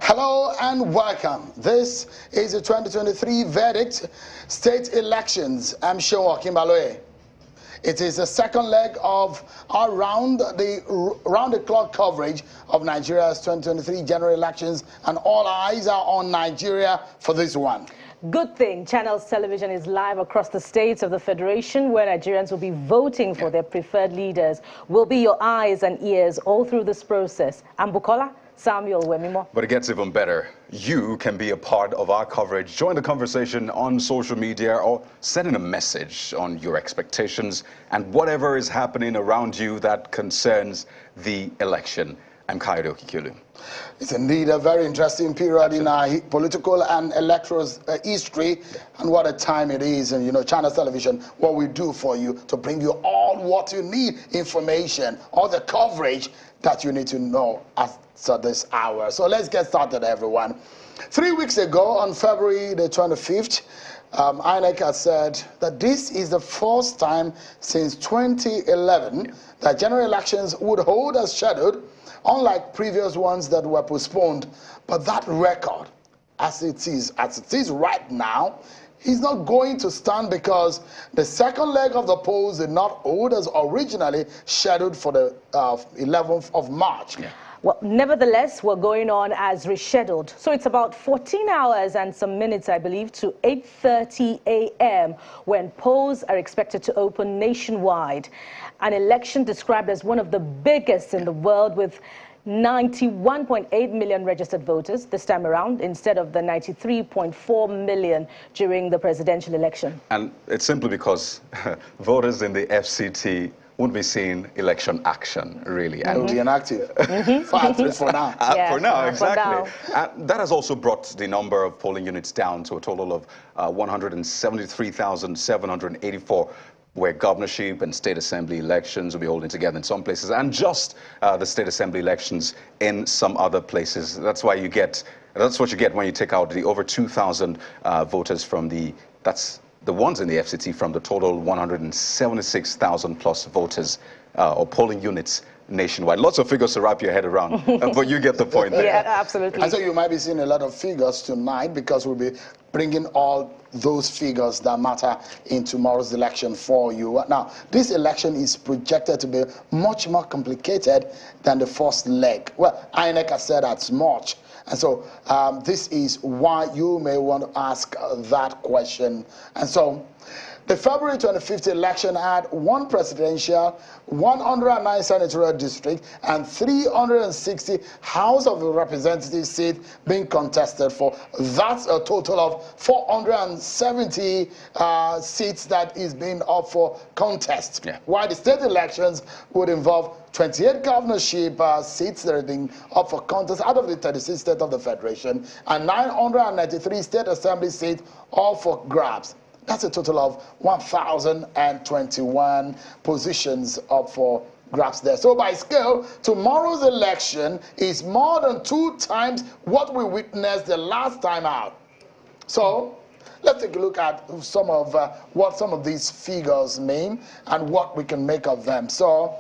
Hello and welcome. This is the 2023 verdict, state elections. I'm Shewa Kimbaloe. It is the second leg of our round-the-clock coverage of Nigeria's 2023 general elections, and all eyes are on Nigeria for this one. Good thing Channels Television is live across the states of the Federation, where Nigerians will be voting for their preferred leaders. We'll be your eyes and ears all through this process. I'm Bukola Samuel Wemimo. But it gets even better. You can be a part of our coverage. Join the conversation on social media or send in a message on your expectations and whatever is happening around you that concerns the election. I'm Kayode Okikulu. It's indeed a very interesting period in our political and electoral history, and what a time it is. And you know, Channel Television, what we do for you to bring you all what you need, information, all the coverage that you need to know at this hour. So let's get started, everyone. 3 weeks ago, on February the 25th, INEC has said that this is the first time since 2011 that general elections would hold as scheduled, unlike previous ones that were postponed. But that record, as it is right now, is not going to stand, because the second leg of the polls did not hold as originally scheduled for the 11th of March. Yeah. Well, nevertheless, we're going on as rescheduled. So it's about 14 hours and some minutes, I believe, to 8:30 a.m. when polls are expected to open nationwide. An election described as one of the biggest in the world, with 91.8 million registered voters this time around, instead of the 93.4 million during the presidential election. And it's simply because voters in the FCT won't be seeing election action, really. And will be inactive. For now. For now, exactly. And that has also brought the number of polling units down to a total of 173,784, where governorship and state assembly elections will be holding together in some places, and just the state assembly elections in some other places. That's what you get when you take out the over 2,000 voters from that's the ones in the FCT from the total 176,000 plus voters or polling units nationwide. Lots of figures to wrap your head around, but you get the point there. Yeah, absolutely. And so you might be seeing a lot of figures tonight, because we'll be bringing all those figures that matter in tomorrow's election for you. Now, this election is projected to be much more complicated than the first leg. Well, INEC has said as much. And so this is why you may want to ask that question. And so the February 25th election had 1 presidential, 109 senatorial district, and 360 House of Representatives seats being contested for. That's a total of 470 seats that is being up for contest. Yeah. While the state elections would involve 28 governorship seats that are being up for contest out of the 36 states of the Federation, and 993 state assembly seats all for grabs. That's a total of 1,021 positions up for grabs there. So by scale, tomorrow's election is more than 2 times what we witnessed the last time out. So let's take a look at some of what some of these figures mean and what we can make of them. So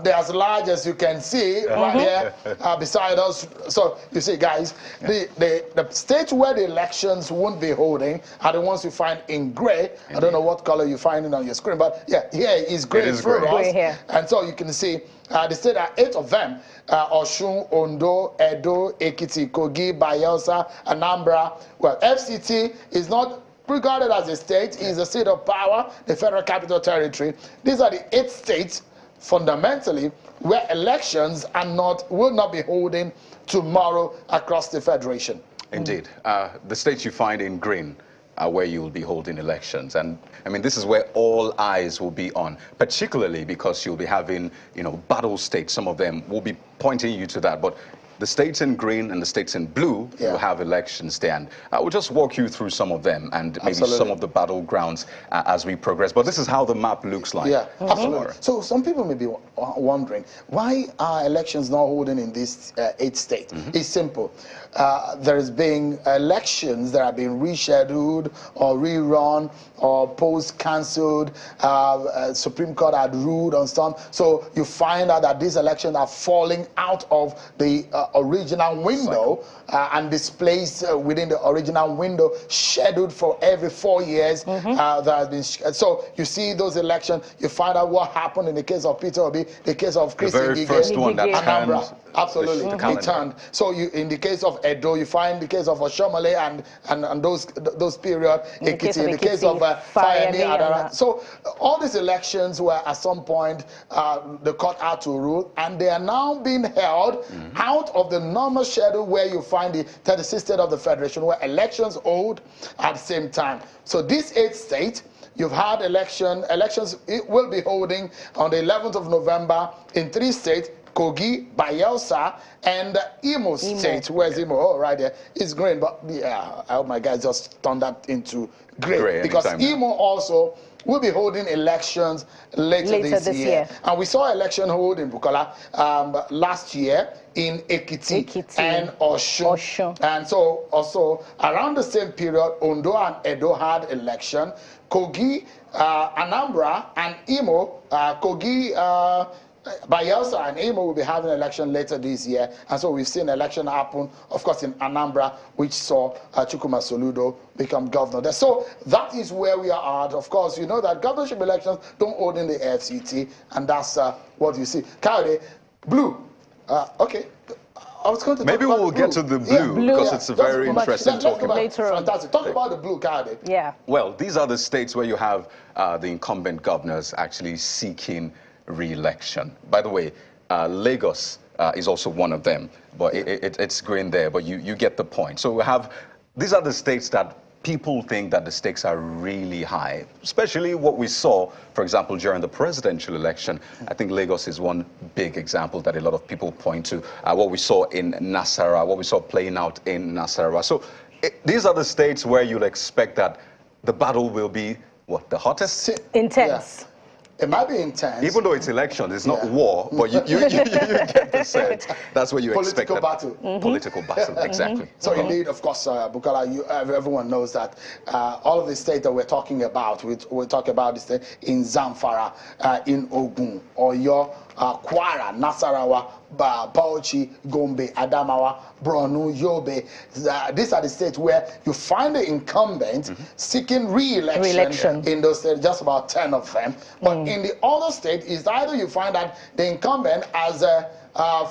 they're as large as you can see right here beside us. So you see, guys, the states where the elections won't be holding are the ones you find in gray. I don't know what color you're finding on your screen, but yeah, here is gray. It is gray here. And so you can see the state are 8 of them: Osun, Ondo, Edo, Ekiti, Kogi, Bayelsa, Anambra. Well, FCT is not regarded as a state. It's a state of power, the Federal Capital Territory. These are the 8 states fundamentally where elections will not be holding tomorrow across the Federation. Indeed. The states you find in green are where you will be holding elections. And I mean, this is where all eyes will be on, particularly because you'll be having, battle states. Some of them will be pointing you to that. But the states in green and the states in blue will have elections there. And I will just walk you through some of them and maybe some of the battlegrounds as we progress. But this is how the map looks like. Yeah, absolutely. So some people may be wondering, why are elections not holding in these 8 states? It's simple. There's been elections that have been rescheduled or rerun or polls cancelled. Supreme Court had ruled on some. So you find out that these elections are falling out of the original window and displaced within the original window scheduled for every 4 years. That has been so you see those elections, you find out what happened in the case of Peter Obi, the case of Chris the very first one that Anambra. turned Absolutely, the calendar. turned. So you, in the case of Edo, you find the case of Oshomole and those period, Ekiti, in the case of Fayemi Adara. So all these elections were at some point the court had to rule, and they are now being held out of the normal schedule where you find the 36th state of the Federation, where elections hold at the same time. So this 8th state, you've had elections it will be holding on the 11th of November in 3 states, Kogi, Bayelsa, and Imo State. Where's Imo? Oh, right there. It's green, but yeah, I hope my guys just turned that into gray because Imo also will be holding elections later this year. And we saw election hold in Bukola last year in Ekiti and Osun. And so also around the same period, Ondo and Edo had election. Kogi, Anambra, and Imo, Bayelsa and Imo will be having an election later this year, and so we've seen election happen, of course, in Anambra, which saw Chukwuma Soludo become governor there. So that is where we are at. Of course, you know that governorship elections don't hold in the FCT, and that's what you see. Kaode, blue. Okay. I was going to maybe we'll get to the blue because it's a very interesting talking about. Fantastic. Talk about the blue, Kaode. Yeah. Well, these are the states where you have the incumbent governors actually seeking re-election. By the way, Lagos is also one of them, but it's green there, but you get the point. So we have, these are the states that people think that the stakes are really high, especially what we saw, for example, during the presidential election. I think Lagos is one big example that a lot of people point to, what we saw in Nasarawa, what we saw playing out in Nasarawa. So these are the states where you'll expect that the battle will be, what, the hottest? Intense. Yeah. It might be intense. Even though it's election, it's not war, but you get the sense. That's what you expect. Political battle. Political battle, exactly. So indeed, of course, Bukola, everyone knows that all of the states that we're talking about, we talk about this in Zamfara, in Ogun, Oyo, Kwara, Nasarawa, Bauchi, Gombe, Adamawa, Borno, Yobe. These are the states where you find the incumbent seeking re-election in those states, just about 10 of them. But in the other state, is either you find that the incumbent has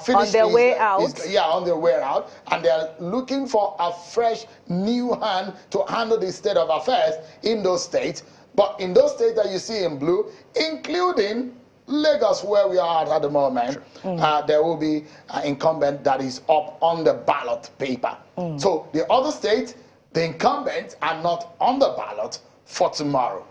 finished on their way out, and they're looking for a fresh new hand to handle the state of affairs in those states. But in those states that you see in blue, including Lagos, where we are at the moment, there will be an incumbent that is up on the ballot paper. So the other states, the incumbents are not on the ballot for tomorrow.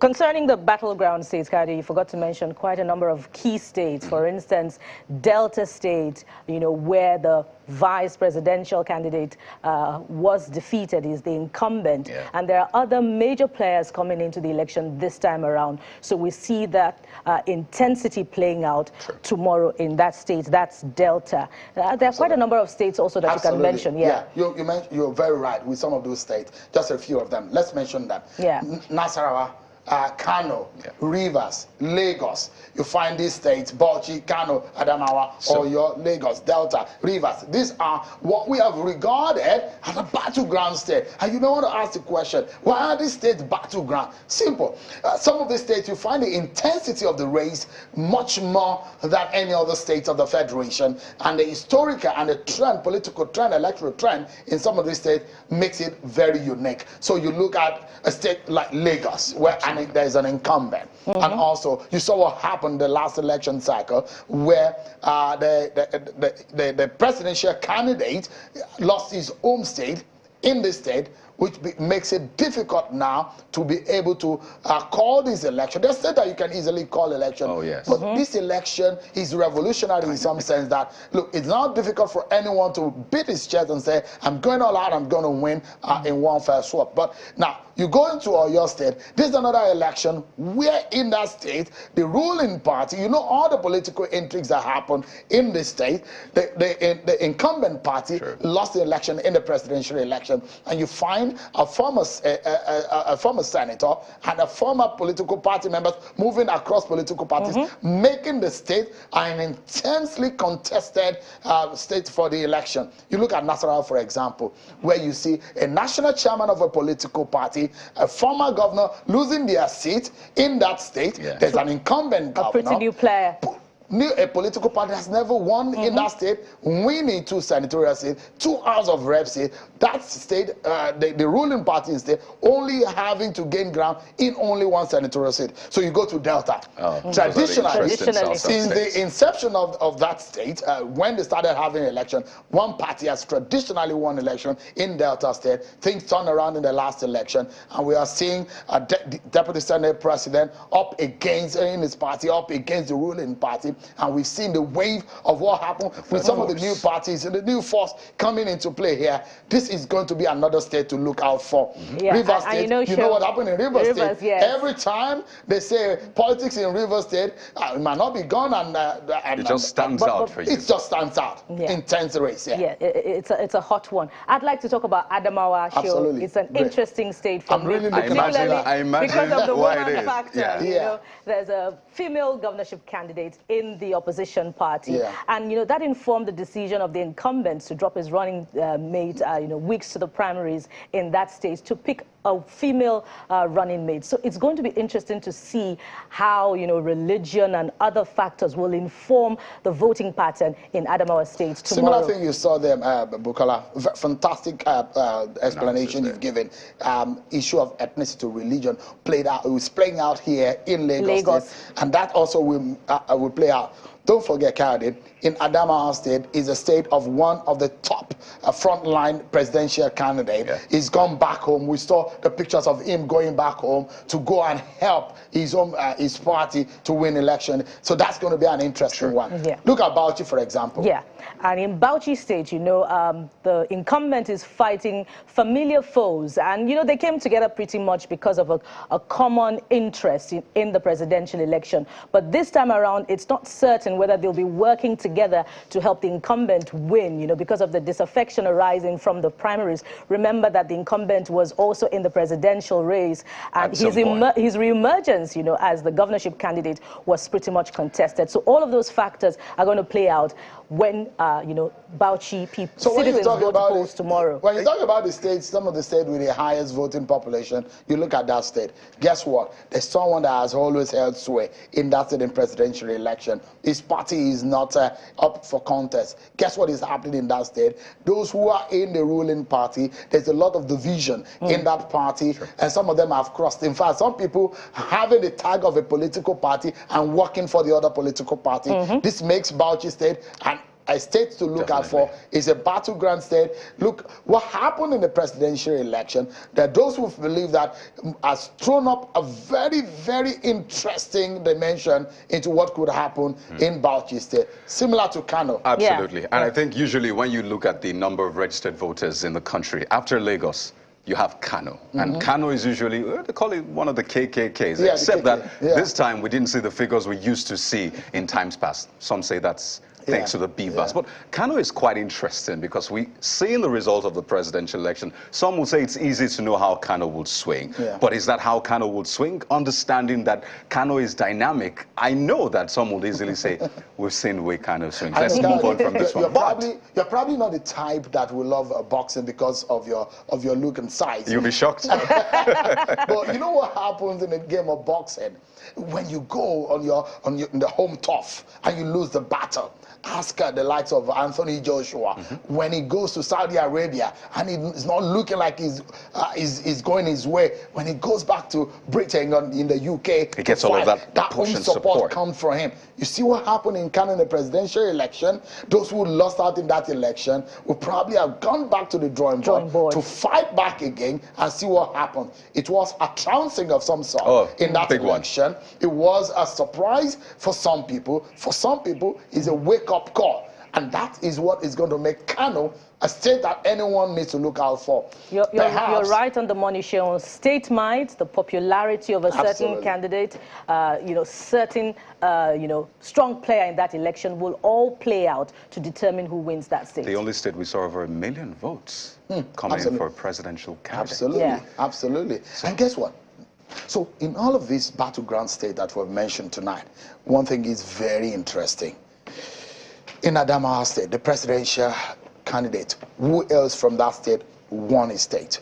Concerning the battleground states, Kadi, you forgot to mention quite a number of key states. For instance, Delta State, you know, where the vice presidential candidate was defeated, is the incumbent. And there are other major players coming into the election this time around. So we see that intensity playing out tomorrow in that state. That's Delta. There are quite a number of states also that you can mention. You're very right with some of those states. Just a few of them. Let's mention them. Nasarawa, Kano, Rivers, Lagos. You find these states, Bauchi, Kano, Adamawa, Oyo, Lagos, Delta, Rivers. These are what we have regarded as a battleground state. And you don't want to ask the question, why are these states battleground? Simple. Some of these states, you find the intensity of the race much more than any other states of the Federation. And the historical and the trend, political trend, electoral trend in some of these states makes it very unique. So you look at a state like Lagos, where there's an incumbent. And also, you saw what happened the last election cycle, where the presidential candidate lost his home state in the state, which makes it difficult now to be able to call this election. There's state that you can easily call election, but this election is revolutionary in some sense that, look, it's not difficult for anyone to beat his chest and say, I'm going all out, I'm going to win in one fell swoop. But now, you go into Oyo State, this is another election where in that state, the ruling party, you know all the political intrigues that happen in the state, the incumbent party lost the election in the presidential election, and you find find a former senator and a former political party members moving across political parties, making the state an intensely contested state for the election. You look at Nasarawa, for example, where you see a national chairman of a political party, a former governor losing their seat in that state. There's an incumbent governor. A pretty new player. A political party has never won in that state, winning 2 senatorial seats, 2 House of Reps seats. That state, the ruling party in state, only having to gain ground in only 1 senatorial seat. So you go to Delta. Traditionally, since the inception of that state, when they started having election, one party has traditionally won election in Delta State. Things turned around in the last election, and we are seeing a deputy senate president up against in his party, up against the ruling party. And we've seen the wave of what happened with some of the new parties and the new force coming into play here. This is going to be another state to look out for. Rivers State, you know what happened in Rivers State? Yes. Every time they say politics in Rivers State, it might not be gone, and it just stands out for you. It just stands out. Intense race. It's a hot one. I'd like to talk about Adamawa. Absolutely. It's an interesting state for me. Really I imagine because of the why woman factor. You know, there's a female governorship candidate in the opposition party, and that informed the decision of the incumbents to drop his running mate, weeks to the primaries in that state to pick a female running mate. So it's going to be interesting to see how religion and other factors will inform the voting pattern in Adamawa State tomorrow. Similar thing you saw there, Bukola. Fantastic explanation you've given. Issue of ethnicity, religion played out. It was playing out here in Lagos. State, and that also will play out. Don't forget, Kayode, in Adamawa State is a state of one of the top frontline presidential candidates. He's gone back home. We saw the pictures of him going back home to go and help his party to win election. So that's going to be an interesting one. Look at Bauchi, for example. And in Bauchi State, the incumbent is fighting familiar foes. And, they came together pretty much because of a common interest in the presidential election. But this time around, it's not certain whether they'll be working together to help the incumbent win, because of the disaffection arising from the primaries. Remember that the incumbent was also in the presidential race, and his reemergence, as the governorship candidate was pretty much contested. So all of those factors are going to play out when, Bauchi citizens go to polls tomorrow. When you talk about the states, some of the states with the highest voting population, you look at that state. Guess what? There's someone that has always held sway in that state in presidential election. His party is not up for contest. Guess what is happening in that state? Those who are in the ruling party, there's a lot of division in that party, and some of them have crossed. In fact, some people having the tag of a political party and working for the other political party. This makes Bauchi State a state to look out for. Is a battleground state. Look what happened in the presidential election. There are those who believe that has thrown up a very, very interesting dimension into what could happen in Bauchi State, similar to Kano. Absolutely. And I think usually when you look at the number of registered voters in the country, after Lagos, you have Kano. And Kano is usually, they call it one of the KKKs, except that this time we didn't see the figures we used to see in times past. Some say that's thanks to the beavers. But Kano is quite interesting because we see in the result of the presidential election, some will say it's easy to know how Kano will swing. But is that how Kano will swing? Understanding that Kano is dynamic, I know that some will easily say, we've seen the way Kano swings. Let's move on from this one. You're probably not the type that will love boxing because of your look and size. You'll be shocked. But you know what happens in a game of boxing? When you go on the home turf and you lose the battle, ask the likes of Anthony Joshua when he goes to Saudi Arabia and he's not looking like he's going his way. When he goes back to Britain in the UK, he gets all of that home support comes from him. You see what happened in Canada in the presidential election? Those who lost out in that election will probably have gone back to the drawing board to fight back again and see what happened. It was a trouncing of some sort in that election. It was a surprise for some people. For some people, it's a wake-up call. And that is what is going to make Kano a state that anyone needs to look out for. You're right on the money, Sheon. State might, the popularity of a certain candidate, certain, strong player in that election will all play out to determine who wins that state. The only state we saw over 1 million votes coming in for a presidential candidate. Absolutely, yeah. Absolutely. So, and guess what? So in all of these battleground states that we've mentioned tonight, one thing is very interesting. In Adamawa State, the presidential candidate, who else from that state won his state?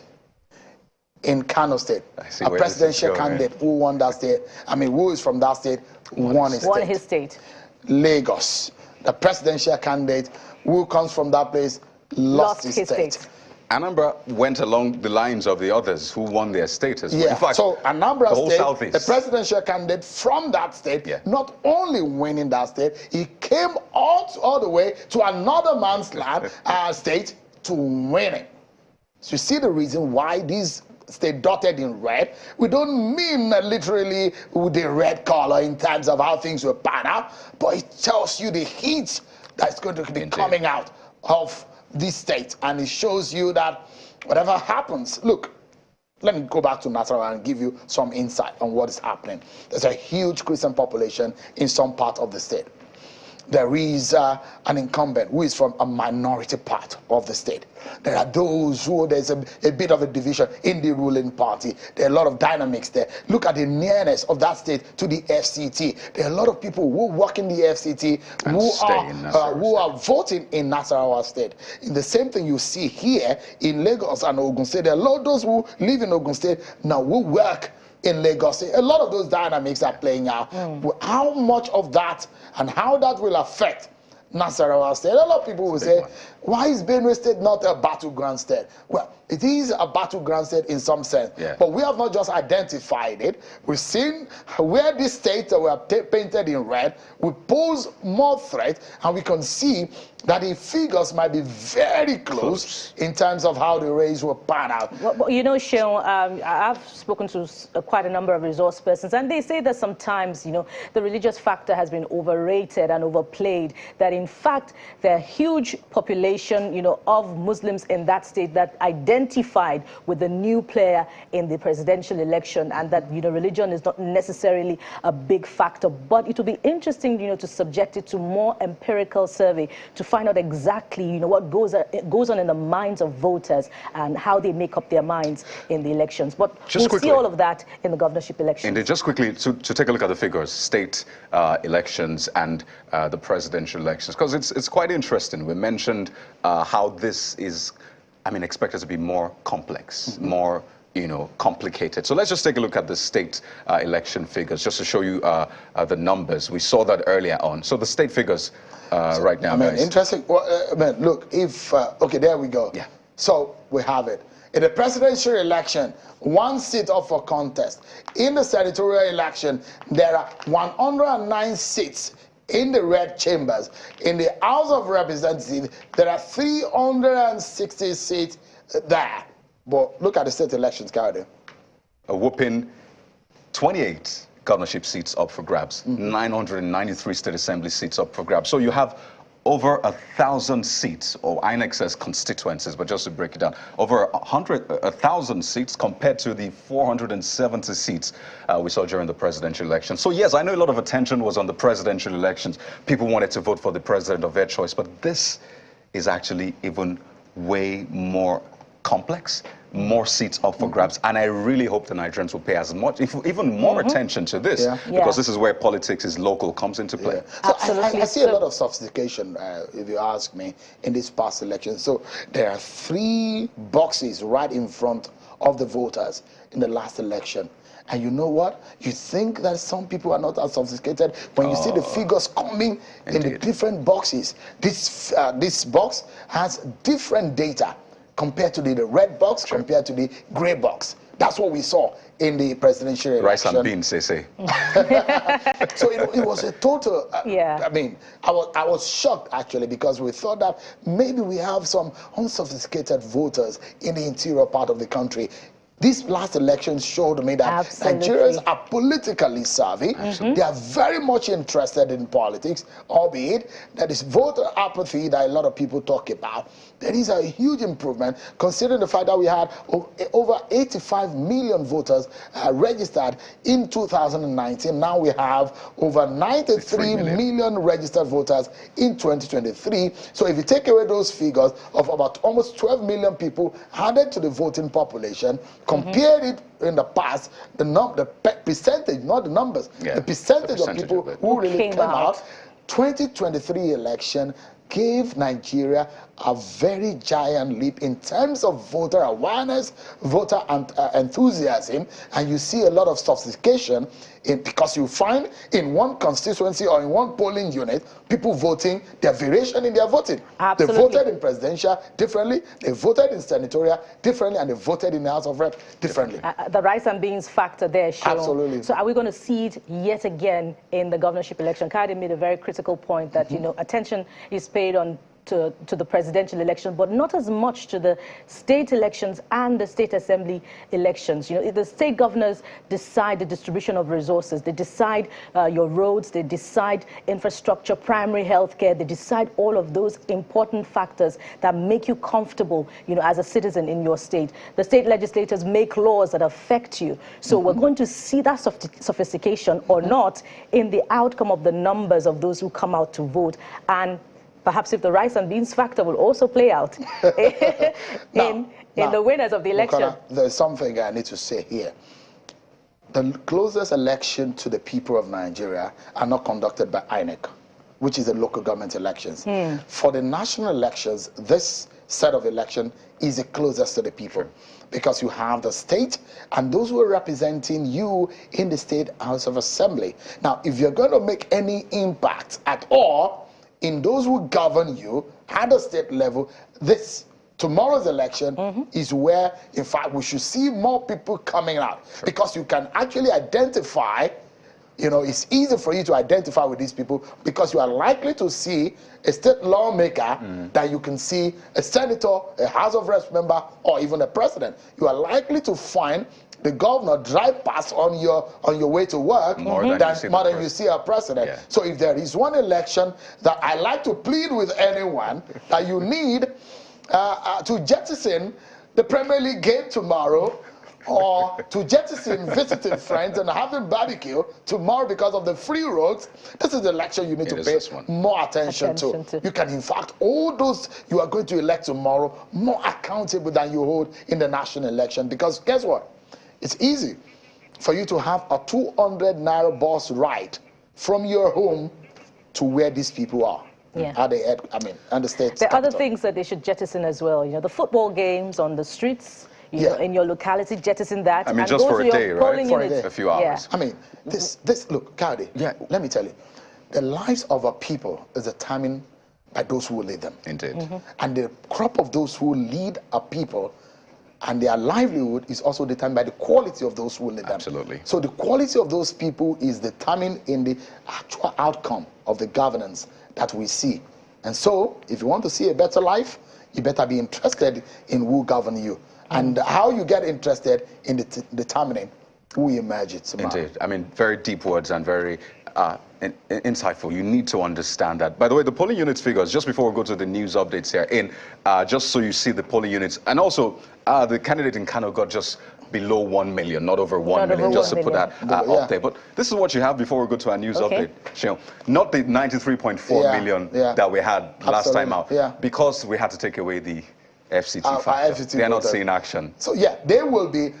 In Kano State, a presidential candidate who won that state, who is from that state, won his state. Lagos, the presidential candidate who comes from that place, lost his state. Anambra went along the lines of the others who won their state as well. Yeah. In fact, so Anambra the State, the presidential candidate from that state, not only winning that state, he came all the way to another man's land, state to win it. So you see the reason why these stay dotted in red. We don't mean literally with the red color in terms of how things will pan out, but it tells you the heat that's going to be coming out of this state, and it shows you that whatever happens, look, let me go back to Nasarawa and give you some insight on what is happening. There's a huge Christian population in some part of the state. There is an incumbent who is from a minority part of the state. There are those who, there's a bit of a division in the ruling party. There are a lot of dynamics there. Look at the nearness of that state to the FCT. There are a lot of people who work in the FCT who are voting in Nasarawa State. In the same thing you see here in Lagos and Ogun State. There are a lot of those who live in Ogun State now who work in Lagos. A lot of those dynamics are playing out. How much of that and how that will affect Nasarawa State? A lot of people will say, why is Benue State not a battleground state? Well, it is a battleground state in some sense, but we have not just identified it. We've seen where these states that were painted in red will pose more threat, and we can see that the figures might be very close in terms of how the race will pan out. Well, you know, Sheon, I've spoken to quite a number of resource persons, and they say that sometimes, the religious factor has been overrated and overplayed, that in fact, there are huge population, of Muslims in that state that identified with the new player in the presidential election, and that, religion is not necessarily a big factor. But it will be interesting, to subject it to more empirical survey to find out exactly, what goes on in the minds of voters and how they make up their minds in the elections. But we'll see all of that in the governorship election. Indeed, just quickly to take a look at the figures, state elections and the presidential elections, because it's quite interesting. We mentioned how this is, expected to be more complex, more complicated. So let's just take a look at the state election figures, just to show you the numbers. We saw that earlier on. So the state figures right now, guys. Interesting. Well, look, if, okay, there we go. Yeah. So we have it. In the presidential election, one seat up for contest. In the senatorial election, there are 109 seats in the red chambers. In the House of Representatives, there are 360 seats there. But look at the state elections, Carter. A whooping 28 governorship seats up for grabs, 993 state assembly seats up for grabs. So you have over 1,000 seats, or INEC says constituencies, but just to break it down, over 1,000 seats compared to the 470 seats we saw during the presidential election. So yes, I know a lot of attention was on the presidential elections. People wanted to vote for the president of their choice, but this is actually even way more complex, more seats up for grabs, and I really hope the Nigerians will pay as much, even more attention to this, because this is where politics is local comes into play. So I see a lot of sophistication, if you ask me, in this past election. So there are 3 boxes right in front of the voters in the last election. And you know what? You think that some people are not as sophisticated when you see the figures coming in the different boxes. This box has different data compared to the red box, compared to the gray box. That's what we saw in the presidential election. Rice and beans, they say. So it was a total, I was shocked actually, because we thought that maybe we have some unsophisticated voters in the interior part of the country. These last elections showed me that Absolutely. Nigerians are politically savvy. They are very much interested in politics, albeit that is voter apathy that a lot of people talk about. There is a huge improvement considering the fact that we had over 85 million voters registered in 2019. Now we have over 93 million registered voters in 2023. So if you take away those figures of about almost 12 million people added to the voting population, compared it in the past, the percentage, not the numbers, the percentage of people who really came out, 2023 election gave Nigeria a very giant leap in terms of voter awareness, voter enthusiasm, and you see a lot of sophistication because you find in one constituency or in one polling unit, people voting, their variation in their voting. Absolutely. They voted in presidential differently, they voted in senatorial differently, and they voted in the House of Reps differently. The rice and beans factor there, Sean. Absolutely. So are we going to see it yet again in the governorship election? Kade made a very critical point that, you know, attention is paid on to the presidential election, but not as much to the state elections and the state assembly elections. You know, the state governors decide the distribution of resources. They decide your roads. They decide infrastructure, primary health care. They decide all of those important factors that make you comfortable, you know, as a citizen in your state. The state legislators make laws that affect you. So we're going to see that sophistication or not in the outcome of the numbers of those who come out to vote. And perhaps if the rice and beans factor will also play out in the winners of the election. Mukana, there's something I need to say here. The closest election to the people of Nigeria are not conducted by INEC, which is the local government elections. For the national elections, this set of election is the closest to the people because you have the state and those who are representing you in the State House of Assembly. Now, if you're going to make any impact at all in those who govern you at the state level, tomorrow's election is where, in fact, we should see more people coming out because you can actually identify, you know, it's easy for you to identify with these people because you are likely to see a state lawmaker that you can see a senator, a House of Reps member, or even a president. You are likely to find the governor drive past on your way to work more than you see a president. So if there is one election that I like to plead with anyone that you need to jettison the Premier League game tomorrow, or to jettison visiting friends and having barbecue tomorrow because of the free roads, this is the election you need to pay more attention to. You can, in fact, all those you are going to elect tomorrow more accountable than you hold in the national election. Because guess what? It's easy for you to have a 200 naira bus ride from your home to where these people are. At the state. There are other things that they should jettison as well. You know, the football games on the streets, you know, in your locality, jettison that. I mean, just for a day, right? For a day. A few hours. I mean, look, Kade, let me tell you, the lives of a people is determined by those who will lead them. Indeed. And the crop of those who lead a people and their livelihood is also determined by the quality of those who lead them. Absolutely. So the quality of those people is determined in the actual outcome of the governance that we see. And so, if you want to see a better life, you better be interested in who govern you. And how you get interested in determining who emerges tomorrow. Indeed. I mean, very deep words and very insightful. You need to understand that. By the way, the polling units figures, just before we go to the news updates here, just so you see the polling units, and also the candidate in Kano got just below 1 million, not over 1 million, just to put that up there. But this is what you have before we go to our news update. Shane, not the 93.4 million that we had last time out, because we had to take away the FCT factor. They're not seeing action. So yeah, they will be,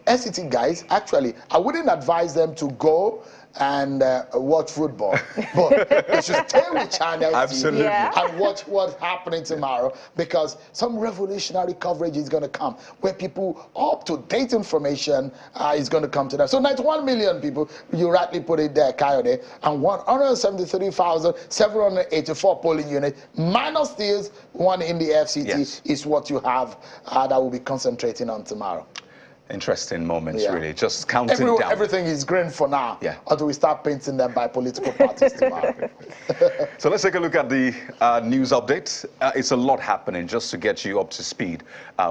FCT guys, actually, I wouldn't advise them to go and watch football, but they should stay with Channel TV and watch what's happening tomorrow, because some revolutionary coverage is going to come where people up-to-date information is going to come to them. So 91 million people, you rightly put it there, Coyote, and 173,784 polling units, minus this one in the FCT is what you have that will be concentrating on tomorrow. Interesting moments, really. Just counting down. Everything is green for now. Yeah. Until we start painting them by political parties tomorrow. So let's take a look at the news update. It's a lot happening just to get you up to speed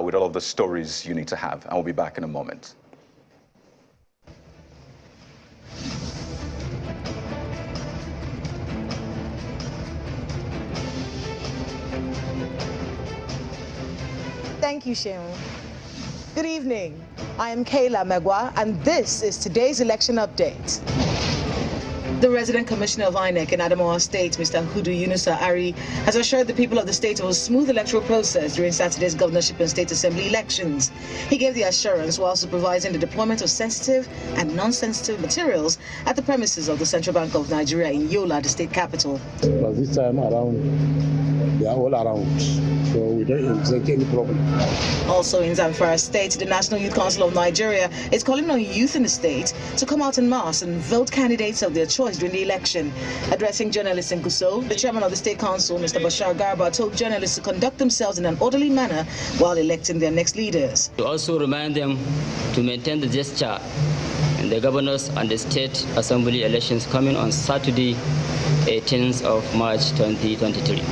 with all of the stories you need to have. And we'll be back in a moment. Thank you, Shemun. Good evening. I am Kayla Megwa, and this is today's election update. The resident commissioner of INEC in Adamawa State, Mr. Hudu Yunusa Ari, has assured the people of the state of a smooth electoral process during Saturday's governorship and state assembly elections. He gave the assurance while supervising the deployment of sensitive and non-sensitive materials at the premises of the Central Bank of Nigeria in Yola, the state capital. But this time around, they are all around, so we don't expect any problem. Also in Zamfara State, the National Youth Council of Nigeria is calling on youth in the state to come out en masse and vote candidates of their choice during the election. Addressing journalists in Gusau, the chairman of the State Council, Mr. Bashar Garba, told journalists to conduct themselves in an orderly manner while electing their next leaders. To also remind them to maintain the gesture in the governors and the state assembly elections coming on Saturday, 18th of March 2023.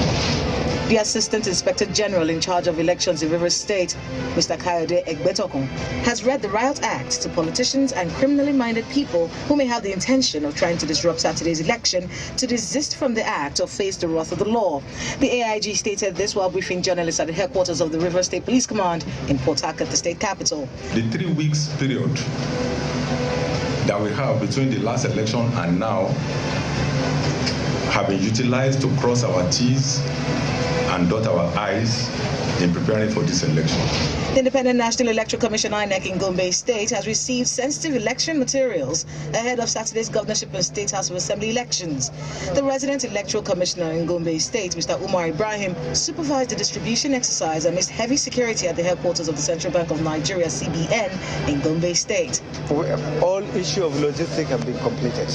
The Assistant Inspector General in charge of elections in Rivers State, Mr. Kayode Egbetokun, has read the Riot Act to politicians and criminally minded people who may have the intention of trying to disrupt Saturday's election to desist from the act or face the wrath of the law. The AIG stated this while briefing journalists at the headquarters of the Rivers State Police Command in Port Harcourt, the state capital. The 3 weeks period that we have between the last election and now have been utilized to cross our T's and dot our I's in preparing for this election. The Independent National Electoral Commission INEC in Gombe State has received sensitive election materials ahead of Saturday's governorship and State House of Assembly elections. The resident electoral commissioner in Gombe State, Mr. Umar Ibrahim, supervised the distribution exercise amidst heavy security at the headquarters of the Central Bank of Nigeria, CBN, in Gombe State. All issue of logistics have been completed.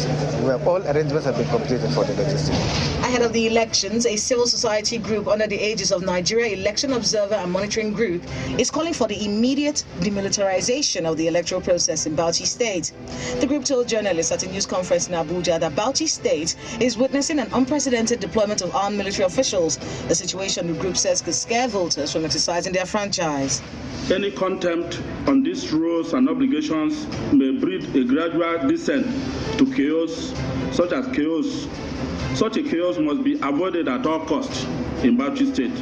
All arrangements have been completed for the logistics. Ahead of the elections, a civil society group under the aegis of Nigeria Election Observer and Monitoring Group is calling for the immediate demilitarization of the electoral process in Bauchi State. The group told journalists at a news conference in Abuja that Bauchi State is witnessing an unprecedented deployment of armed military officials, a situation the group says could scare voters from exercising their franchise. Any contempt on these rules and obligations may breed a gradual descent to chaos, such a chaos must be avoided at all costs in Bauchi State.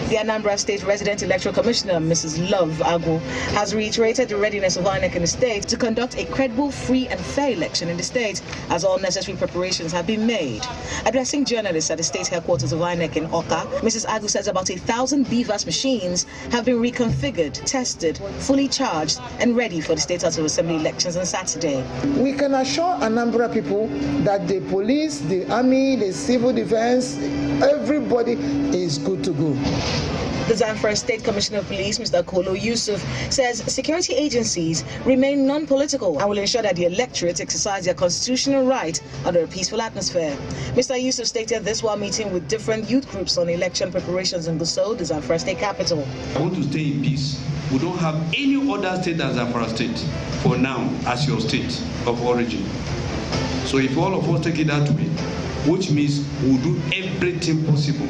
The Anambra State Resident Electoral Commissioner, Mrs. Love Agwu, has reiterated the readiness of INEC in the state to conduct a credible, free and fair election in the state, as all necessary preparations have been made. Addressing journalists at the state headquarters of INEC in Oka, Mrs. Agwu says about 1,000 BVAS machines have been reconfigured, tested, fully charged and ready for the State House of Assembly elections on Saturday. We can assure Anambra people that the police, the army, the civil defense, everybody is good to go. The Zamfara State Commissioner of Police, Mr. Kolo Yusuf, says security agencies remain non-political and will ensure that the electorate exercise their constitutional right under a peaceful atmosphere. Mr. Yusuf stated this while meeting with different youth groups on election preparations in Gusau, the Zamfara State capital. I want to stay in peace. We don't have any other state than Zamfara State for now as your state of origin. So if all of us take it that way, which means we'll do everything possible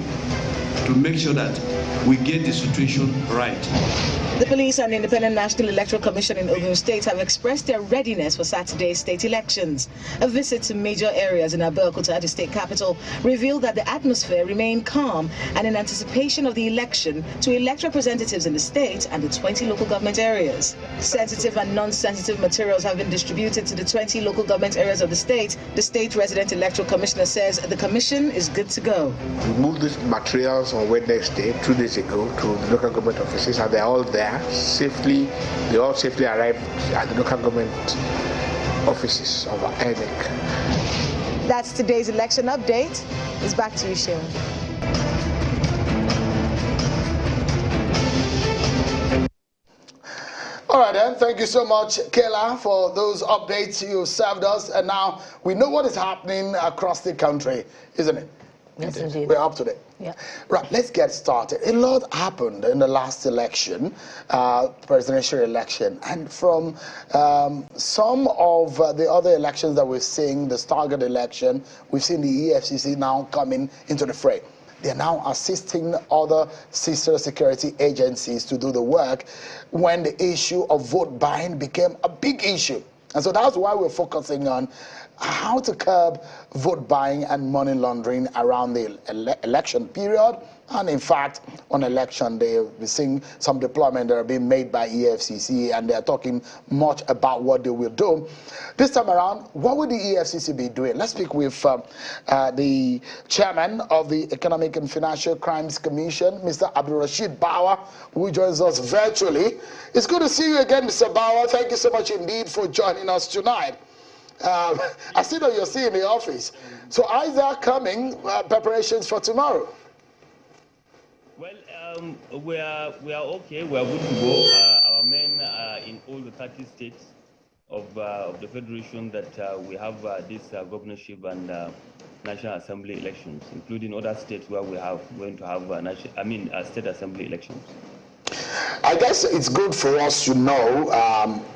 to make sure that we get the situation right. The police and the Independent National Electoral Commission in Ogun State have expressed their readiness for Saturday's state elections. A visit to major areas in Abeokuta, the state capital, revealed that the atmosphere remained calm and in anticipation of the election to elect representatives in the state and the 20 local government areas. Sensitive and non-sensitive materials have been distributed to the 20 local government areas of the state. The state resident electoral commissioner says the commission is good to go. We moved these materials on Wednesday, 2 days ago, to the local government offices, and they're all there safely. They all safely arrived at the local government offices of INEC. That's today's election update. It's back to you, Sheila. All right, then. Thank you so much, Kayla, for those updates you served us. And now we know what is happening across the country, isn't it? Yes, indeed. We're up to date. Yeah. Right, let's get started. A lot happened in the last election, presidential election, and from some of the other elections that we're seeing, the staggered election, we've seen the EFCC now coming into the fray. They're now assisting other sister security agencies to do the work when the issue of vote buying became a big issue. And so that's why we're focusing on how to curb vote buying and money laundering around the election period. And in fact, on election day, we're seeing some deployment that are being made by EFCC, and they're talking much about what they will do. This time around, what will the EFCC be doing? Let's speak with the chairman of the Economic and Financial Crimes Commission, Mr. Abdul Rashid Bawa, who joins us virtually. It's good to see you again, Mr. Bawa. Thank you so much indeed for joining us tonight. I see that you're still in the office. So how is that coming, preparations for tomorrow? Well, we are okay. We are good to go. Our men are in all the 30 states of the federation that we have this governorship and National Assembly elections, including other states where we are going to have state assembly elections. I guess it's good for us to know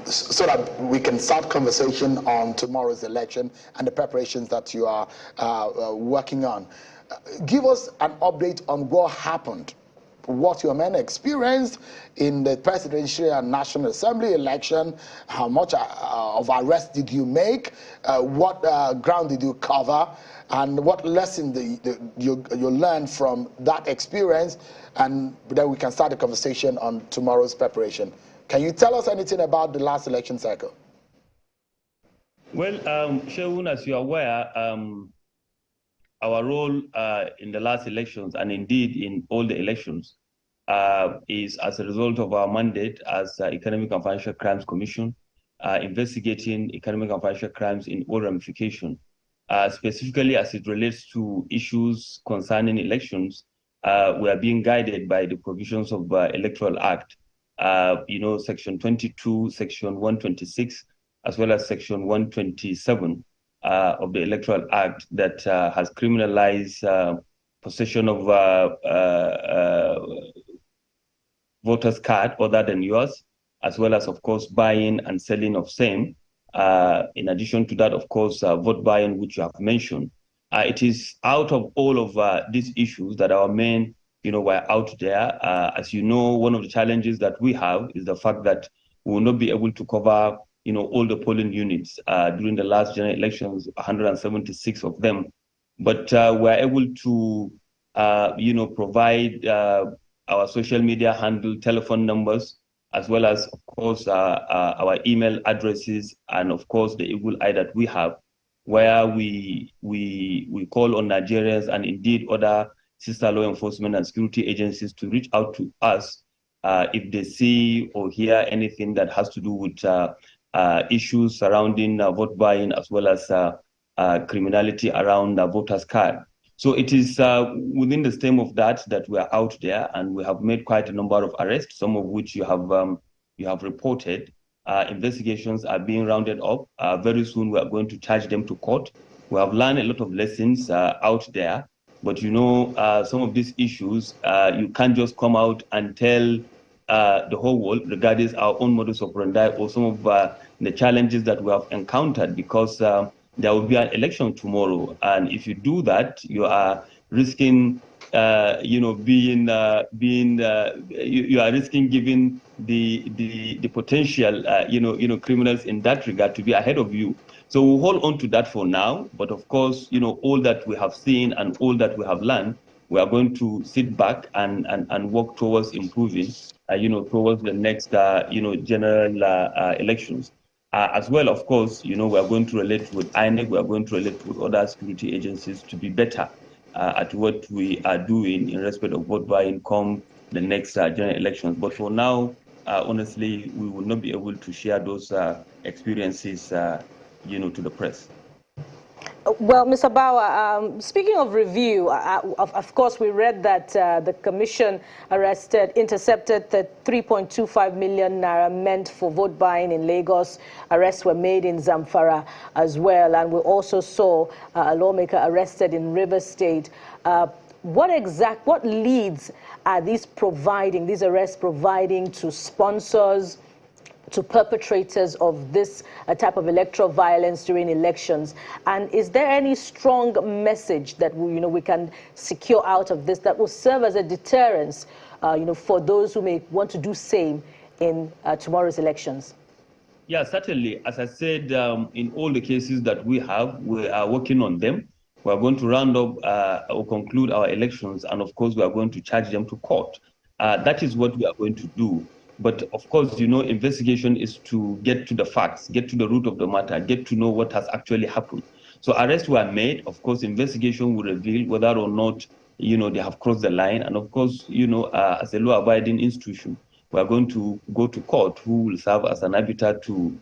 so that we can start conversation on tomorrow's election and the preparations that you are working on. Give us an update on what happened, what your men experienced in the presidential and National Assembly election. How much of arrest did you make? What ground did you cover? And what lesson you learned from that experience? And then we can start the conversation on tomorrow's preparation. Can you tell us anything about the last election cycle? Well, Shehun, as you're aware, our role in the last elections, and indeed in all the elections, is as a result of our mandate as Economic and Financial Crimes Commission, investigating economic and financial crimes in all ramifications. Specifically as it relates to issues concerning elections, we are being guided by the provisions of Electoral Act, Section 22, Section 126, as well as Section 127 of the Electoral Act that has criminalized possession of voters' card other than yours, as well as, of course, buying and selling of same. In addition to that, of course, vote buying, which you have mentioned. It is out of all of these issues that our men, were out there. As you know, one of the challenges that we have is the fact that we will not be able to cover, all the polling units during the last general elections, 176 of them. But we're able to, provide our social media handle, telephone numbers, as well as, of course, our email addresses, and of course the eagle eye that we have, where we call on Nigerians and indeed other sister law enforcement and security agencies to reach out to us if they see or hear anything that has to do with issues surrounding vote buying, as well as criminality around voters' card. So it is within the stem of that we are out there, and we have made quite a number of arrests, some of which you have reported. Investigations are being rounded up. Very soon we are going to charge them to court. We have learned a lot of lessons out there, but some of these issues, you can't just come out and tell the whole world regarding our own modus operandi or some of the challenges that we have encountered, because there will be an election tomorrow, and if you do that, you are risking, you are risking giving the potential, criminals in that regard to be ahead of you. So we'll hold on to that for now. But of course, all that we have seen and all that we have learned, we are going to sit back and work towards improving, towards the next, general elections. As well, of course, we are going to relate with INEC, we are going to relate with other security agencies to be better at what we are doing in respect of vote buying come the next general elections. But for now, honestly, we will not be able to share those experiences, to the press. Well, Mr. Bauer, speaking of review, of course, we read that the commission intercepted the 3.25 million naira meant for vote buying in Lagos. Arrests were made in Zamfara as well, and we also saw a lawmaker arrested in Rivers State. What leads are these arrests providing to sponsors, to perpetrators of this type of electoral violence during elections? And is there any strong message that we can secure out of this that will serve as a deterrence for those who may want to do same in tomorrow's elections? Yeah, certainly. As I said, in all the cases that we are working on them. We are going to round up or conclude our elections, and of course we are going to charge them to court. That is what we are going to do. But of course, investigation is to get to the facts, get to the root of the matter, get to know what has actually happened. So arrests were made. Of course, investigation will reveal whether or not, they have crossed the line. And of course, as a law-abiding institution, we are going to go to court, who will serve as an arbiter to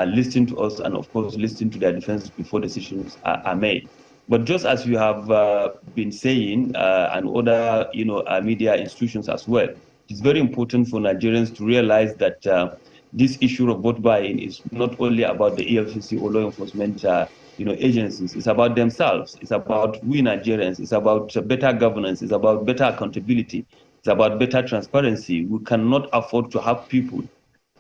listen to us and of course listen to their defense before decisions are made. But just as you have been saying, and other media institutions as well, it's very important for Nigerians to realize that this issue of vote buying is not only about the EFCC or law enforcement agencies. It's about themselves. It's about we Nigerians. It's about better governance. It's about better accountability. It's about better transparency. We cannot afford to have people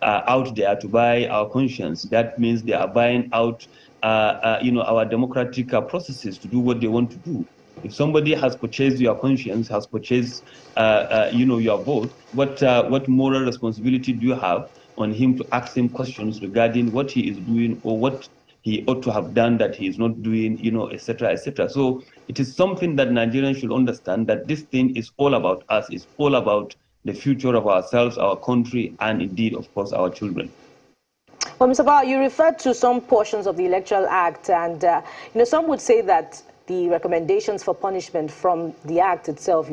out there to buy our conscience. That means they are buying out our democratic processes to do what they want to do. If somebody has purchased your conscience, has purchased, your vote, what moral responsibility do you have on him to ask him questions regarding what he is doing or what he ought to have done that he is not doing, etc., etc. So it is something that Nigerians should understand, that this thing is all about us. It's all about the future of ourselves, our country, and indeed, of course, our children. Well, Mr. Bauer, you referred to some portions of the Electoral Act, and some would say that the recommendations for punishment from the Act itself,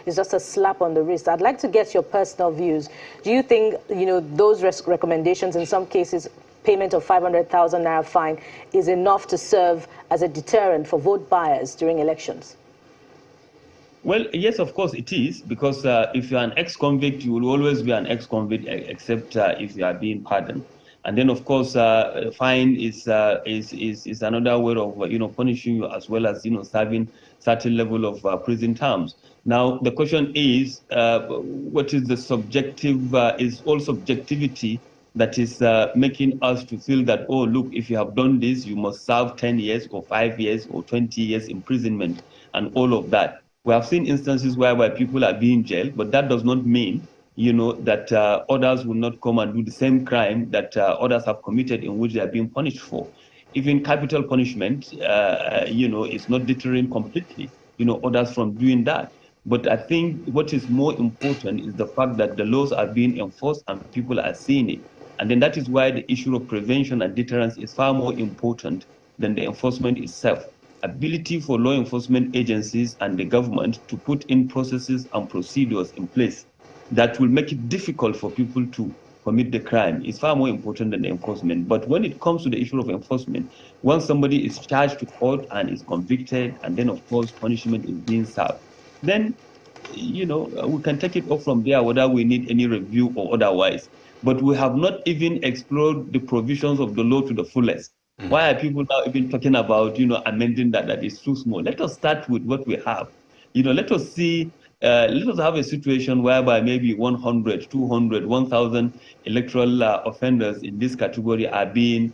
is just a slap on the wrist. I'd like to get your personal views. Do you think, those recommendations, in some cases, payment of 500,000 naira fine, is enough to serve as a deterrent for vote buyers during elections? Well, yes, of course it is, because if you're an ex-convict, you will always be an ex-convict, except if you are being pardoned. And then, of course, fine is another way of punishing you, as well as serving certain level of prison terms. Now the question is, what is the subjective? Is all subjectivity that is making us to feel that, oh, look, if you have done this, you must serve 10 years or 5 years or 20 years imprisonment and all of that. We have seen instances whereby people are being jailed, but that does not mean that others will not come and do the same crime that others have committed in which they are being punished for. Even capital punishment, is not deterring completely, others from doing that. But I think what is more important is the fact that the laws are being enforced and people are seeing it. And then that is why the issue of prevention and deterrence is far more important than the enforcement itself. Ability for law enforcement agencies and the government to put in processes and procedures in place that will make it difficult for people to commit the crime is far more important than the enforcement. But when it comes to the issue of enforcement, once somebody is charged to court and is convicted, and then of course punishment is being served, then we can take it off from there, whether we need any review or otherwise. But we have not even explored the provisions of the law to the fullest. Why are people now even talking about amending that is too small? Let us start with what we have. Let us see. Let us have a situation whereby maybe 100, 200, 1,000 electoral offenders in this category are being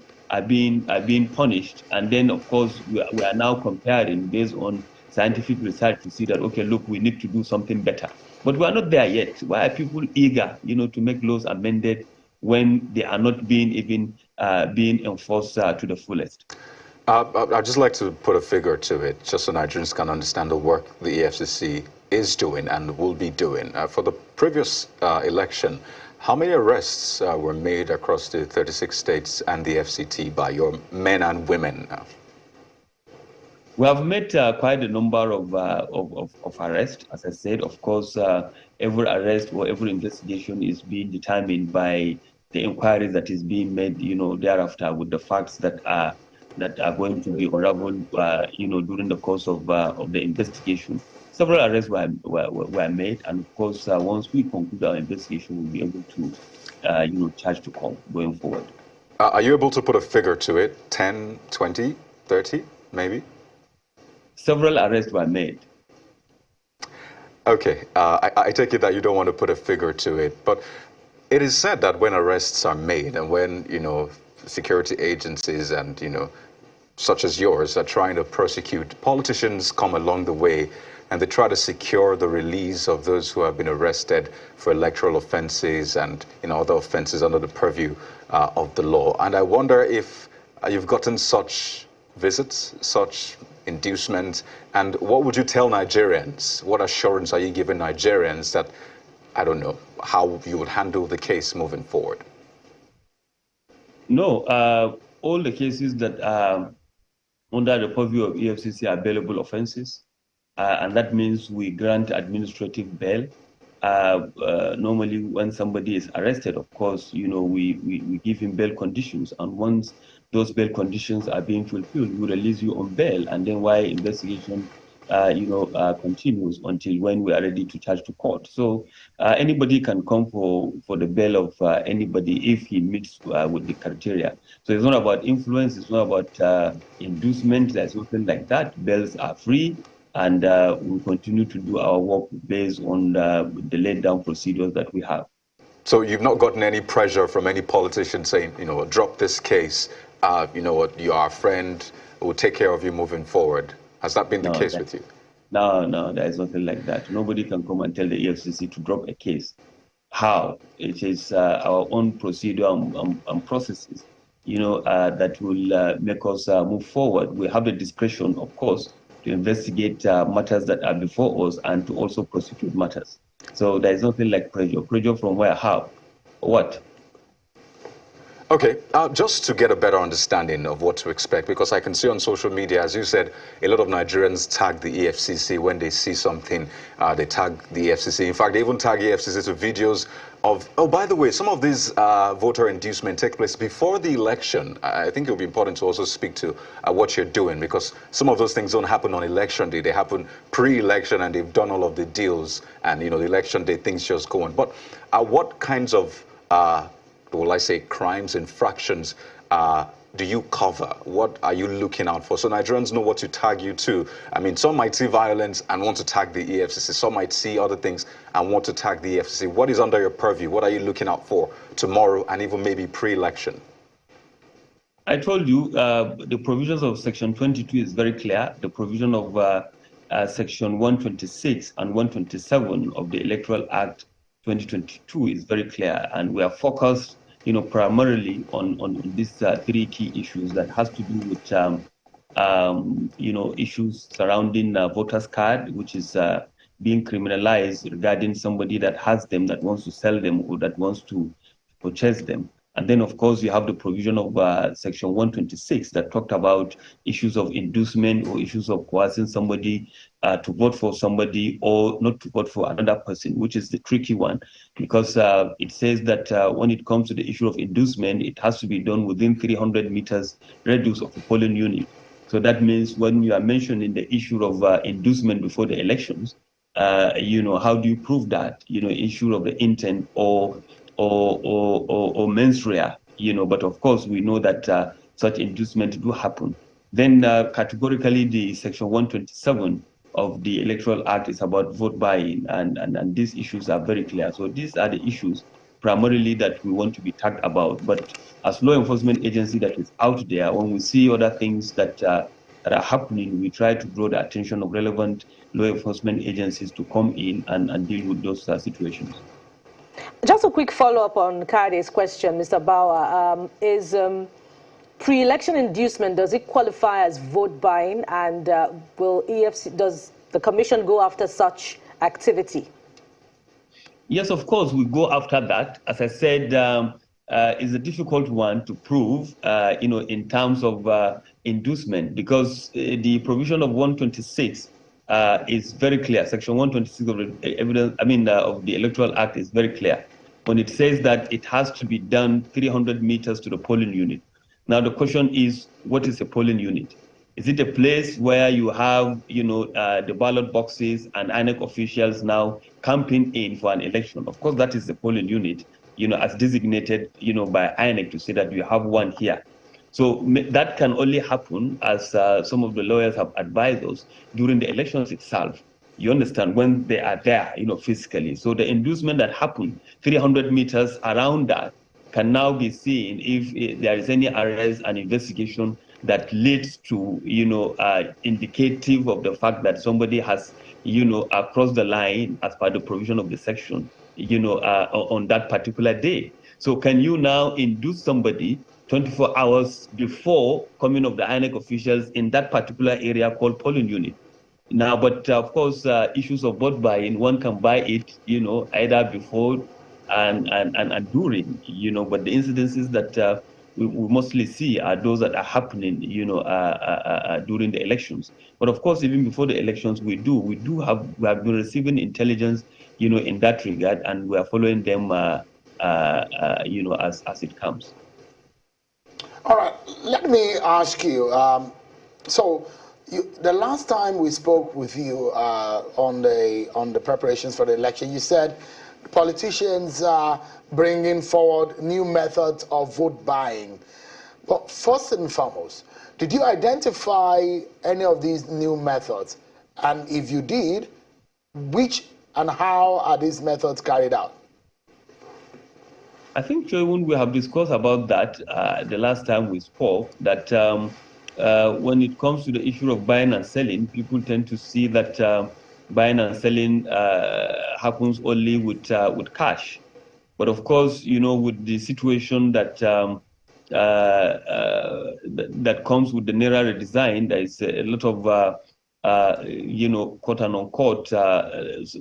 punished, and then of course we are now comparing based on scientific research to see that, okay, look, we need to do something better. But we are not there yet. Why are people eager, to make laws amended when they are not being enforced to the fullest? I'd just like to put a figure to it, just so Nigerians can understand the work the EFCC is doing and will be doing. For the previous election, how many arrests were made across the 36 states and the FCT by your men and women? We have made quite a number of arrests. As I said, of course, every arrest or every investigation is being determined by the inquiry that is being made, thereafter, with the facts that are that are going to be unraveled, during the course of the investigation. Several arrests were made, and of course, once we conclude our investigation, we'll be able to, charge to court going forward. Are you able to put a figure to it? 10, 20, 30, maybe? Several arrests were made. Okay, I take it that you don't want to put a figure to it, but it is said that when arrests are made and when, security agencies and, such as yours are trying to prosecute, politicians come along the way and they try to secure the release of those who have been arrested for electoral offenses and other offenses under the purview of the law. And I wonder if you've gotten such visits, such inducement, and what would you tell Nigerians? What assurance are you giving Nigerians that, I don't know, how you would handle the case moving forward? No, all the cases that are under the purview of EFCC are bailable offenses, and that means we grant administrative bail. Normally, when somebody is arrested, of course, we give him bail conditions, and once those bail conditions are being fulfilled, we release you on bail, and then while investigation continues until when we are ready to charge to court. So anybody can come for the bail of anybody if he meets with the criteria. So it's not about influence, it's not about inducement, there's nothing like that. Bails are free, and we continue to do our work based on the laid down procedures that we have. So you've not gotten any pressure from any politician saying, drop this case, what, you are a friend, we'll take care of you moving forward. Has that been the case with you? No, there is nothing like that. Nobody can come and tell the EFCC to drop a case. How? It is our own procedure and processes, that will make us move forward. We have the discretion, of course, to investigate matters that are before us and to also prosecute matters. So there is nothing like pressure. Pressure from where? How? What? Okay, just to get a better understanding of what to expect, because I can see on social media, as you said, a lot of Nigerians tag the EFCC when they see something, they tag the EFCC. In fact, they even tag EFCC to videos of, oh, by the way, some of these voter inducement take place before the election. I think it would be important to also speak to what you're doing, because some of those things don't happen on election day. They happen pre-election, and they've done all of the deals, and, the election day, things just go on. But what kinds of will I say crimes, infractions do you cover? What are you looking out for? So Nigerians know what to tag you to. I mean, some might see violence and want to tag the EFCC. Some might see other things and want to tag the EFCC. What is under your purview? What are you looking out for tomorrow and even maybe pre-election? I told you the provisions of Section 22 is very clear. The provision of Section 126 and 127 of the Electoral Act 2022 is very clear, and we are focused, primarily on these three key issues that has to do with, issues surrounding voters card, which is being criminalized regarding somebody that has them, that wants to sell them, or that wants to purchase them. And then, of course, you have the provision of Section 126 that talked about issues of inducement or issues of coercing somebody to vote for somebody or not to vote for another person, which is the tricky one, because it says that when it comes to the issue of inducement, it has to be done within 300 meters radius of a polling unit. So that means when you are mentioning the issue of inducement before the elections, how do you prove that? Issue of the intent or mens rea, but of course we know that such inducement do happen. Then categorically the Section 127 of the Electoral Act is about vote buying, and these issues are very clear. So these are the issues primarily that we want to be tagged about. But as law enforcement agency that is out there, when we see other things that are happening, we try to draw the attention of relevant law enforcement agencies to come in and deal with those situations. Just a quick follow-up on Kade's question, Mr. Bauer. Is pre-election inducement, does it qualify as vote buying, and does the commission go after such activity? Yes, of course, we go after that. As I said, it's a difficult one to prove, in terms of inducement, because the provision of 126 is very clear. Section 126 of the of the Electoral Act is very clear when it says that it has to be done 300 meters to the polling unit. Now the question is, what is a polling unit? Is it a place where you have, the ballot boxes and INEC officials now camping in for an election? Of course, that is the polling unit, as designated, by INEC to say that you have one here. So that can only happen, as some of the lawyers have advised us, during the elections itself. You understand, when they are there, physically. So the inducement that happened 300 meters around that can now be seen if there is any arrest and investigation that leads to, indicative of the fact that somebody has, crossed the line as per the provision of the section, on that particular day. So can you now induce somebody 24 hours before coming of the INEC officials in that particular area called polling unit? Now, but of course, issues of vote buying, one can buy it, either before and during, but the incidences that we mostly see are those that are happening, during the elections. But of course, even before the elections, we have been receiving intelligence, in that regard, and we are following them, as it comes. All right, let me ask you. The last time we spoke with you on the preparations for the election, you said politicians are bringing forward new methods of vote buying. But first and foremost, did you identify any of these new methods? And if you did, which and how are these methods carried out? I think, Choyun, we have discussed about that the last time we spoke, that when it comes to the issue of buying and selling, people tend to see that buying and selling happens only with cash. But of course, with the situation that that comes with the Naira redesign, there is a lot of quote unquote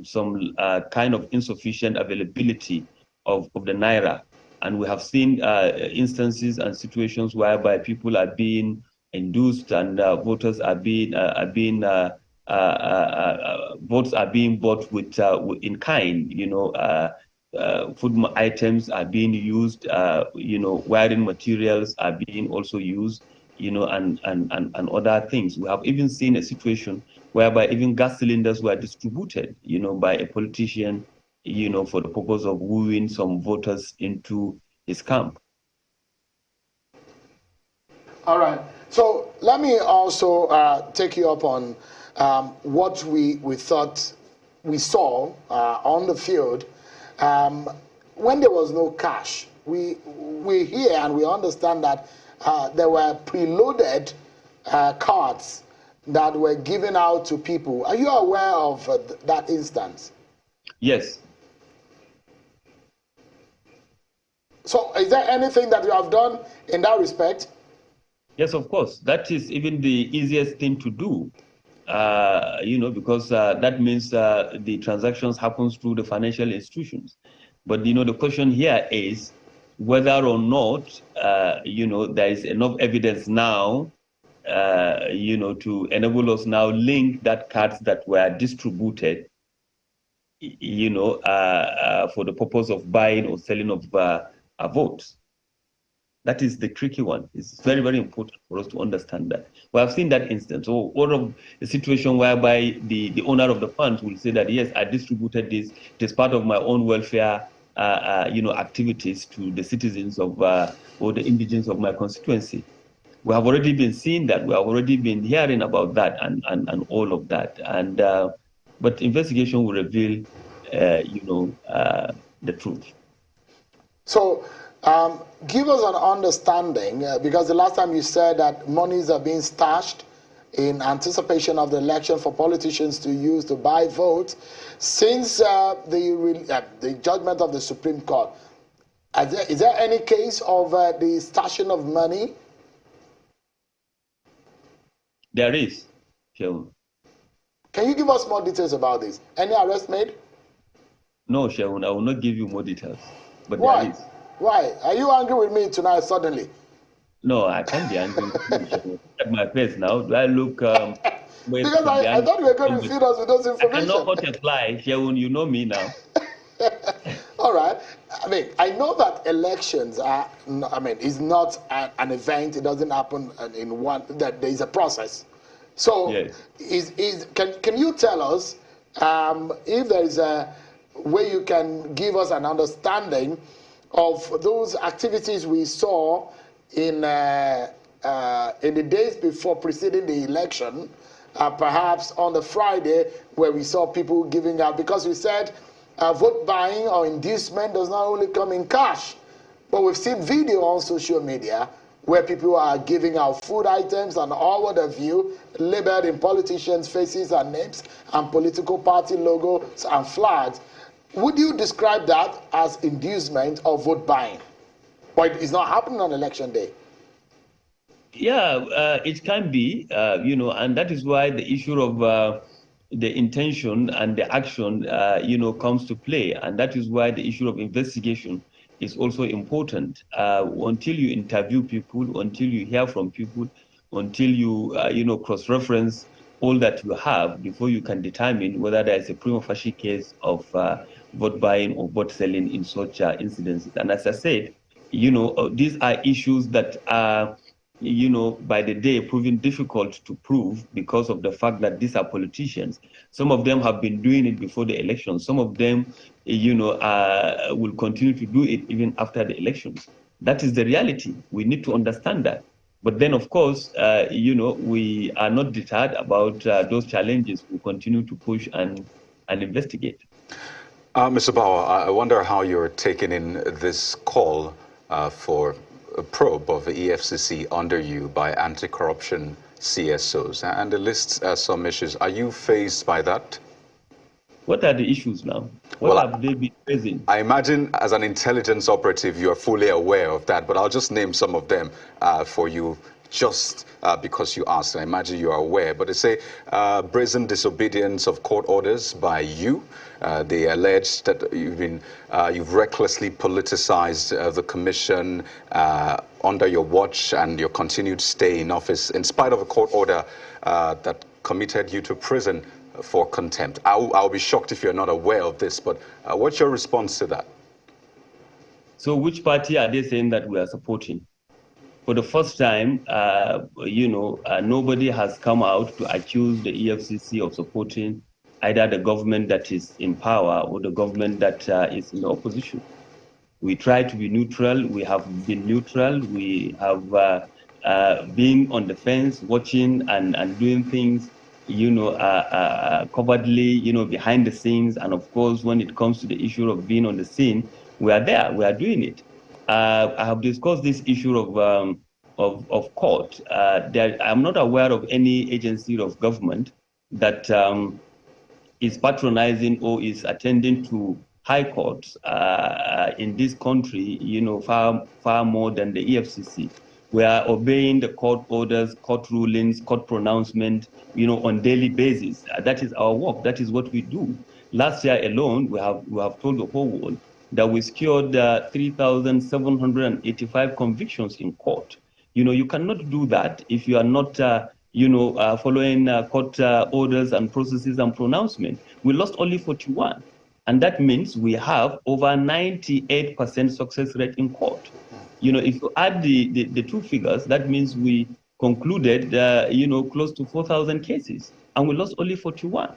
some kind of insufficient availability of the Naira. And we have seen instances and situations whereby people are being induced and voters are being votes are being bought with in kind. Food items are being used. Wiring materials are being also used. And other things. We have even seen a situation whereby even gas cylinders were distributed, by a politician, for the purpose of wooing some voters into his camp. All right. So let me also take you up on what we thought we saw on the field when there was no cash. We hear and we understand that there were preloaded cards that were given out to people. Are you aware of that instance? Yes. So is there anything that you have done in that respect? Yes, of course. That is even the easiest thing to do, because that means the transactions happens through the financial institutions. But, the question here is whether or not, there is enough evidence now, to enable us now link that cards that were distributed, for the purpose of buying or selling of votes. That is the tricky one. It's very, very important for us to understand that. We have seen that instance. So, out of a situation whereby the owner of the funds will say that, yes, I distributed this. It is part of my own welfare, activities to the citizens of or the indigents of my constituency. We have already been seeing that. We have already been hearing about that and all of that. And but investigation will reveal, the truth. So. Give us an understanding, because the last time you said that monies are being stashed in anticipation of the election for politicians to use to buy votes. Since the judgment of the Supreme Court, is there any case of the stashing of money? There is. Shehu. Can you give us more details about this? Any arrest made? No, Shehu, I will not give you more details. But why? There is. Why? Are you angry with me tonight suddenly? No, I can't be angry with you. Look at my face now. Do I look... because I thought you were going to feed us with those information. I cannot hurt a fly, Shehu. You know me now. All right. I mean, I know that elections are, I mean, it's not an event. It doesn't happen in one, that there is a process. So, yes. Can you tell us if there is a way you can give us an understanding of those activities we saw in the days before preceding the election, perhaps on the Friday where we saw people giving out, because we said vote buying or inducement does not only come in cash, but we've seen video on social media where people are giving out food items and all what have you, labeled in politicians' faces and names and political party logos and flags. Would you describe that as inducement or vote buying? But it's not happening on election day. Yeah, it can be, and that is why the issue of the intention and the action, comes to play. And that is why the issue of investigation is also important. Until you interview people, until you hear from people, until you, cross-reference all that you have before you can determine whether there is a prima facie case of vote buying or vote selling in such incidences. And as I said, these are issues that are, by the day proving difficult to prove because of the fact that these are politicians. Some of them have been doing it before the election. Some of them, will continue to do it even after the elections. That is the reality. We need to understand that. But then, of course, we are not deterred about those challenges. We continue to push and investigate. Mr. Bauer, I wonder how you're taking in this call for a probe of the EFCC under you by anti-corruption CSOs, and it lists some issues. Are you faced by that? What are the issues now? What have they been facing? I imagine as an intelligence operative, you are fully aware of that, but I'll just name some of them for you just because you asked. I imagine you are aware, but they say brazen disobedience of court orders by you. They allege that you've recklessly politicized the commission under your watch and your continued stay in office in spite of a court order that committed you to prison for contempt. I'll be shocked if you're not aware of this, but what's your response to that? So which party are they saying that we are supporting? For the first time, nobody has come out to accuse the EFCC of supporting either the government that is in power or the government that is in opposition. We try to be neutral. We have been neutral. We have been on the fence, watching and doing things, covertly, behind the scenes. And of course, when it comes to the issue of being on the scene, we are there. We are doing it. I have discussed this issue of court. I'm not aware of any agency of government that is patronizing or is attending to high courts in this country, far more than the EFCC. We are obeying the court orders, court rulings, court pronouncements, on daily basis. That is our work. That is what we do. Last year alone, we have told the whole world that we secured 3,785 convictions in court. You cannot do that if you are not, following court orders and processes and pronouncements. We lost only 41. And that means we have over 98% success rate in court. If you add the two figures, that means we concluded, close to 4,000 cases, and we lost only 41.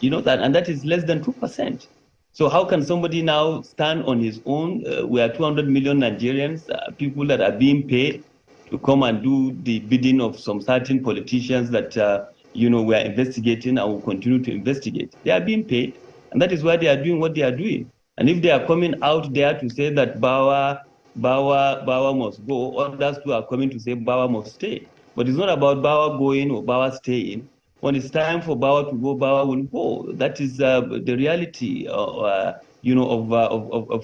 And that is less than 2%. So how can somebody now stand on his own? We are 200 million Nigerians, people that are being paid to come and do the bidding of some certain politicians that, we are investigating and will continue to investigate. They are being paid, and that is why they are doing what they are doing. And if they are coming out there to say that Bauer must go, others too are coming to say Bauer must stay. But it's not about Bauer going or Bauer staying. When it's time for Bauer to go, Bauer will go. That is the reality, of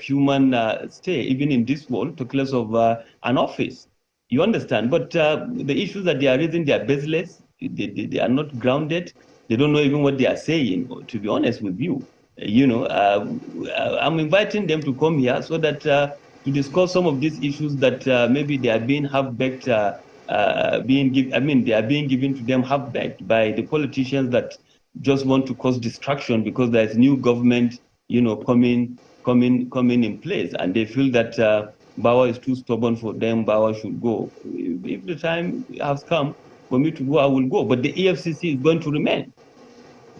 human stay, even in this world, to close of an office. You understand? But the issues that they are raising, they are baseless. They are not grounded. They don't know even what they are saying, to be honest with you. I'm inviting them to come here so that to discuss some of these issues that maybe they are being half-baked, they are being given to them half-baked by the politicians that just want to cause distraction because there is new government, coming coming in place, and they feel that Bawa is too stubborn for them. Bawa should go. If the time has come for me to go, I will go. But the EFCC is going to remain.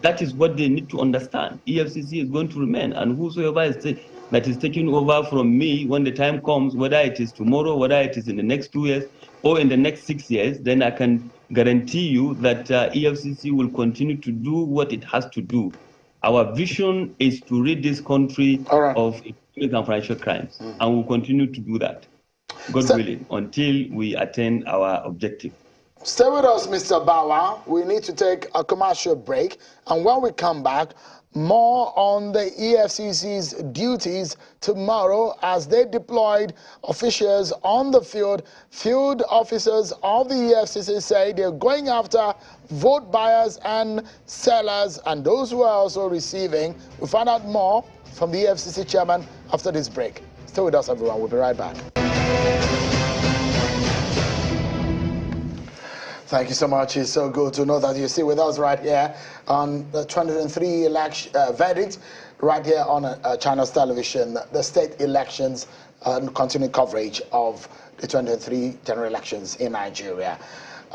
That is what they need to understand. EFCC is going to remain, and whosoever that is taking over from me when the time comes, whether it is tomorrow, whether it is in the next 2 years or in the next 6 years, then I can guarantee you that EFCC will continue to do what it has to do. Our vision is to rid this country of economic and financial crimes, and we'll continue to do that, God willing, until we attain our objective. Stay with us, Mr. Bawa. We need to take a commercial break, and when we come back, more on the EFCC's duties tomorrow as they deployed officials on the field. Field officers of the EFCC say they're going after vote buyers and sellers and those who are also receiving. We'll find out more from the EFCC chairman after this break. Stay with us, everyone. We'll be right back. Thank you so much. It's so good to know that you're still with us right here on the 2023 election verdict, right here on Channels Television, the state elections and continuing coverage of the 2023 general elections in Nigeria.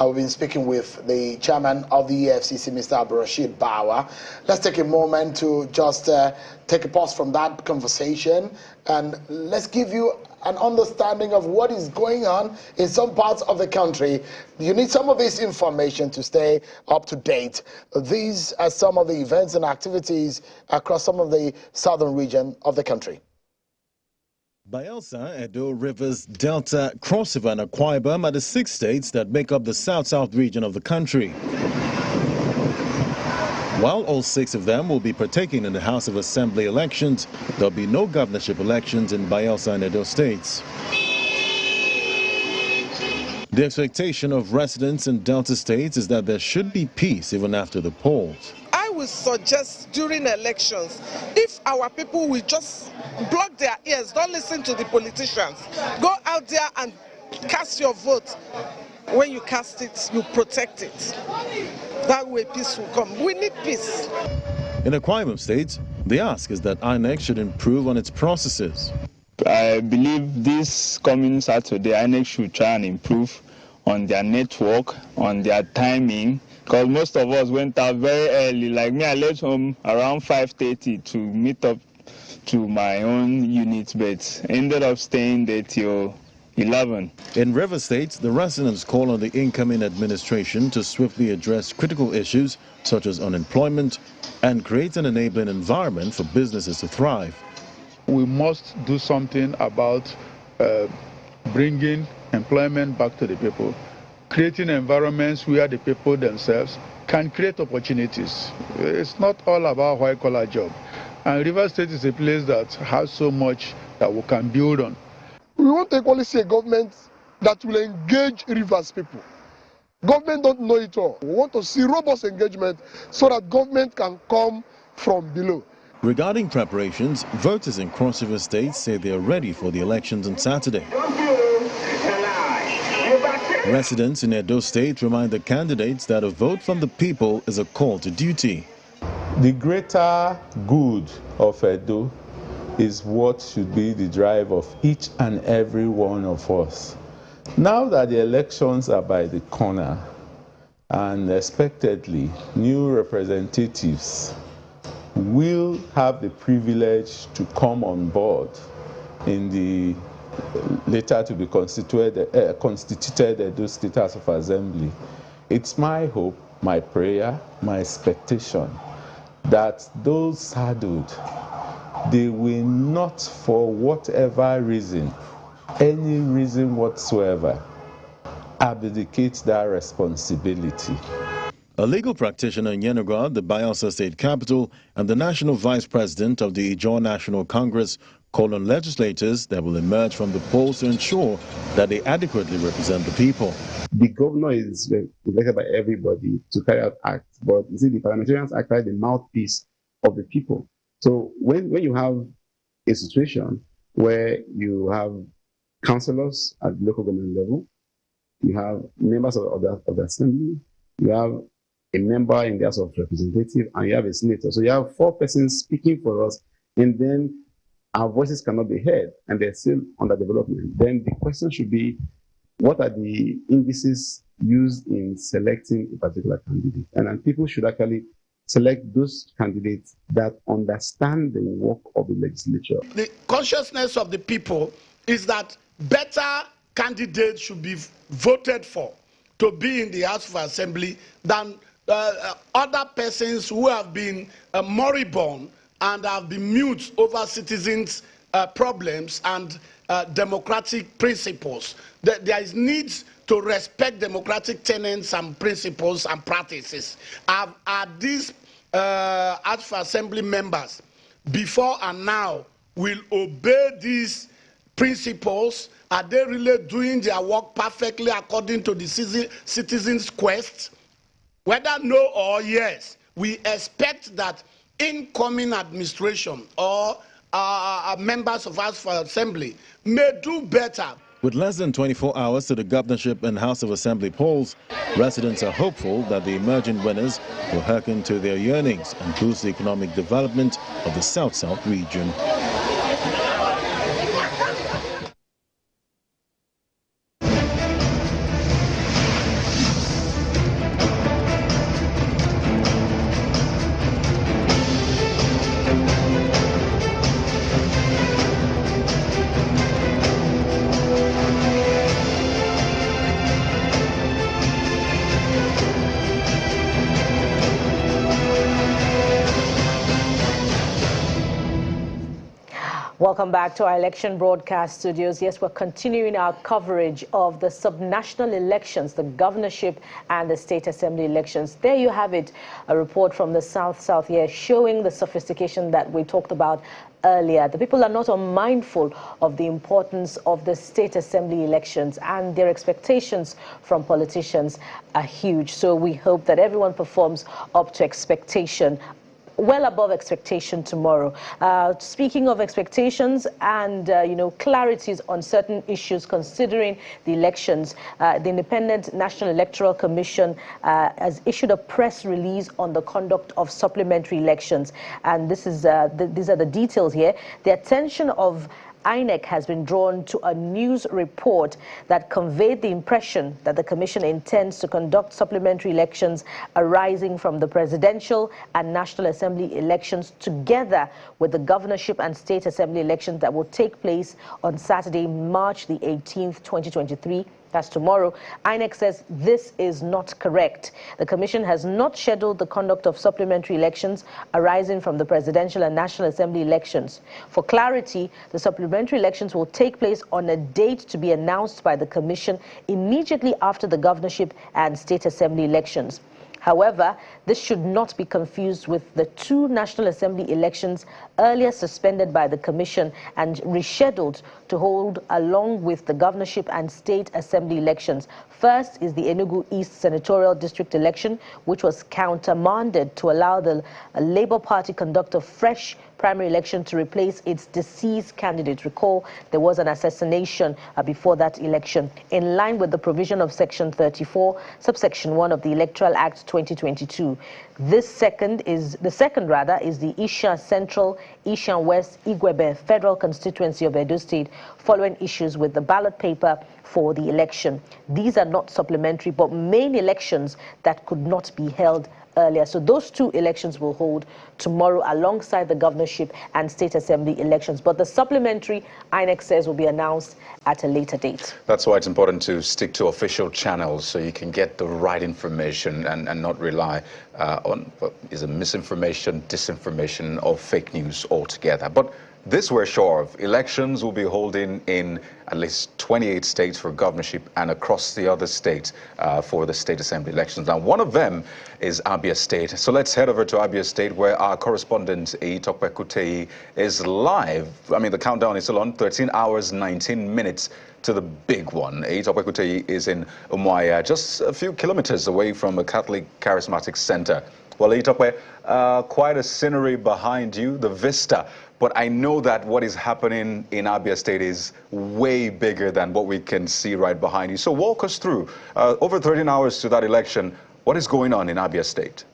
We've been speaking with the chairman of the EFCC, Mr. Abdulrasheed Bawa. Let's take a moment to just take a pause from that conversation, and let's give you an understanding of what is going on in some parts of the country. You need some of this information to stay up to date. These are some of the events and activities across some of the southern region of the country. Bayelsa, Edo, Rivers, Delta, Cross River, and Akwa Ibom are the 6 states that make up the south-south region of the country. While all 6 of them will be partaking in the House of Assembly elections, there'll be no governorship elections in Bayelsa and Edo states. The expectation of residents in Delta states is that there should be peace even after the polls. I would suggest during elections, if our people will just block their ears, don't listen to the politicians, go out there and cast your vote. When you cast it, you protect it. That way peace will come. We need peace. In Akwa Ibom State, the ask is that INEC should improve on its processes. I believe this coming Saturday, INEC should try and improve on their network, on their timing, because most of us went out very early. Like me, I left home around 5:30 to meet up to my own unit, but ended up staying there till 11. In River State, the residents call on the incoming administration to swiftly address critical issues such as unemployment and create an enabling environment for businesses to thrive. We must do something about bringing employment back to the people, creating environments where the people themselves can create opportunities. It's not all about white-collar job. And River State is a place that has so much that we can build on. We want to equally see a government that will engage Rivers people. Government don't know it all. We want to see robust engagement so that government can come from below. Regarding preparations, voters in Cross River State say they are ready for the elections on Saturday. Residents in Edo State remind the candidates that a vote from the people is a call to duty. The greater good of Edo is what should be the drive of each and every one of us. Now that the elections are by the corner, and expectedly new representatives will have the privilege to come on board in the later to be constituted Edo State House of Assembly, it's my hope, my prayer, my expectation that those saddled, they will not, for whatever reason, any reason whatsoever, abdicate that responsibility. A legal practitioner in Yenagoa, the Bayelsa State capital, and the national vice president of the Ijaw National Congress call on legislators that will emerge from the polls to ensure that they adequately represent the people. The governor is elected by everybody to carry out acts, but you see, the parliamentarians act like the mouthpiece of the people. So when you have a situation where you have councillors at the local government level, you have members of the assembly, you have a member in the House of Representatives, and you have a senator. So you have 4 persons speaking for us, and then our voices cannot be heard and they're still under development, then the question should be, what are the indices used in selecting a particular candidate? And then people should actually select those candidates that understand the work of the legislature. The consciousness of the people is that better candidates should be voted for to be in the House of Assembly than other persons who have been moribund and have been mute over citizens' problems and democratic principles. There is need to respect democratic tenets and principles and practices. Are these House of Assembly members before and now will obey these principles? Are they really doing their work perfectly according to the citizens' quest? Whether no or yes, we expect that incoming administration or members of House of Assembly may do better. With less than 24 hours to the governorship and House of Assembly polls, residents are hopeful that the emerging winners will hearken to their yearnings and boost the economic development of the South-South region. Welcome back to our election broadcast studios. Yes, we're continuing our coverage of the subnational elections, the governorship and the state assembly elections. There you have it, a report from the South-South here showing the sophistication that we talked about earlier. The people are not unmindful of the importance of the state assembly elections, and their expectations from politicians are huge. So we hope that everyone performs up to expectation, well above expectation tomorrow. Speaking of expectations and, clarities on certain issues considering the elections, the Independent National Electoral Commission has issued a press release on the conduct of supplementary elections. And this is these are the details here. The attention of INEC has been drawn to a news report that conveyed the impression that the Commission intends to conduct supplementary elections arising from the presidential and National Assembly elections together with the governorship and state assembly elections that will take place on Saturday, March the 18th, 2023. That's tomorrow. INEC says this is not correct. The Commission has not scheduled the conduct of supplementary elections arising from the presidential and National Assembly elections. For clarity, the supplementary elections will take place on a date to be announced by the Commission immediately after the governorship and state assembly elections. However, this should not be confused with the two National Assembly elections earlier suspended by the Commission and rescheduled to hold along with the governorship and state assembly elections. First is the Enugu East Senatorial District election, which was countermanded to allow the Labour Party conduct a fresh primary election to replace its deceased candidate. Recall, there was an assassination before that election. In line with the provision of Section 34, subsection 1 of the Electoral Act 2022. The second is the Isha Central, Isha West, Igwebe Federal Constituency of Edo State, following issues with the ballot paper for the election. These are not supplementary, but main elections that could not be held earlier. So those two elections will hold tomorrow alongside the governorship and state assembly elections. But the supplementary, INEC says, will be announced at a later date. That's why it's important to stick to official channels so you can get the right information and not rely on is it misinformation, disinformation, or fake news altogether. But this we're sure of. Elections will be holding in at least 28 states for governorship and across the other states for the state assembly elections. Now, one of them is Abia State. So let's head over to Abia State, where our correspondent, Itokwe Kutei, is live. I mean, the countdown is still on, 13 hours, 19 minutes to the big one. Itokwe Kutei is in Umuahia, just a few kilometers away from a Catholic Charismatic Center. Well, Itokwe, quite a scenery behind you, the vista. But I know that what is happening in Abia State is way bigger than what we can see right behind you. So walk us through, over 13 hours to that election, what is going on in Abia State?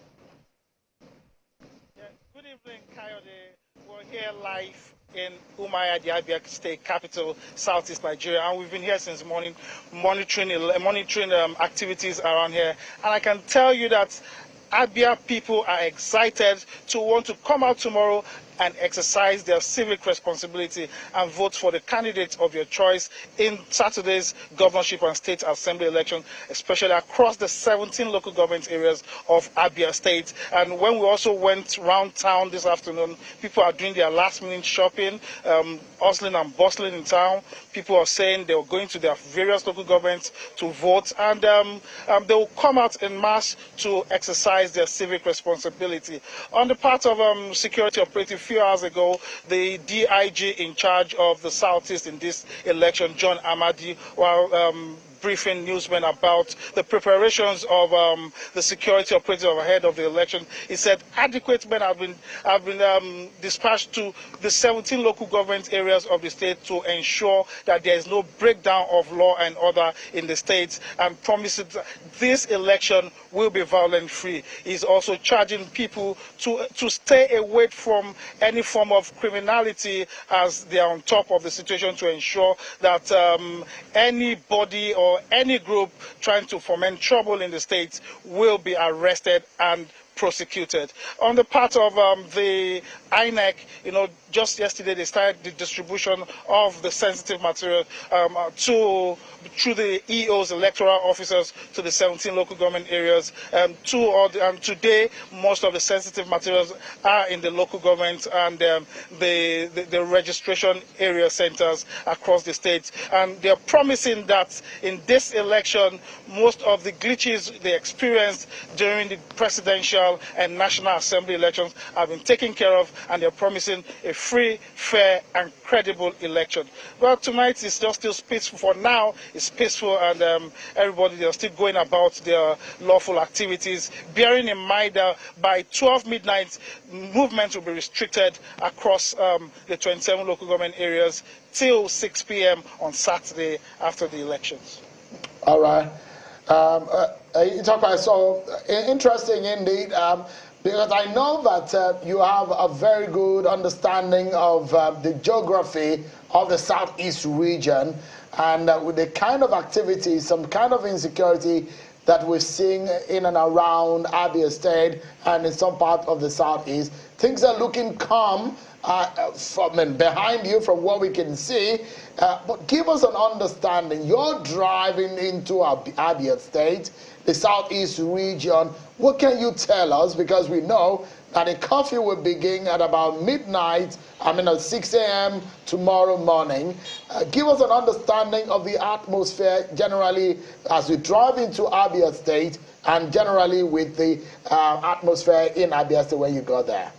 We're here live in Umuahia, the Abia State capital, Southeast Nigeria, and we've been here since morning, monitoring activities around here. And I can tell you that Abia people are excited to want to come out tomorrow and exercise their civic responsibility and vote for the candidate of your choice in Saturday's governorship and state assembly election, especially across the 17 local government areas of Abia State. And when we also went round town this afternoon, people are doing their last-minute shopping, hustling and bustling in town. People are saying they were going to their various local governments to vote, and they will come out en masse to exercise their civic responsibility. On the part of security operative, a few hours ago, the DIG in charge of the Southeast in this election, John Amadi, while briefing newsmen about the preparations of the security operative ahead of the election, he said adequate men have been dispatched to the 17 local government areas of the state to ensure that there is no breakdown of law and order in the state, and promises that this election will be violent free. He's also charging people to stay away from any form of criminality as they are on top of the situation, to ensure that anybody or any group trying to foment trouble in the state will be arrested and prosecuted. On the part of the INEC, just yesterday they started the distribution of the sensitive material through the EOs, electoral officers, to the 17 local government areas. Today, most of the sensitive materials are in the local government and the registration area centers across the state. And they're promising that in this election, most of the glitches they experienced during the presidential and national assembly elections have been taken care of, and they're promising a free, fair, and credible election. Well, tonight is just still peaceful. For now, it's peaceful, and everybody, they're still going about their lawful activities, bearing in mind that by 12 midnight, movement will be restricted across the 27 local government areas till 6 p.m. on Saturday after the elections. All right. You talk about, so interesting indeed, because I know that you have a very good understanding of the geography of the Southeast region, and with the kind of activities, some kind of insecurity that we're seeing in and around Abia State and in some part of the Southeast, things are looking calm behind you from what we can see. But give us an understanding. You're driving into Abia State, the Southeast region. What can you tell us? Because we know that the curfew will begin at about midnight, at 6 a.m. tomorrow morning. Give us an understanding of the atmosphere generally as we drive into Abia State, and generally with the atmosphere in Abia State when you go there.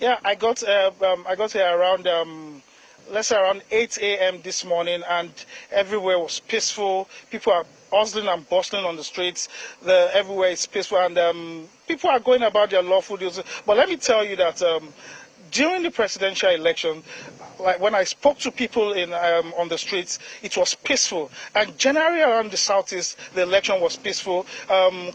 Yeah, I got here around let's say around 8 a.m. this morning, and everywhere was peaceful. People are hustling and bustling on the streets. Everywhere is peaceful, and people are going about their lawful duties. But let me tell you that during the presidential election, like when I spoke to people on the streets, it was peaceful. And generally around the Southeast, the election was peaceful,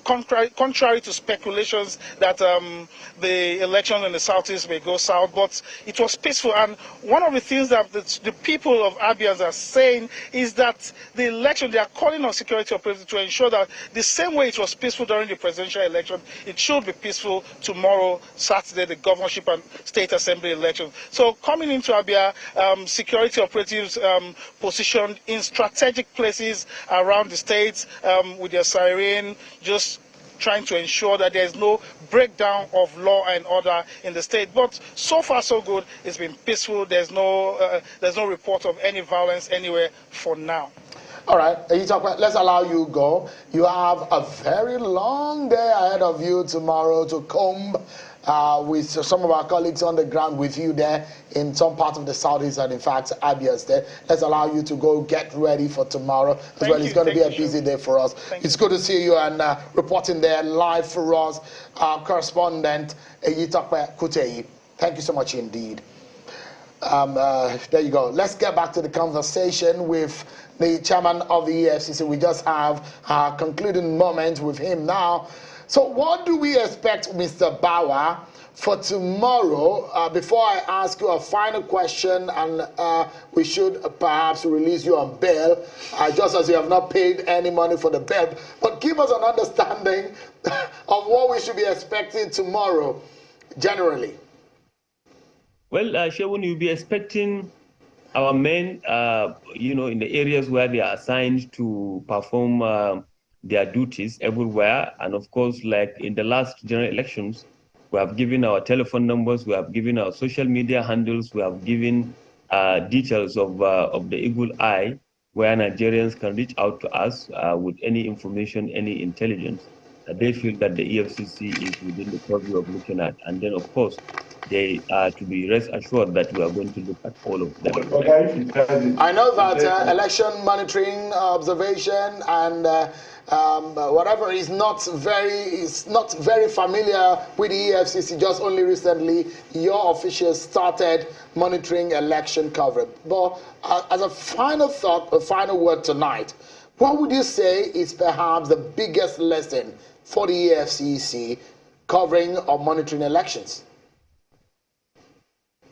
contrary to speculations that the election in the Southeast may go south, but it was peaceful. And one of the things that the people of Abia are saying is that the election, they are calling on security operators to ensure that the same way it was peaceful during the presidential election, it should be peaceful tomorrow, Saturday, the governorship and state assembly election. So coming into Abia, security operatives positioned in strategic places around the state with their siren, just trying to ensure that there is no breakdown of law and order in the state. But so far so good. It's been peaceful. There's no report of any violence anywhere for now. All right, let's allow you go. You have a very long day ahead of you tomorrow to comb with some of our colleagues on the ground with you there in some part of the Southeast and in fact Abia State. Let's allow you to go get ready for tomorrow as well. It's going to be a busy day for us. It's good to see you and reporting there live for us, our correspondent Eyitokpe Kuteyi. Thank you so much indeed. There you go. Let's get back to the conversation with the chairman of the EFCC. We just have our concluding moment with him now. So what do we expect, Mr. Bauer, for tomorrow, before I ask you a final question, and we should perhaps release you on bail, just as you have not paid any money for the bail, but give us an understanding of what we should be expecting tomorrow, generally. Well, Shewun, you'll be expecting our men, in the areas where they are assigned to perform their duties everywhere. And of course, like in the last general elections, we have given our telephone numbers, we have given our social media handles, we have given details of the Eagle Eye, where Nigerians can reach out to us with any information, any intelligence that they feel that the EFCC is within the purview of looking at. And then, of course, they are to be rest assured that we are going to look at all of them. I know that election monitoring, observation, and whatever is not very familiar with the EFCC. Just only recently, your officials started monitoring election coverage. But as a final thought, a final word tonight, what would you say is perhaps the biggest lesson for the EFCC covering or monitoring elections?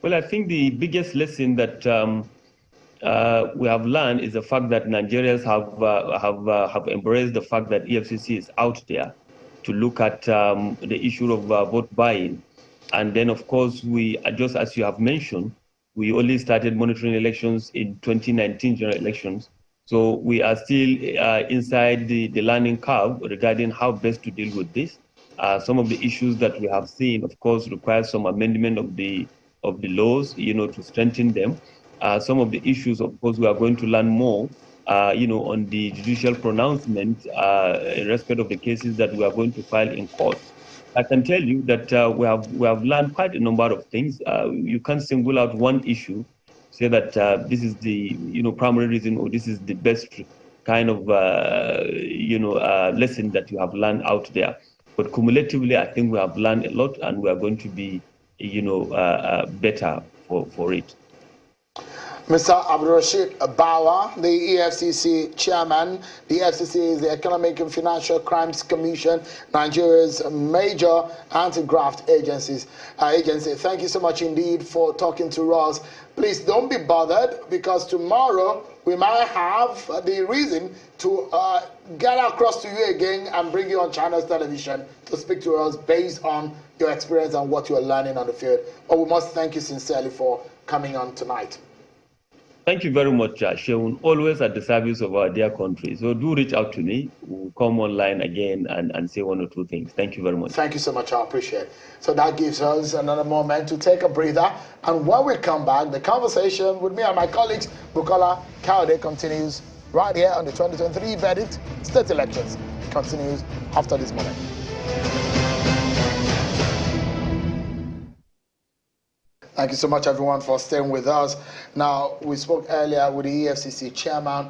Well, I think the biggest lesson that we have learned is the fact that Nigerians have embraced the fact that EFCC is out there to look at the issue of vote buying. And then, of course, we, just as you have mentioned, we only started monitoring elections in 2019 general elections. So we are still inside the learning curve regarding how best to deal with this. Some of the issues that we have seen, of course, require some amendment of the laws, to strengthen them. Some of the issues, of course, we are going to learn more, on the judicial pronouncement in respect of the cases that we are going to file in court. I can tell you that we have learned quite a number of things. You can't single out one issue, say that this is the primary reason or this is the best kind of lesson that you have learned out there. But cumulatively, I think we have learned a lot, and we are going to be better for it. Mr. Abdulrashid Bawa, the EFCC chairman. The EFCC is the Economic and Financial Crimes Commission, Nigeria's major anti-graft agency. Thank you so much indeed for talking to us. Please don't be bothered, because tomorrow we might have the reason to get across to you again and bring you on China's television to speak to us based on your experience and what you're learning on the field. But we must thank you sincerely for coming on tonight. Thank you very much, Shewun. Always at the service of our dear country. So do reach out to me. We'll come online again and say one or two things. Thank you very much. Thank you so much. I appreciate it. So that gives us another moment to take a breather. And when we come back, the conversation with me and my colleagues, Bukola Kaude, continues right here on the 2023 verdict state elections. Continues after this moment. Thank you so much, everyone, for staying with us. Now, we spoke earlier with the EFCC chairman,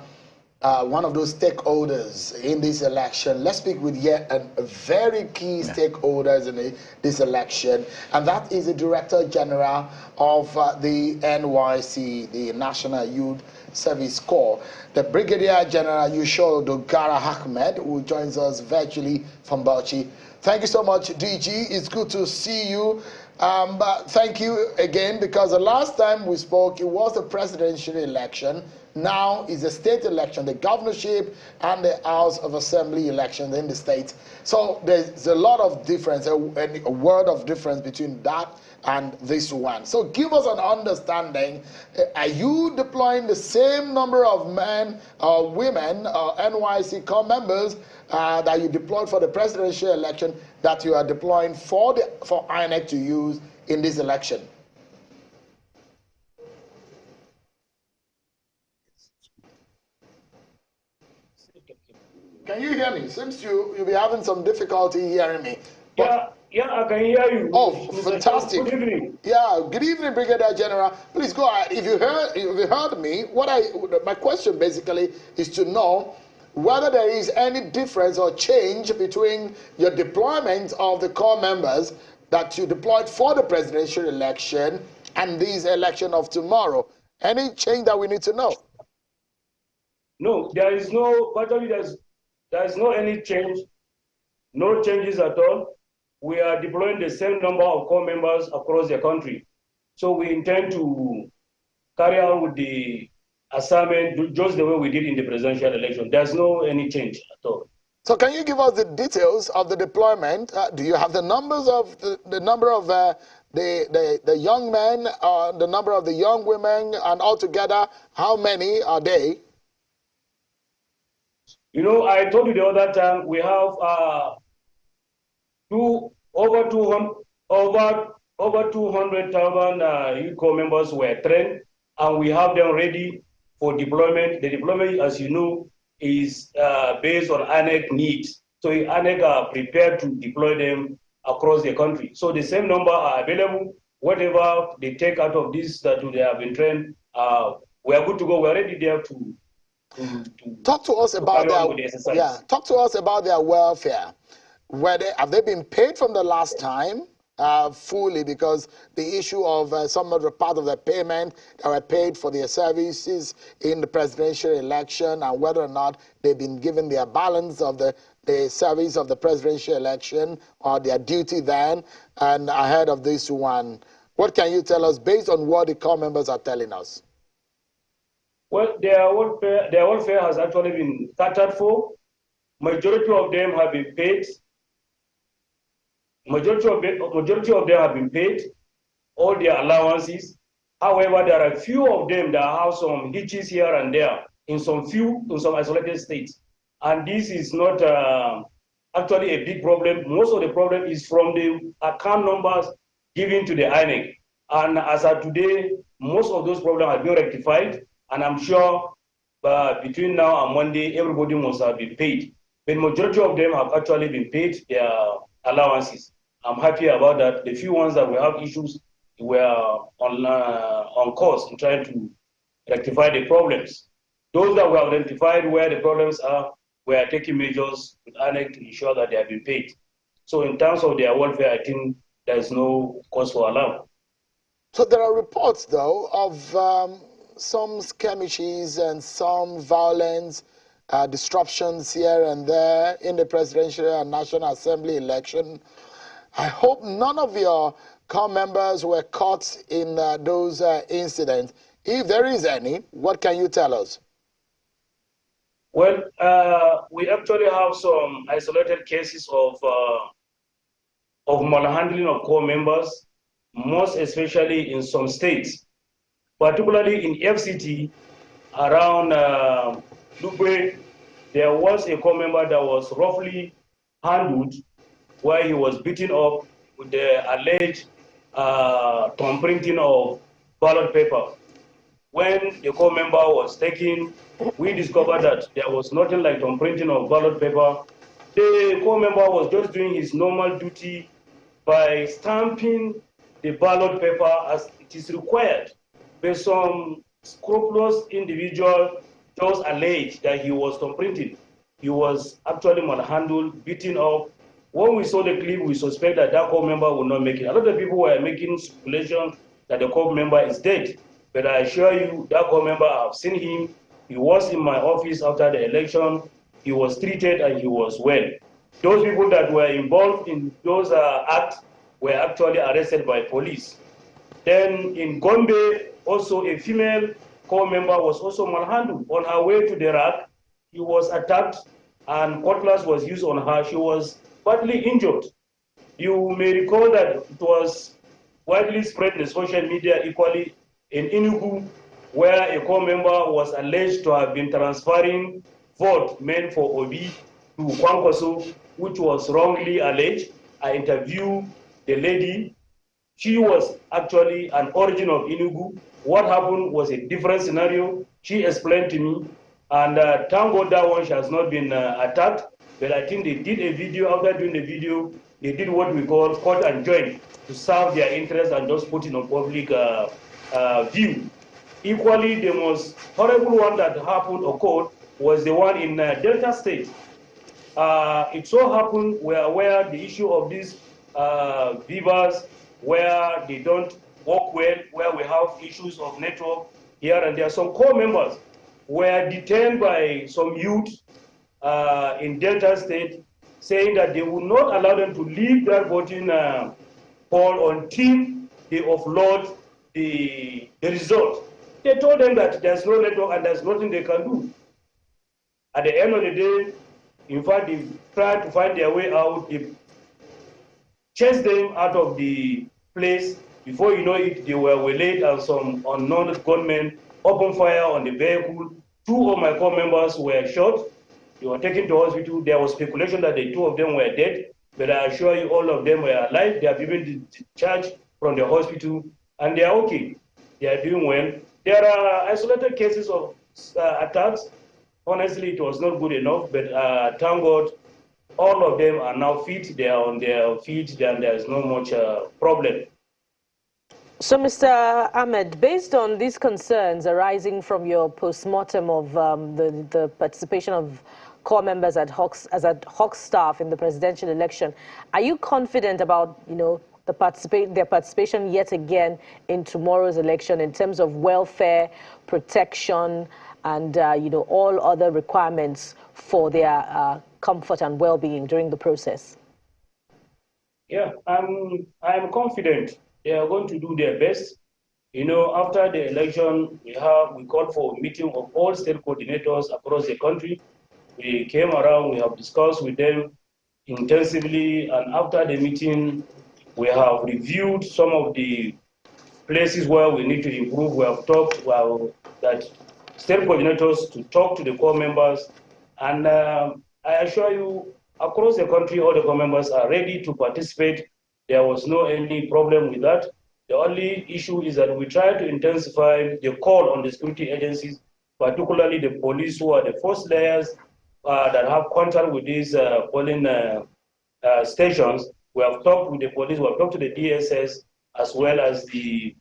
one of those stakeholders in this election. Let's speak with yet a very key stakeholders in this election, and that is the Director General of the NYC, the National Youth Service Corps, the Brigadier General Yushol Dogara Ahmed, who joins us virtually from Bauchi. Thank you so much, DG. It's good to see you. But thank you again, because the last time we spoke, it was the presidential election. Now is the state election, the governorship and the House of Assembly elections in the state. So there's a lot of difference, a word of difference between that and this one. So give us an understanding. Are you deploying the same number of men or women or NYC corps members that you deployed for the presidential election that you are deploying for INEC to use in this election? Can you hear me? Seems you'll be having some difficulty hearing me. But yeah, I can hear you. Oh, fantastic. Good evening. Yeah, good evening, Brigadier General. Please go ahead. If you heard me, my question basically is to know whether there is any difference or change between your deployment of the corps members that you deployed for the presidential election and this election of tomorrow. Any change that we need to know? No, there is no, virtually there is no any change, no changes at all. we are deploying the same number of core members across the country. So we intend to carry out with the assignment just the way we did in the presidential election. There's no any change at all. So can you give us the details of the deployment? Do you have the numbers of the number of the young men, the number of the young women, and altogether, how many are they? You know, I told you the other time we have over 200,000 youth corps members were trained, and we have them ready for deployment. The deployment, as you know, is based on INEC needs. So INEC are prepared to deploy them across the country. So the same number are available. Whatever they take out of this that they have been trained, we are good to go. We're already there to talk to us about their talk to us about their welfare. Have they been paid from the last time fully? Because the issue of some of the part of the payment that were paid for their services in the presidential election, and whether or not they've been given their balance of the service of the presidential election or their duty then and ahead of this one. What can you tell us based on what the core members are telling us? Well, their welfare has actually been catered for. Majority of them have been paid. Majority of them have been paid all their allowances. However, there are a few of them that have some hitches here and there in some isolated states. And this is not actually a big problem. Most of the problem is from the account numbers given to the INEC. And as of today, most of those problems have been rectified. And I'm sure between now and Monday, everybody must have been paid. But majority of them have actually been paid their allowances. I'm happy about that. The few ones that we have issues were on course in trying to rectify the problems. Those that we have identified where the problems are, we are taking measures with INEC to ensure that they have been paid. So in terms of their welfare, I think there is no cause for alarm. So there are reports, though, of some skirmishes and some violence, disruptions here and there in the presidential and National Assembly election. I hope none of your core members were caught in those incidents. If there is any, what can you tell us? Well, we actually have some isolated cases of malhandling of core members, most especially in some states, particularly in FCT around Lugbe. There was a core member that was roughly handled where he was beaten up with the alleged thumb printing of ballot paper. When the core member was taken, we discovered that there was nothing like thumb printing of ballot paper. The core member was just doing his normal duty by stamping the ballot paper as it is required. But some scrupulous individual just alleged that he was thumb printing. He was actually malhandled, beaten up. When we saw the clip, we suspect that that core member will not make it. A lot of people were making speculation that the core member is dead. But I assure you, that core member, I've seen him. He was in my office after the election. He was treated and he was well. Those people that were involved in those acts were actually arrested by police. Then in Gombe, also a female core member was also malhandled. On her way to the rack, she was attacked and cutlass was used on her. She was badly injured. You may recall that it was widely spread in social media equally in Enugu, where a core member was alleged to have been transferring vote meant for Obi to Kwankwaso, which was wrongly alleged. I interviewed the lady. She was actually an origin of Enugu. What happened was a different scenario. She explained to me, and thank God that one she has not been attacked. But I think they did a video. After doing the video, they did what we call cut and join to serve their interest and just put it on public view. Equally, the most horrible one that happened occurred was the one in Delta State. It so happened we are aware the issue of these beavers where they don't work well, where we have issues of network here and there. Some core members were detained by some youth in Delta State saying that they will not allow them to leave that voting poll until they offload the result. They told them that there's no network and there's nothing they can do. At the end of the day, in fact, they tried to find their way out. They chased them out of the place. Before you know it, they were waylaid and some unknown gunmen opened fire on the vehicle. 2 of my corps members were shot. They were taken to hospital. There was speculation that the 2 of them were dead, but I assure you all of them were alive. They have been discharged from the hospital, and they are okay. They are doing well. There are isolated cases of attacks. Honestly, it was not good enough, but thank God, all of them are now fit. They are on their feet, and there is not much problem. So, Mr. Ahmed, based on these concerns arising from your post-mortem of the participation of corps members as ad hoc staff in the presidential election, are you confident about, their participation yet again in tomorrow's election in terms of welfare, protection, and all other requirements for their comfort and well-being during the process? Yeah, I'm confident they are going to do their best. After the election, we called for a meeting of all state coordinators across the country. We came around, we have discussed with them intensively, and after the meeting, we have reviewed some of the places where we need to improve. We have talked that state coordinators to talk to the corps members, and I assure you, across the country, all the corps members are ready to participate. There was no any problem with that. The only issue is that we try to intensify the call on the security agencies, particularly the police, who are the first layers that have contact with these polling stations. We have talked with the police, we have talked to the DSS, as well as the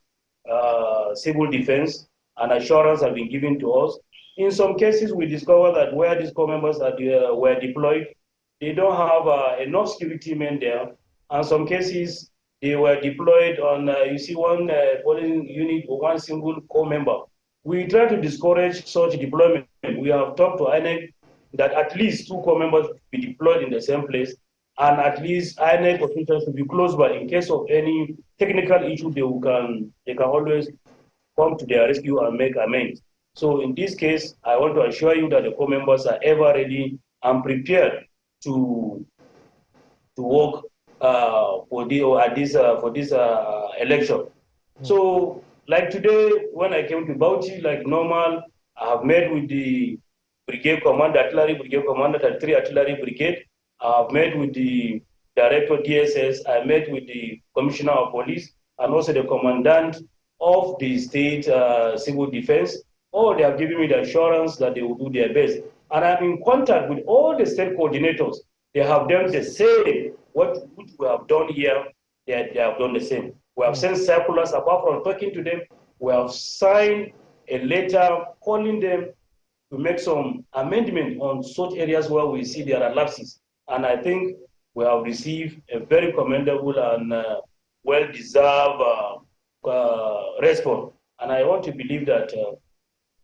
civil defense, and assurance have been given to us. In some cases, we discover that where these corps members were deployed, they don't have enough security men there. And some cases, they were deployed on, you see, one polling unit or one single corps member. We try to discourage such deployment. We have talked to INEC that at least 2 corps members be deployed in the same place, and at least INEC officials to be close by in case of any technical issue. They can always come to their rescue and make amends. So in this case, I want to assure you that the corps members are ever ready and prepared to work for this election. So, like today, when I came to Bauchi, like normal, I have met with the brigade commander, artillery brigade commander, 33 artillery brigade. I have met with the director DSS. I met with the commissioner of police and also the commandant of the state civil defense. Oh, they have given me the assurance that they will do their best. And I'm in contact with all the state coordinators. They have done the same. What we have done here, they have done the same. We have sent circulars. Apart from talking to them, we have signed a letter calling them to make some amendment on such areas where we see there are lapses. And I think we have received a very commendable and well-deserved response. And I want to believe that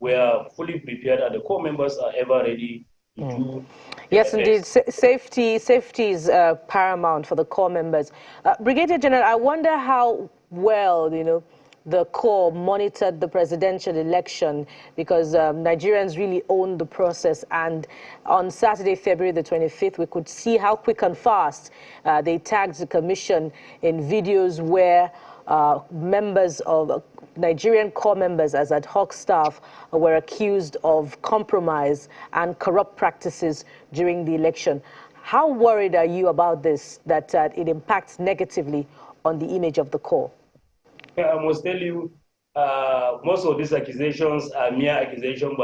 we are fully prepared and the corps members are ever ready to do. Yes, indeed. Safety is paramount for the corps members. Brigadier General, I wonder how well, the corps monitored the presidential election, because Nigerians really own the process. And on Saturday, February the 25th, we could see how quick and fast they tagged the commission in videos where members of Nigerian corps members as ad hoc staff were accused of compromise and corrupt practices during the election. How worried are you about this, that it impacts negatively on the image of the corps? I must tell you, most of these accusations are mere accusations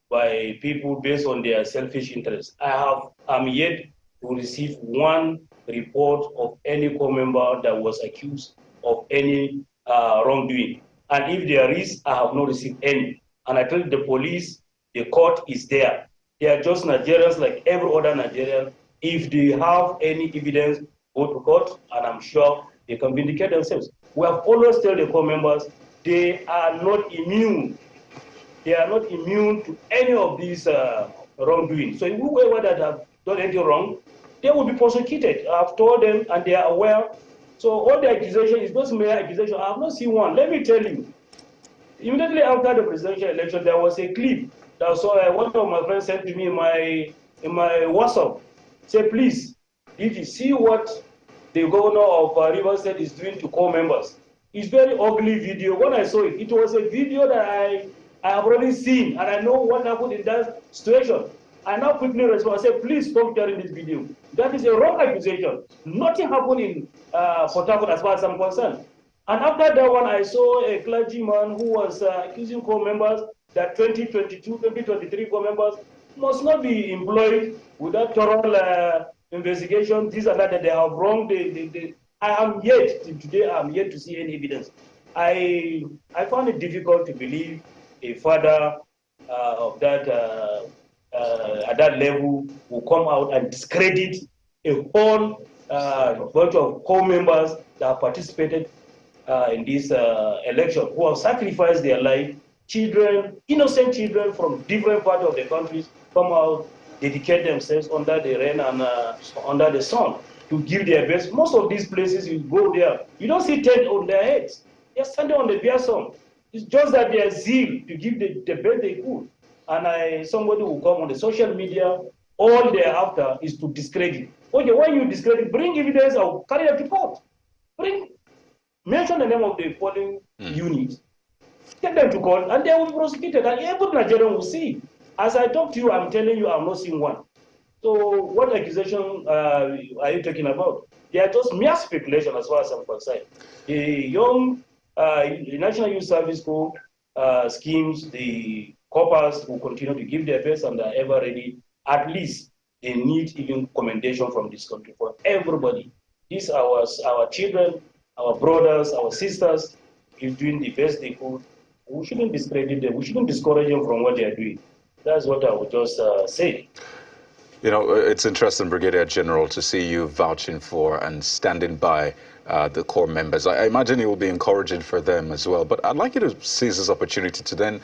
by people based on their selfish interests. I'm yet to receive one report of any corps member that was accused of any wrongdoing. And if there is, I have not received any. And I tell the police, the court is there. They are just Nigerians like every other Nigerian. If they have any evidence, go to court, and I'm sure they can vindicate themselves. We have always told the corps members, they are not immune. They are not immune to any of these wrongdoing. So whoever that have done anything wrong, they will be prosecuted. I've told them, and they are aware. So all the accusation is just mere accusation. I have not seen one. Let me tell you. Immediately after the presidential election, there was a clip that one of my friends sent to me in my WhatsApp. Say, please, if you see what the governor of Rivers State is doing to core members, it's very ugly video. When I saw it, it was a video that I have already seen, and I know what happened in that situation. I now quickly respond. I say, please stop sharing this video. That is a wrong accusation. Nothing happened in Port Harcourt as far as I'm concerned. And after that one, I saw a clergyman who was accusing core members that 2022, 2023 core members must not be employed without thorough investigation, this and that they have wronged. I am yet, today I am yet to see any evidence. I found it difficult to believe a father of that at that level will come out and discredit a whole bunch of core members that participated in this election, who have sacrificed their life. Children, innocent children from different parts of the country, come out, dedicate themselves under the rain and under the sun to give their best. Most of these places, you go there, you don't see tent on their heads. They're standing on the bare sun. It's just that their zeal to give the best they could. And somebody will come on the social media, all they're after is to discredit. Okay, when you discredit, bring evidence or carry a report. Mention the name of the polling unit, take them to court, and they will be prosecuted. And every Nigerian will see. As I talk to you, I'm telling you, I'm not seeing one. So, what accusation are you talking about? They are just mere speculation, as far as I'm concerned. The National Youth Service Code schemes, the corpers will continue to give their best and are ever ready. At least they need even commendation from this country for everybody. These are our children, our brothers, our sisters, is doing the best they could. We shouldn't discredit them. We shouldn't discourage them from what they are doing. That's what I would just say. You know, it's interesting, Brigadier General, to see you vouching for and standing by the core members. I imagine it will be encouraging for them as well. But I'd like you to seize this opportunity to then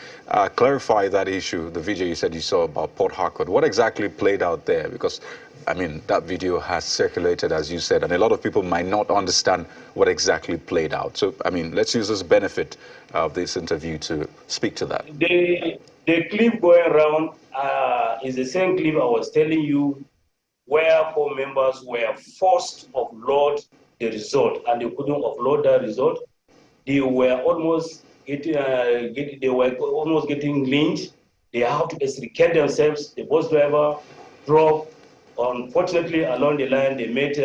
clarify that issue, the video you said you saw about Port Harcourt. What exactly played out there? Because, I mean, that video has circulated, as you said, and a lot of people might not understand what exactly played out. So, I mean, let's use this benefit of this interview to speak to that. The clip going around is the same clip I was telling you, where core members were forced to upload the result, and they couldn't upload that result. They were almost getting lynched. They had to extricate themselves. The bus driver drove. Unfortunately, along the line, they met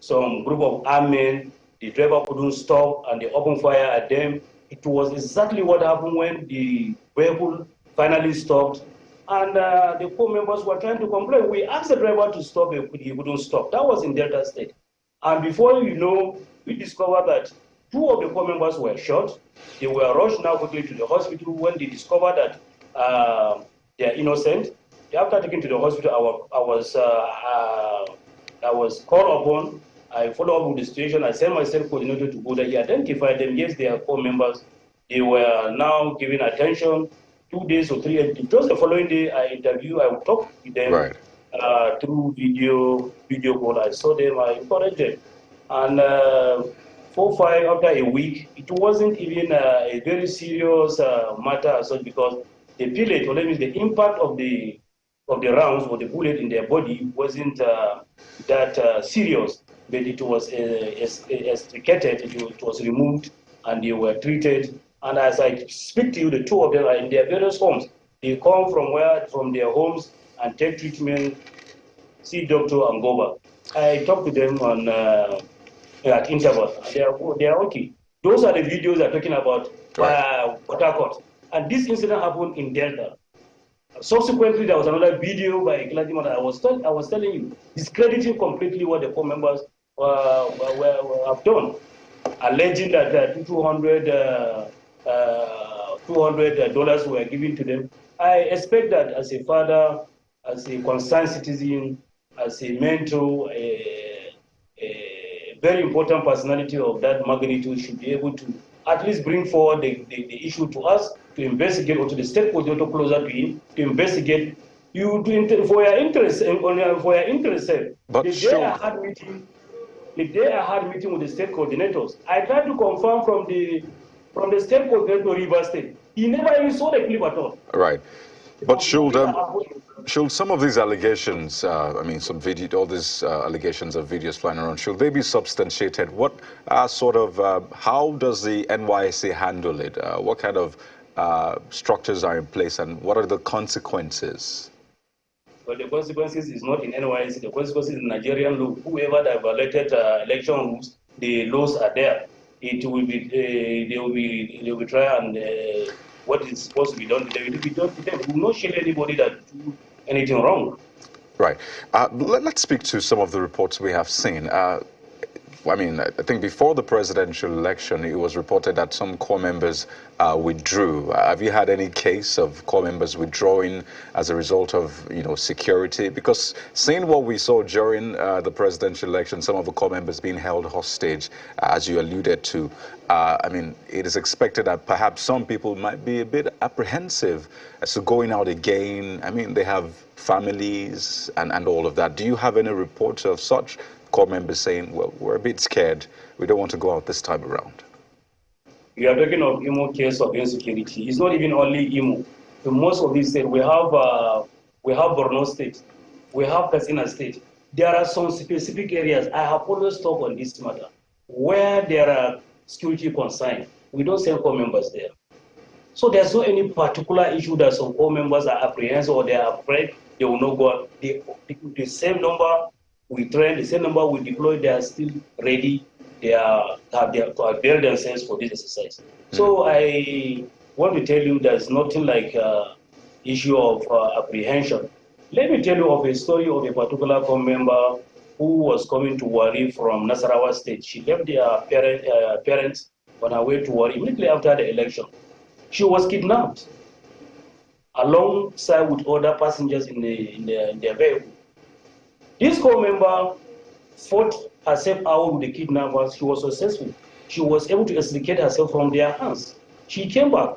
some group of armed men. The driver couldn't stop, and they opened fire at them. It was exactly what happened when the vehicle finally stopped, and the core members were trying to complain. We asked the driver to stop, he wouldn't stop. That was in Delta State. And before you know, we discovered that 2 of the core members were shot. They were rushed now quickly to the hospital. When they discovered that they are innocent, after taken to the hospital, I was called upon. I followed up with the situation. I sent my state coordinator to go there. He identified them. Yes, they are core members. They were now given attention. 2 days or 3 days. Just the following day, I talked with them through video call. I saw them. I encouraged them. And 4 or 5 after a week, it wasn't even a very serious matter as such, because the pellet, or that means the impact of the rounds or the bullet in their body wasn't that serious. But it was extricated, it was removed, and they were treated. And as I speak to you, the 2 of them are in their various homes. They come from their homes and take treatment, see doctor, and go back. I talk to them on at intervals. They are okay. Those are the videos they're talking about Port Harcourt. And this incident happened in Delta. Subsequently, there was another video by a clergyman that I was telling you, discrediting completely what the core members have done, alleging that $200 were given to them. I expect that as a father, as a concerned citizen, as a mentor, a very important personality of that magnitude should be able to at least bring forward the issue to us, to investigate, or to the state coordinator closer to him, to investigate You do for your interest, for your interest. But the day I had meeting with the state coordinators, I tried to confirm from the state coordinator River State. He never even saw the clip at all. Right. But should some of these allegations, I mean, some video, all these allegations of videos flying around, should they be substantiated? What sort of, how does the NYSA handle it? What kind of structures are in place, and what are the consequences? Well, the consequences is not in NYSA. The consequences in Nigerian law. Whoever that violated election rules, the laws are there. It will be, they will be tried, and what is supposed to be done, they will be done to them. We will not shield anybody that do anything wrong. Right. Let's speak to some of the reports we have seen. I mean, I think before the presidential election, it was reported that some core members withdrew. Have you had any case of core members withdrawing as a result of, security? Because seeing what we saw during the presidential election, some of the core members being held hostage, as you alluded to, I mean, it is expected that perhaps some people might be a bit apprehensive as to going out again. I mean, they have families and all of that. Do you have any reports of such core members saying, well, we're a bit scared, we don't want to go out this time around? We are talking of Imo case of insecurity. It's not even only Imo. In most of these states, we have Borno State, we have Katsina State. There are some specific areas, I have always talked on this matter, where there are security concerns. We don't send core members there. So there's no any particular issue that some core members are apprehensive or they are afraid they will not go out. The same number we train, the same number we deploy, they are still ready. They are to avail themselves for this exercise. So I want to tell you there's nothing like issue of apprehension. Let me tell you of a story of a particular core member who was coming to Wari from Nasarawa State. She left their parents on her way to Wari immediately after the election. She was kidnapped alongside with other passengers in their vehicle. This core member fought herself out with the kidnappers. She was successful. She was able to extricate herself from their hands. She came back.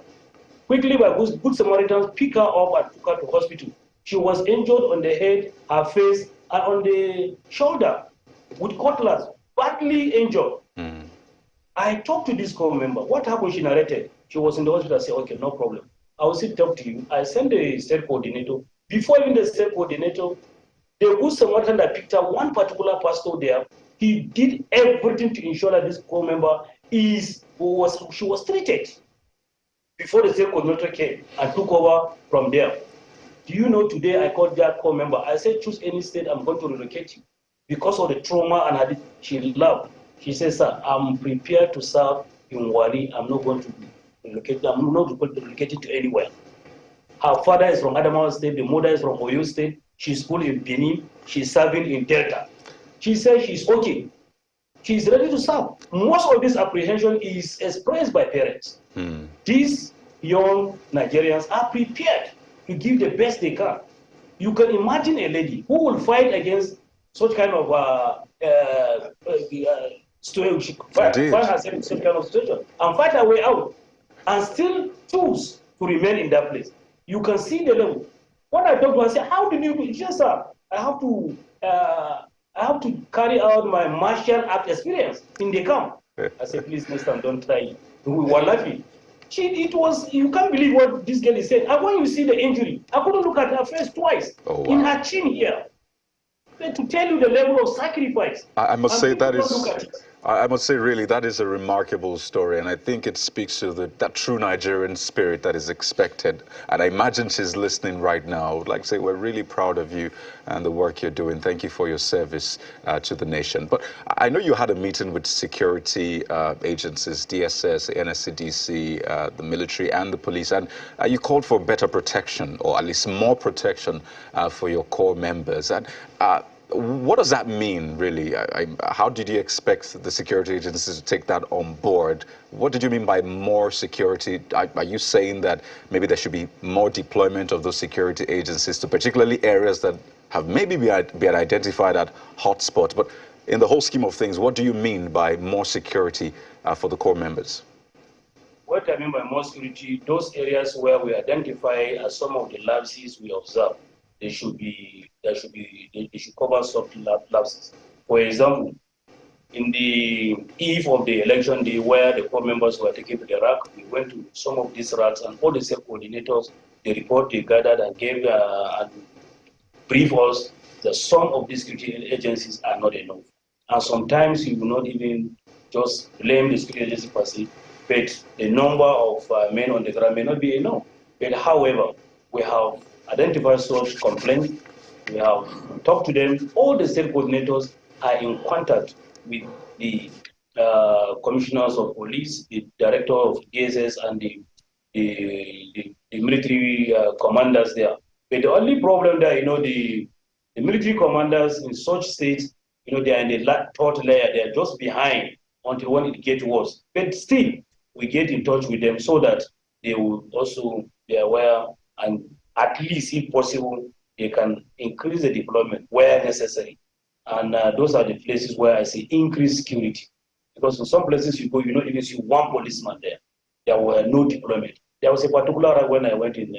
Quickly, by good Samaritans, picked her up and took her to hospital. She was injured on the head, her face, and on the shoulder with cutlass, badly injured. I talked to this core member. What happened? She narrated. She was in the hospital. I said, okay, no problem. I will sit talk to you. I sent the state coordinator. Before even the state coordinator, the good Samaritan that picked up one particular pastor there, he did everything to ensure that this core member she was treated before the state coordinator came and took over from there. Do you know today I called that core member? I said, choose any state, I'm going to relocate you. Because of the trauma and she loved. She said, sir, I'm prepared to serve in Wari. I'm not going to relocate. I'm not going to relocate it to anywhere. Her father is from Adamawa State. The mother is from Oyo State. She's schooled in Benin. She's serving in Delta. She says she's okay. She's ready to serve. Most of this apprehension is expressed by parents. These young Nigerians are prepared to give the best they can. You can imagine a lady who will fight against such kind of situation, find herself in such kind of situation, and fight her way out, and still choose to remain in that place. You can see the level. When I talk to her, I say, how did you do it? Yes, sir. I have to carry out my martial art experience in the camp. I said, please, next time, don't try it. We were laughing. You can't believe what this girl is saying. And when you see the injury, I couldn't look at her face twice. Oh, wow. In her chin here. To tell you the level of sacrifice. I must say that is, I must say really that is a remarkable story, and I think it speaks to that true Nigerian spirit that is expected. And I imagine she's listening right now. I would like to say we're really proud of you and the work you're doing. Thank you for your service to the nation. But I know you had a meeting with security agencies, DSS, NSCDC, the military and the police, and you called for better protection, or at least more protection for your core members. And what does that mean, really? How did you expect the security agencies to take that on board? What did you mean by more security? Are you saying that maybe there should be more deployment of those security agencies to particularly areas that have maybe been identified at hotspots? But in the whole scheme of things, what do you mean by more security for the core members? What I mean by more security, those areas where we identify as some of the lapses we observe. they should cover soft lapses. For example, in the eve of the election day, where the core members were taken to the rack, we went to some of these racks, and all the self coordinators, the report they gathered and gave and brief us that some of these security agencies are not enough. And sometimes you will not even just blame the security agency per se, but the number of men on the ground may not be enough. But however, we have identified such complaints, we have talked to them, all the state coordinators are in contact with the commissioners of police, the director of DSS, and the military commanders there. But the only problem there, the military commanders in such states, they are in the third layer, they are just behind until when it gets worse. But still, we get in touch with them so that they will also be aware, and at least, if possible, they can increase the deployment where necessary. And those are the places where I see increased security. Because in some places you go, you don't even see one policeman there. There were no deployment. There was a particular when I went in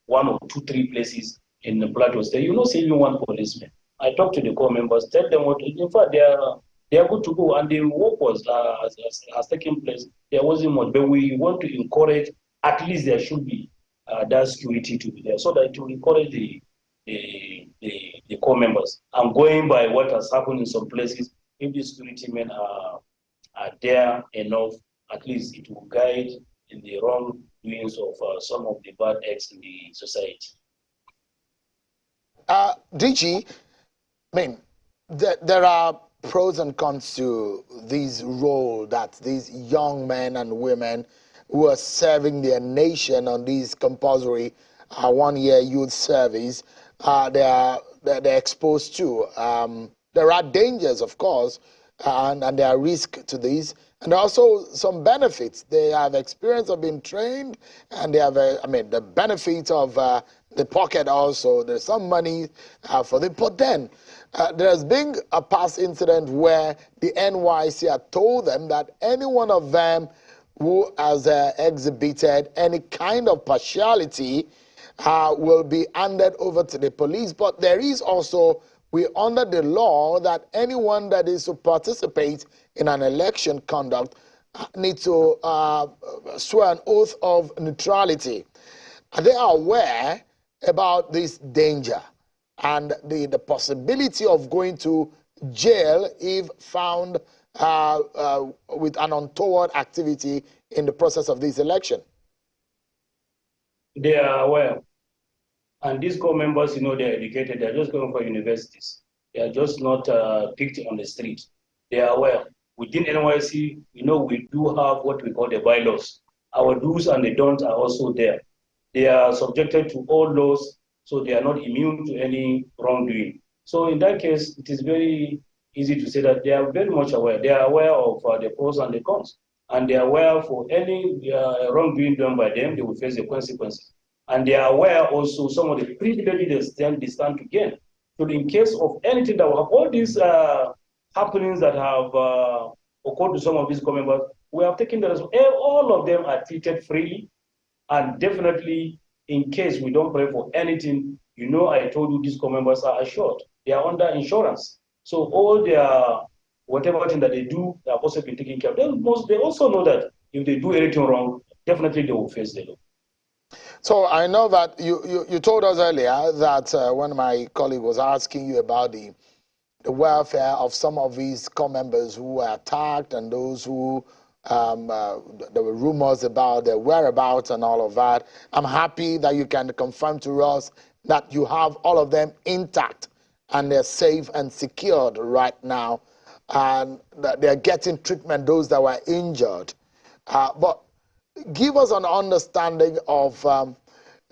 one or two, three places in the Plateau State, you don't see even one policeman. I talked to the core members, tell them what, in fact, they are good to go, and the work was has taken place. There wasn't much, but we want to encourage, at least there should be that security to be there, so that to encourage the core members. I'm going by what has happened in some places. If the security men are there enough, at least it will guide in the wrongdoings of some of the bad acts in the society. DG, I mean, there are pros and cons to this role that these young men and women who are serving their nation on this compulsory 1-year youth service, they're exposed to. There are dangers, of course, and there are risks to this, and also some benefits. They have experience of being trained, and they have, the benefit of the pocket also. There's some money for them. But then there's been a past incident where the NYC had told them that any one of them who has exhibited any kind of partiality will be handed over to the police. But there is also, we under the law, that anyone that is to participate in an election conduct needs to swear an oath of neutrality. They are aware about this danger and the possibility of going to jail if found with an untoward activity in the process of this election. They are aware. And these core members, they're educated. They're just going for universities. They are just not picked on the street. They are aware. Within NYC, we do have what we call the bylaws. Our do's and the don'ts are also there. They are subjected to all laws, so they are not immune to any wrongdoing. So in that case, it is very easy to say that they are very much aware. They are aware of the pros and the cons. And they are aware for any wrongdoing done by them, they will face the consequences. And they are aware also some of the privileges they stand to gain. So in case of anything that will have all these happenings that have occurred to some of these members, we have taken the responsibility. All of them are treated freely, and definitely in case we don't pray for anything, I told you these members are assured. They are under insurance. So all their whatever thing that they do, they are also being taken care of. They also know that if they do anything wrong, definitely they will face the law. So I know that you told us earlier that when my colleague was asking you about the welfare of some of these core members who were attacked and those who there were rumors about their whereabouts and all of that. I'm happy that you can confirm to us that you have all of them intact and they're safe and secured right now, and that they're getting treatment, those that were injured. But give us an understanding of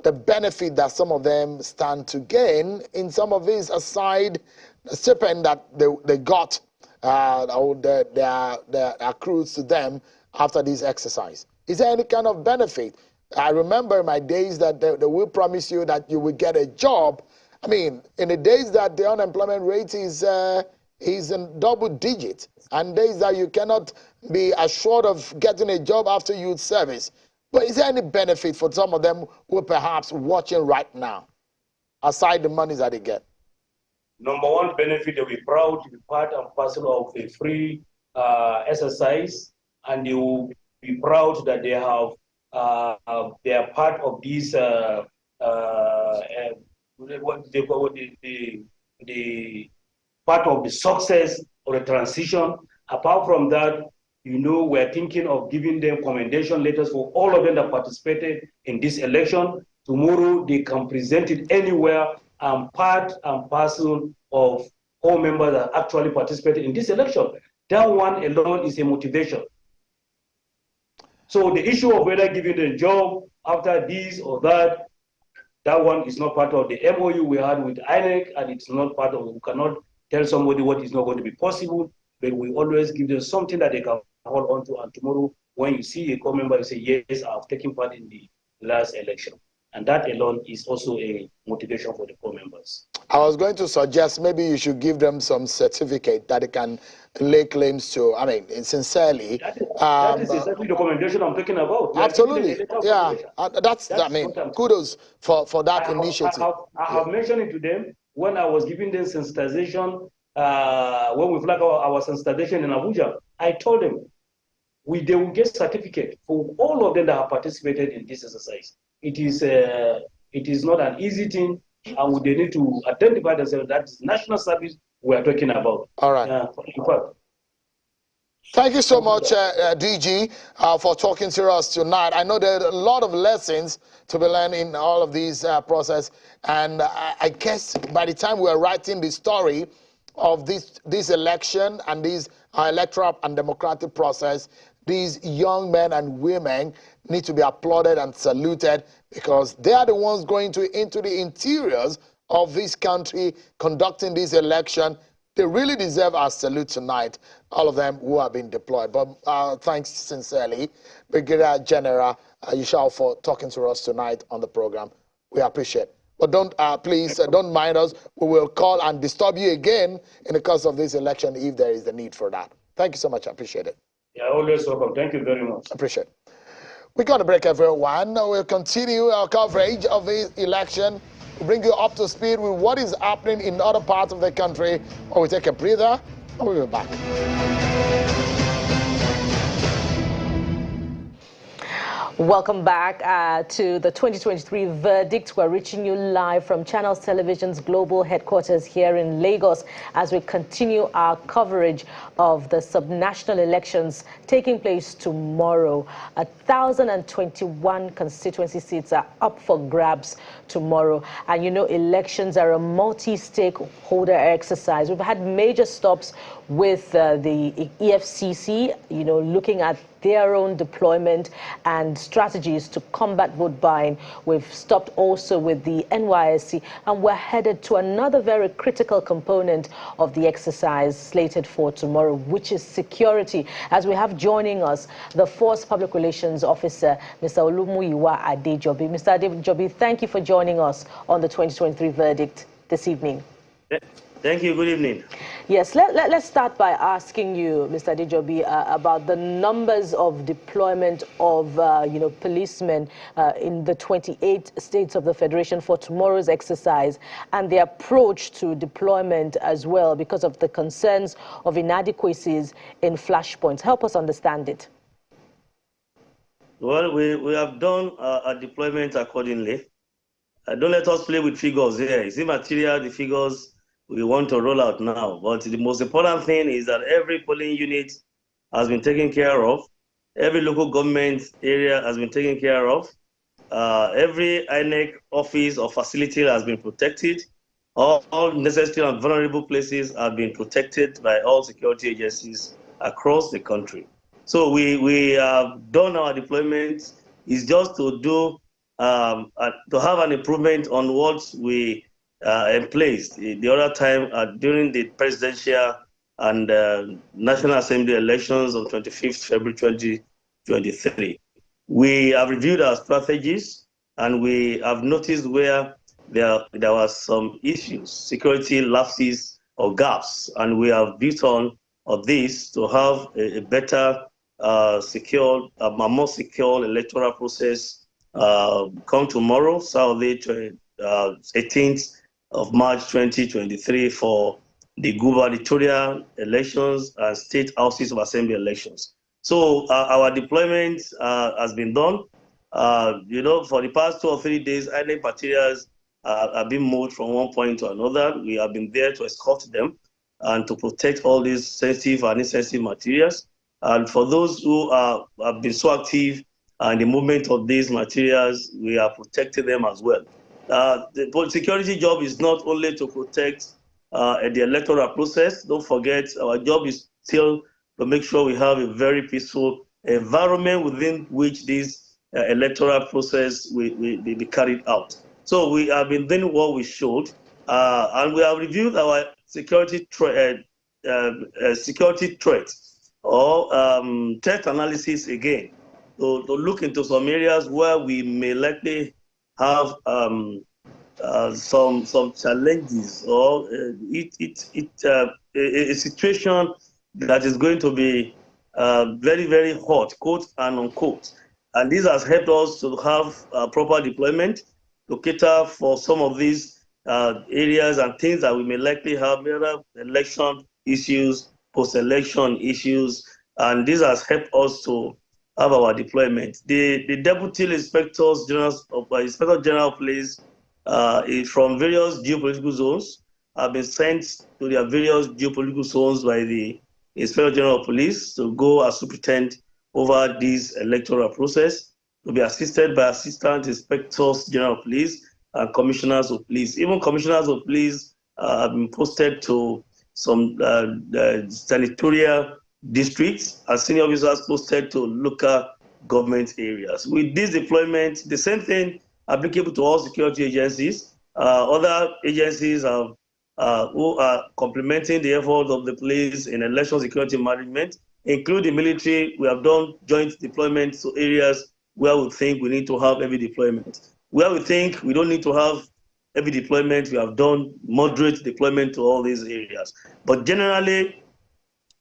the benefit that some of them stand to gain in some of these aside the stipend that they got, their accrues to them after this exercise. Is there any kind of benefit? I remember my days that they will promise you that you will get a job. I mean, in the days that the unemployment rate is in double digits, and days that you cannot be assured of getting a job after youth service. But is there any benefit for some of them who are perhaps watching right now? aside the monies that they get? Number one benefit, they'll be proud to be part and parcel of a free exercise, and they will be proud that they have they are part of this what they call the part of the success of the transition. Apart from that, we're thinking of giving them commendation letters for all of them that participated in this election. Tomorrow, they can present it anywhere and part and parcel of all members that actually participated in this election. That one alone is a motivation. So the issue of whether giving the job after this or that one is not part of the MOU we had with INEC, and it's not part of, we cannot tell somebody what is not going to be possible, but we always give them something that they can hold on to, and tomorrow when you see a co-member, you say, yes, I've taken part in the last election. And that alone is also a motivation for the co-members. I was going to suggest maybe you should give them some certificate that they can lay claims to. I mean, sincerely. That is exactly the commendation I'm talking about. Absolutely. Yeah. That's I mean, kudos for that initiative. I have mentioned it to them when I was giving them sensitization, when we flag our sensitization in Abuja. I told them they will get certificate for all of them that have participated in this exercise. It is not an easy thing, and they need to identify themselves. That is national service we are talking about. All right. Thank you so much, DG, for talking to us tonight. I know there are a lot of lessons to be learned in all of these process, and I guess by the time we are writing the story of this election and this electoral and democratic process, these young men and women need to be applauded and saluted, because they are the ones going into the interiors of this country, conducting this election. They really deserve our salute tonight, all of them who have been deployed. But thanks sincerely, Brigadier General Yishao, for talking to us tonight on the program. We appreciate it. But please don't mind us. We will call and disturb you again in the course of this election if there is the need for that. Thank you so much. I appreciate it. Yeah, always welcome. Thank you very much. Appreciate it. We're going to break, everyone. We'll continue our coverage of the election. We'll bring you up to speed with what is happening in other parts of the country. Or we take a breather, and we'll be back. Welcome back to the 2023 verdict. We're reaching you live from Channels Television's global headquarters here in Lagos as we continue our coverage of the subnational elections taking place tomorrow. 1,021 constituency seats are up for grabs tomorrow. And elections are a multi-stakeholder exercise. We've had major stops with the EFCC, looking at their own deployment and strategies to combat vote buying. We've stopped also with the NYSC, and we're headed to another very critical component of the exercise slated for tomorrow, which is security. As we have joining us, the Force Public Relations Officer, Mr. Olumuyiwa Adejobi. Mr. Adejobi, thank you for joining us on the 2023 verdict this evening. Thank you. Good evening. Yes, let's start by asking you, Mr. Adejobi, about the numbers of deployment of, policemen in the 28 states of the Federation for tomorrow's exercise, and the approach to deployment as well, because of the concerns of inadequacies in flashpoints. Help us understand it. Well, we have done a deployment accordingly. Don't let us play with figures here. It's immaterial, the figures we want to roll out now. But the most important thing is that every polling unit has been taken care of. Every local government area has been taken care of. Every INEC office or facility has been protected. All necessary and vulnerable places have been protected by all security agencies across the country. So we have done our deployment. It's just to do to have an improvement on what we in place. The other time during the presidential and National Assembly elections on 25th February 2023. We have reviewed our strategies, and we have noticed where there were some issues, security lapses or gaps, and we have built on this to have a better, secure, a more secure electoral process come tomorrow, Saturday, 18th of March 2023 for the gubernatorial elections and state houses of assembly elections. So our deployment has been done. For the past 2 or 3 days, INEC materials have been moved from one point to another. We have been there to escort them and to protect all these sensitive and insensitive materials. And for those who have been so active in the movement of these materials, we are protecting them as well. The security job is not only to protect the electoral process. Don't forget, our job is still to make sure we have a very peaceful environment within which this electoral process will be carried out. So we have been doing what we should, and we have reviewed our security threats or threat analysis again to look into some areas where we may likely have some challenges or a situation that is going to be very, very hot, quote and unquote. And this has helped us to have proper deployment to cater for some of these areas and things that we may likely have, election issues, post-election issues, and this has helped us to have our deployment. The Deputy Inspectors General Inspector General of Police from various geopolitical zones have been sent to their various geopolitical zones by the Inspector General of Police to go as superintendent over this electoral process, to be assisted by Assistant Inspectors General of Police and Commissioners of Police. Even Commissioners of Police have been posted to some senatorial districts and senior officers posted to local government areas. With this deployment, the same thing applicable to all security agencies. Other agencies have, who are complementing the effort of the police in election security management, including military. We have done joint deployment to areas where we think we need to have heavy deployment. Where we think we don't need to have heavy deployment, we have done moderate deployment to all these areas. But generally,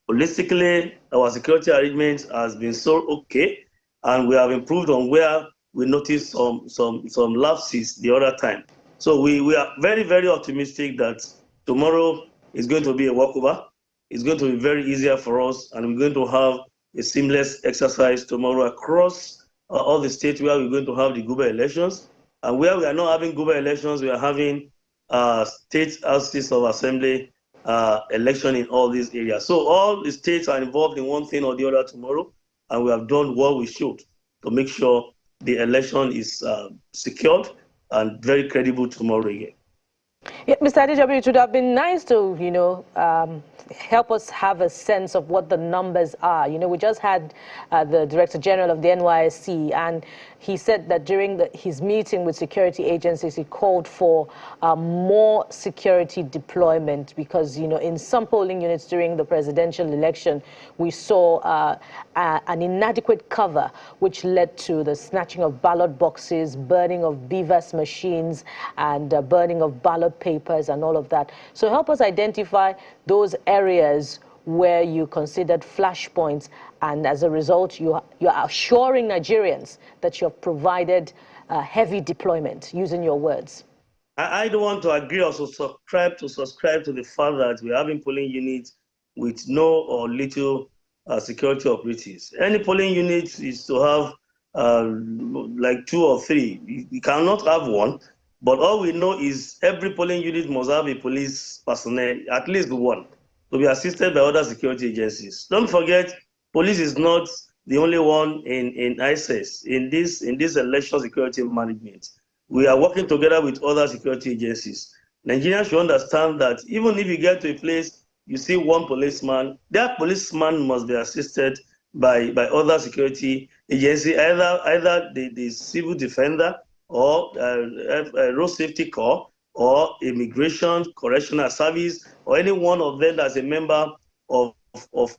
holistically, our security arrangements has been so okay, and we have improved on where we noticed some lapses the other time. So we are very, very optimistic that tomorrow is going to be a walkover. It's going to be very easier for us, and we're going to have a seamless exercise tomorrow across all the states where we're going to have the guber elections. And where we are not having guber elections, we are having state houses of assembly election in all these areas. So all the states are involved in one thing or the other tomorrow, and we have done what we should to make sure the election is secured and very credible tomorrow again. Yeah, Mr. Adejobi, it would have been nice to, help us have a sense of what the numbers are. We just had the Director General of the NYSC, and he said that during his meeting with security agencies, he called for more security deployment because, in some polling units during the presidential election, we saw an inadequate cover, which led to the snatching of ballot boxes, burning of BVAS machines, and burning of ballot papers and all of that. So help us identify those areas where you considered flashpoints, and as a result, you are assuring Nigerians that you have provided heavy deployment, using your words. I don't want to agree or subscribe to the fact that we're having polling units with no or little security operatives. Any polling unit is to have like 2 or 3. You cannot have one, but all we know is every polling unit must have a police personnel, at least one, to be assisted by other security agencies. Don't forget, police is not the only one in ISIS, in this election security management. We are working together with other security agencies. Nigerians should understand that even if you get to a place, you see one policeman, that policeman must be assisted by other security agencies, either the civil defender or road safety corps or immigration, correctional service, or any one of them that's a member of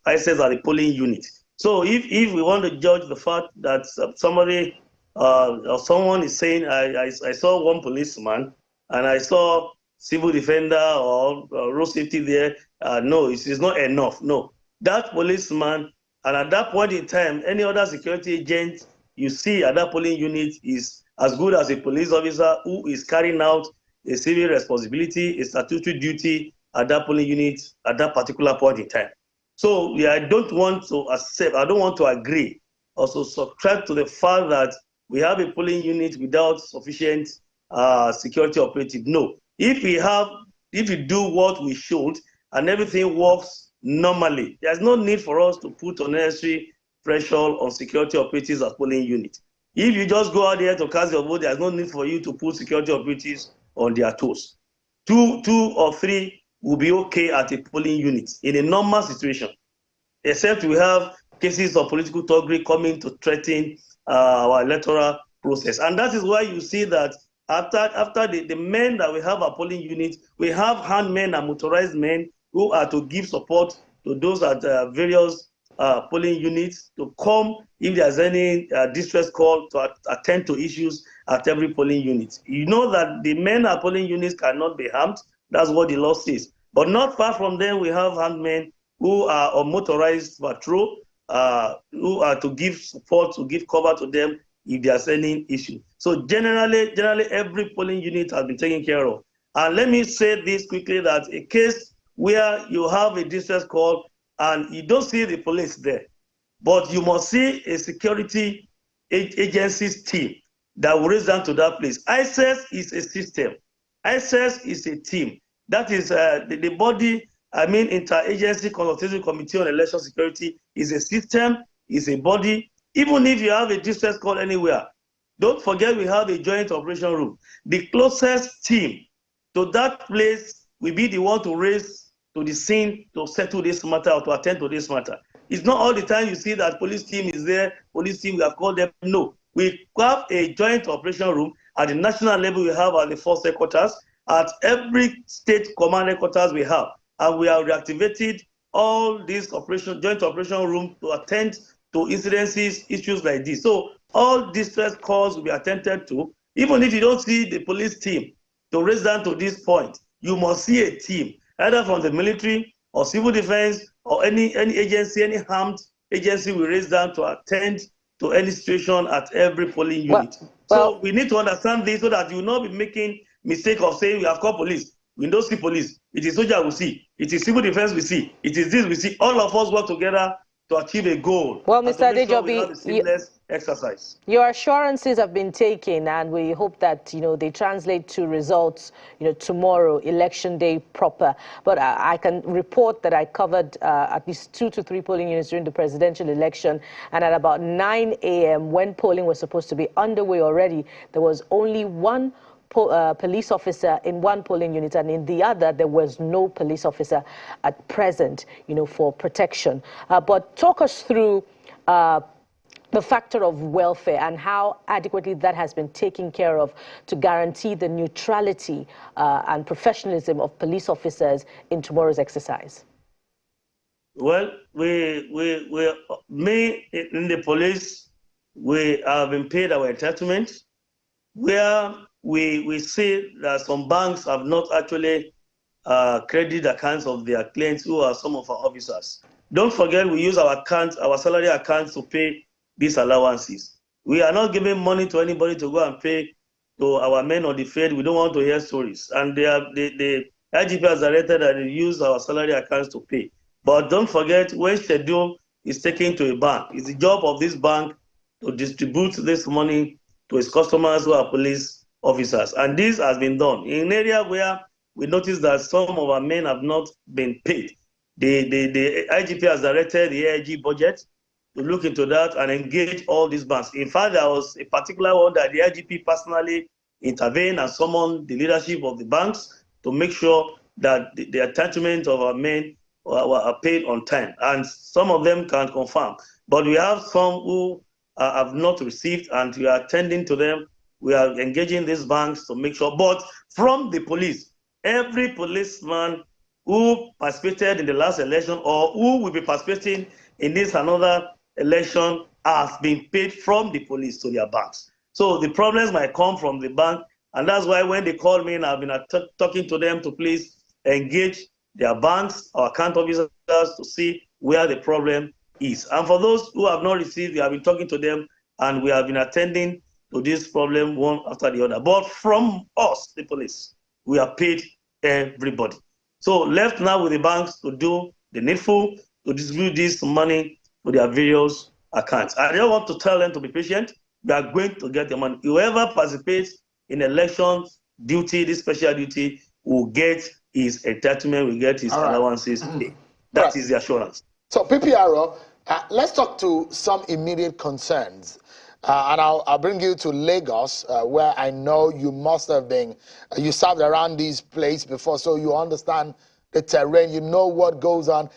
ISIS at the polling unit. So if we want to judge the fact that somebody or someone is saying, I saw one policeman and I saw civil defender or road safety there, no, it is not enough. No, that policeman, and at that point in time, any other security agent you see at that polling unit is as good as a police officer who is carrying out a civil responsibility, a statutory duty at that polling unit at that particular point in time. So yeah, I don't want to accept, I don't want to agree, also subscribe to the fact that we have a polling unit without sufficient security operative. No, if we do what we should and everything works normally, there's no need for us to put unnecessary pressure on security operatives at polling unit. If you just go out there to cast your vote, there's no need for you to put security operatives on their toes. Two or three will be okay at a polling unit in a normal situation, except we have cases of political thuggery coming to threaten our electoral process. And that is why you see that after the men that we have at polling units, we have handmen and motorized men who are to give support to those at various polling units to come if there's any distress call to attend to issues at every polling unit. You know that the men at polling units cannot be harmed. That's what the law says. But not far from them, we have handmen who are on motorized patrol, who are to give support, to give cover to them if there's any issue. So generally, every polling unit has been taken care of. And let me say this quickly, that a case where you have a distress call and you don't see the police there, but you must see a security agency's team that will raise down to that place. ISES is a system. ISES is a team. That is the body, Interagency Consultative Committee on Election Security is a system, is a body. Even if you have a distress call anywhere, don't forget we have a joint operation room. The closest team to that place will be the one to raise to the scene to settle this matter or to attend to this matter. It's not all the time you see that police team is there, police team, we have called them. No, we have a joint operation room. At the national level, we have at the force headquarters. At every state command headquarters we have. And we have reactivated all these joint operation room to attend to incidences, issues like this. So all distress calls will be attended to. Even if you don't see the police team to raise down to this point, you must see a team, either from the military or civil defense or any agency, any armed agency will raise down to attend to any situation at every polling unit. So we need to understand this so that you will not be making mistake of saying we have called police. We don't see police. It is soldier we see. It is civil defense we see. It is this we see. All of us work together to achieve a goal. Well, Mr. Adejobi, exercise. Your assurances have been taken, and we hope that they translate to results tomorrow, election day proper. But I can report that I covered at least 2 to 3 polling units during the presidential election, and at about 9 a.m. when polling was supposed to be underway already, there was only one police officer in one polling unit, and in the other there was no police officer at present, for protection. But talk us through the factor of welfare and how adequately that has been taken care of to guarantee the neutrality and professionalism of police officers in tomorrow's exercise. Well, me in the police, we have been paid our entitlement, where we see that some banks have not actually credited accounts of their clients who are some of our officers. Don't forget we use our salary accounts to pay these allowances. We are not giving money to anybody to go and pay to our men on the field. We don't want to hear stories. And the IGP has directed that they use our salary accounts to pay. But don't forget, when schedule is taken to a bank, it's the job of this bank to distribute this money to its customers who are police officers. And this has been done. In an area where we noticed that some of our men have not been paid, the IGP has directed the AIG budget to look into that and engage all these banks. In fact, there was a particular one that the IGP personally intervened and summoned the leadership of the banks to make sure that the attachment of our men are paid on time. And some of them can confirm. But we have some who have not received, and we are attending to them. We are engaging these banks to make sure. But from the police, every policeman who participated in the last election or who will be participating in this another election has been paid from the police to their banks. So the problems might come from the bank, and that's why when they call me, and I've been talking to them to please engage their banks or account officers to see where the problem is. And for those who have not received, we have been talking to them and we have been attending to this problem one after the other. But from us, the police, we have paid everybody. So left now with the banks to do the needful, to distribute this money to their various accounts. I don't want to tell them to be patient. They are going to get the money. Whoever participates in elections duty, this special duty, will get his entitlement, will get his allowances. That is the assurance. So, PPRO, let's talk to some immediate concerns. And I'll bring you to Lagos, where I know you must have been, you served around these places before, so you understand the terrain, you know what goes on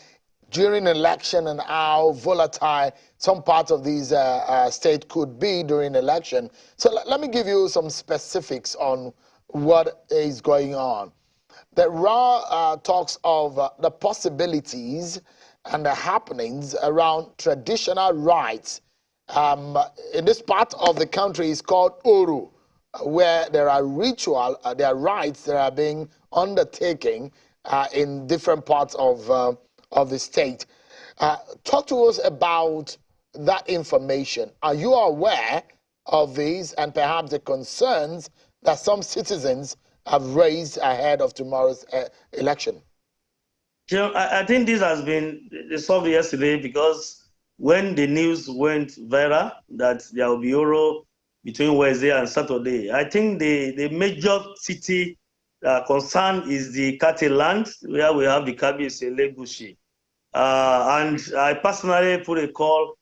during election and how volatile some parts of these state could be during election. So let me give you some specifics on what is going on. There are talks of the possibilities and the happenings around traditional rites. In this part of the country is called Oro, where there are there are rites that are being undertaken in different parts of the state. Talk to us about that information. Are you aware of these and perhaps the concerns that some citizens have raised ahead of tomorrow's election? I think this has been solved yesterday, because when the news went viral that there will be Oro between Wednesday and Saturday, I think the major city concern is the Kate land, where we have the Kabiyesi Elegushi. And I personally put a call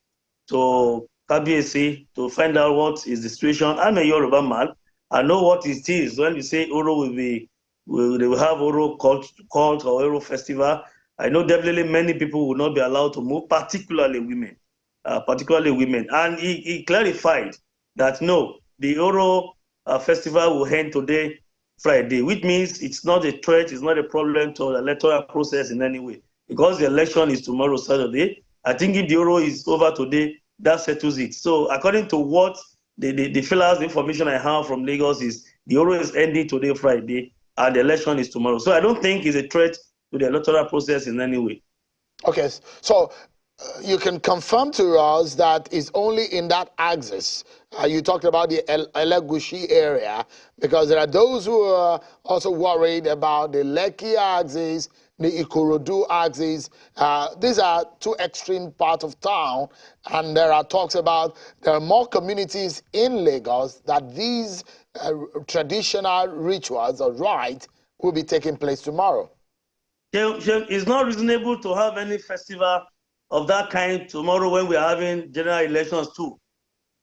to Kabiyesi to find out what is the situation. I'm a Yoruba man. I know what it is when we say Oro they will have Oro cult or Oro festival. I know definitely many people will not be allowed to move, particularly women. And he clarified that no, the Oro festival will end today, Friday, which means it's not a threat, it's not a problem to the electoral process in any way, because the election is tomorrow, Saturday. I think if the Oro is over today, that settles it. So according to what the fellas information I have from Lagos is the Oro is ending today, Friday, and the election is tomorrow. So I don't think it's a threat to the electoral process in any way. Okay, so you can confirm to us that it's only in that axis. You talked about the Elegushi area, because there are those who are also worried about the Lekki axis, the Ikorodu axis. These are two extreme parts of town, and there are talks about there are more communities in Lagos that these traditional rituals or rites will be taking place tomorrow. It's not reasonable to have any festival of that kind tomorrow when we are having general elections too.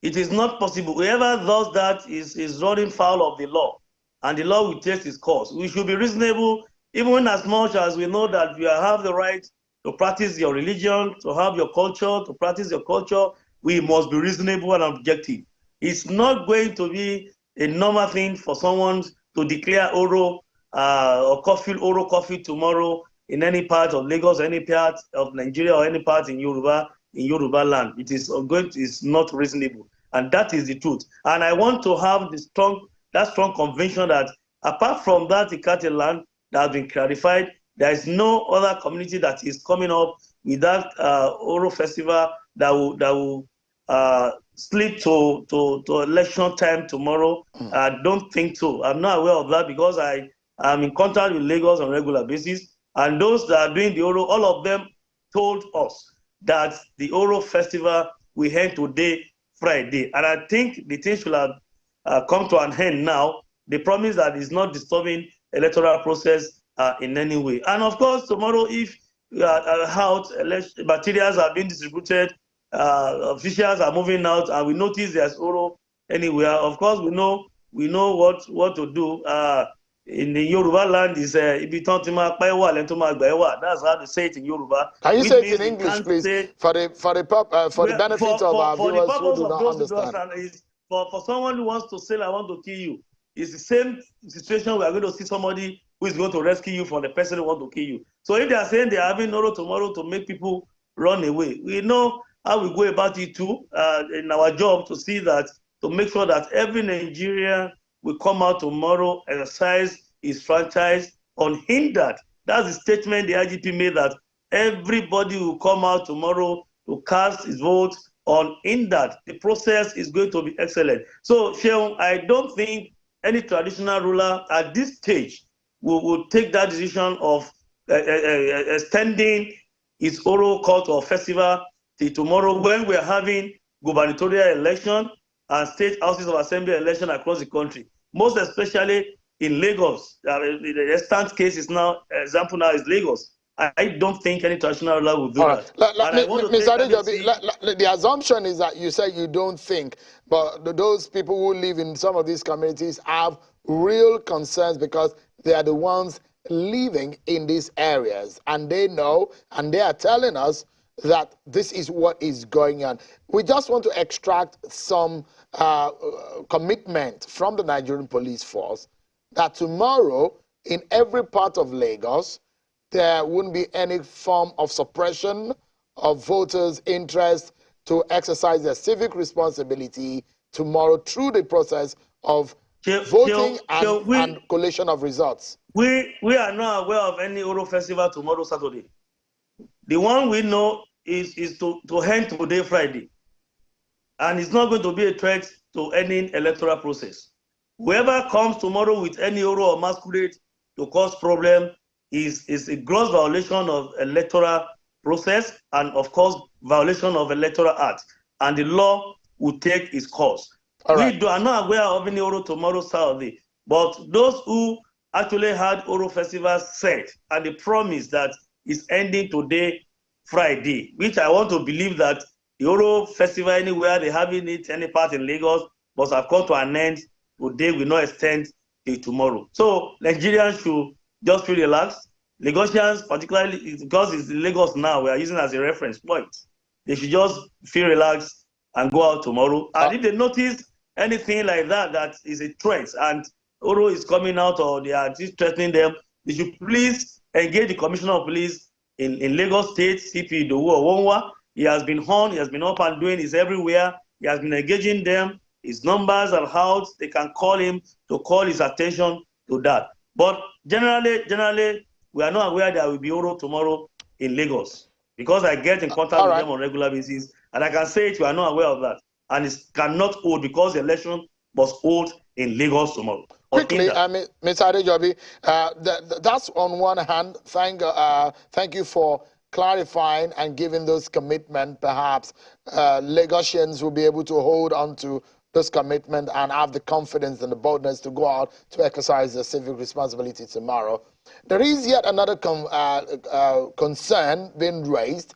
It is not possible. Whoever does that is running foul of the law, and the law will take its course. We should be reasonable, even as much as we know that you have the right to practice your religion, to have your culture, to practice your culture. We must be reasonable and objective. It's not going to be a normal thing for someone to declare Oro or Oro coffee tomorrow in any part of Lagos, any part of Nigeria, or any part in Yoruba land. It is it's not reasonable, and that is the truth. And I want to have that strong conviction that apart from that Ikate land that has been clarified, there is no other community that is coming up with that Oro festival that will slip to election time tomorrow. I don't think so. I'm not aware of that, because I am in contact with Lagos on a regular basis. And those that are doing the Oro, all of them told us that the Oro festival will end today, Friday. And I think the thing should have come to an end now. They promise that it's not disturbing electoral process in any way. And of course, tomorrow, if materials are being distributed, officials are moving out, and we notice there's Oro anywhere, of course, we know what to do. In the Yoruba land is that's how they say it in Yoruba. Can you say it in English, please, for the benefit of our viewers who do not understand? For someone who wants to say, I want to kill you, it's the same situation. We are going to see somebody who is going to rescue you from the person who wants to kill you. So if they are saying they are having Oro tomorrow to make people run away, we know how we go about it too in our job, to see that, to make sure that every Nigerian will come out tomorrow, exercise his franchise unhindered. That's the statement the IGP made, that everybody will come out tomorrow to cast his vote in that the process is going to be excellent. So, Sheon, I don't think any traditional ruler at this stage will take that decision of extending its oral court or festival till tomorrow when we're having gubernatorial election and state houses of assembly election across the country, most especially in Lagos. The extant case is now, example now is Lagos. I don't think any traditional ruler will do that. Mr. Adejobi, the assumption is that you say you don't think, but those people who live in some of these communities have real concerns because they are the ones living in these areas, and they know, and they are telling us that this is what is going on. We just want to extract some commitment from the Nigerian police force that tomorrow in every part of Lagos, there wouldn't be any form of suppression of voters' interest to exercise their civic responsibility tomorrow through the process of voting and collation of results. We are not aware of any Oro festival tomorrow, Saturday. The one we know is to end today, Friday. And it's not going to be a threat to any electoral process. Whoever comes tomorrow with any Oro or masquerade to cause problem is a gross violation of electoral process and, of course, violation of electoral act. And the law will take its course. We are not aware of any Oro tomorrow, Saturday. But those who actually had Oro Festival set and the promise that is ending today, Friday, which I want to believe that the Oro Festival, anywhere they having it, any part in Lagos, must have come to an end. Today will not extend till tomorrow. So Nigerians should just feel relaxed. Lagosians, particularly because it's Lagos now, we are using as a reference point. They should just feel relaxed and go out tomorrow. And if they notice anything like that, that is a threat, and Oro is coming out or they are just threatening them, they should please engage the Commissioner of Police in Lagos State, CP Idowu Owonwa. He has been on, he has been up and doing, he's everywhere. He has been engaging them, his numbers and how they can call him to call his attention to that. But generally, we are not aware there will be Oro tomorrow in Lagos because I get in contact with them on a regular basis, and I can say it, we are not aware of that. And it cannot hold because the election must hold in Lagos tomorrow. Quickly, Mr. Adejobi, that's on one hand. Thank you for clarifying and giving those commitment. Perhaps Lagosians will be able to hold on to this commitment and have the confidence and the boldness to go out to exercise their civic responsibility tomorrow. There is yet another concern being raised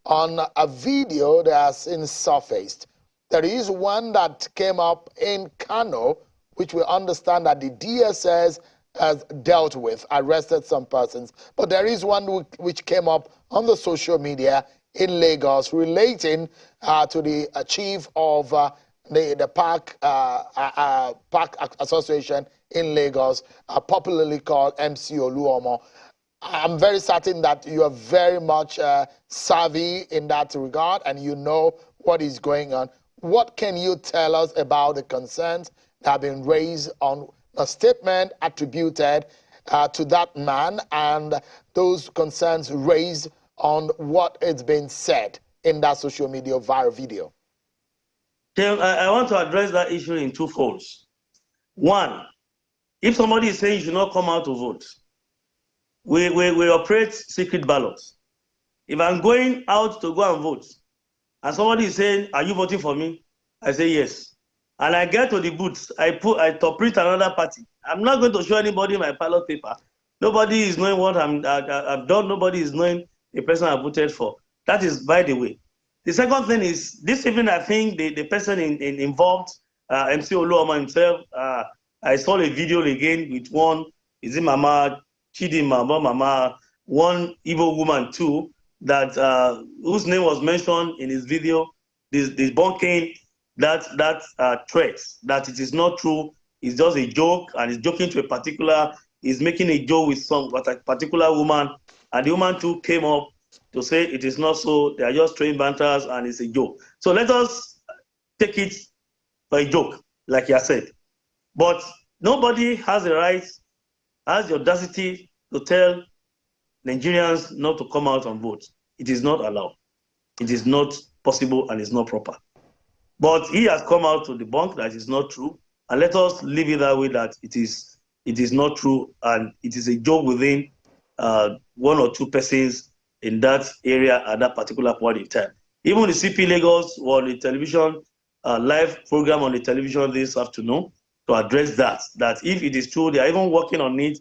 on a video that has since surfaced. There is one that came up in Kano, which we understand that the DSS has dealt with, arrested some persons. But there is one which came up on the social media in Lagos relating to the chief of the Park Association in Lagos, popularly called MC Oluomo. I'm very certain that you are very much savvy in that regard and you know what is going on. What can you tell us about the concerns that have been raised on a statement attributed to that man and those concerns raised on what is being said in that social media viral video? I want to address that issue in two folds. One, if somebody is saying you should not come out to vote, we operate secret ballots. If I'm going out to go and vote, and somebody is saying, are you voting for me? I say yes. And I get to the booth, I top print another party. I'm not going to show anybody my ballot paper. Nobody is knowing what I've done. Nobody is knowing the person I voted for. That is by the way. The second thing is, this evening I think the person involved, MC Oluomo himself, I saw a video again with one, is it Mama Chidima, Mama, one Igbo woman too, that whose name was mentioned in his video, this debunking that threat, that it is not true, it's just a joke, and he's joking to a particular, he's making a joke with a particular woman, and the woman too came up to say it is not so, they are just throwing banters and it's a joke. So let us take it for a joke, like you said. But nobody has the right, has the audacity to tell Nigerians not to come out and vote. It is not allowed. It is not possible and is not proper. But he has come out to debunk that is not true, and let us leave it that way, that it is not true, and it is a joke within one or two persons in that area at that particular point in time. Even the CP Lagos was on the television, live program on the television this afternoon to address that if it is true, they are even working on it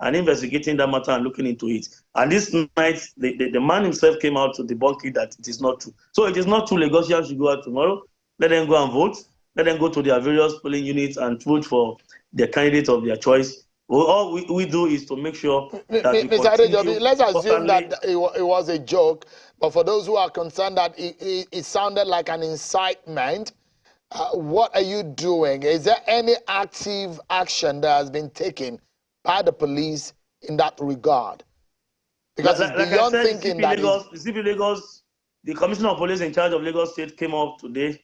and investigating that matter and looking into it. And this night, the man himself came out to debunk it that it is not true. So it is not true. Lagosians should go out tomorrow. Let them go and vote. Let them go to their various polling units and vote for the candidate of their choice. All we do is to make sure that Mr. Adejobi, let's assume that it was a joke, but for those who are concerned that it sounded like an incitement, what are you doing? Is there any active action that has been taken by the police in that regard? Because it's beyond thinking that the CP Lagos, the Commissioner of Police in charge of Lagos State came up today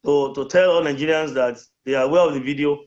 to tell all Nigerians that they are aware of the video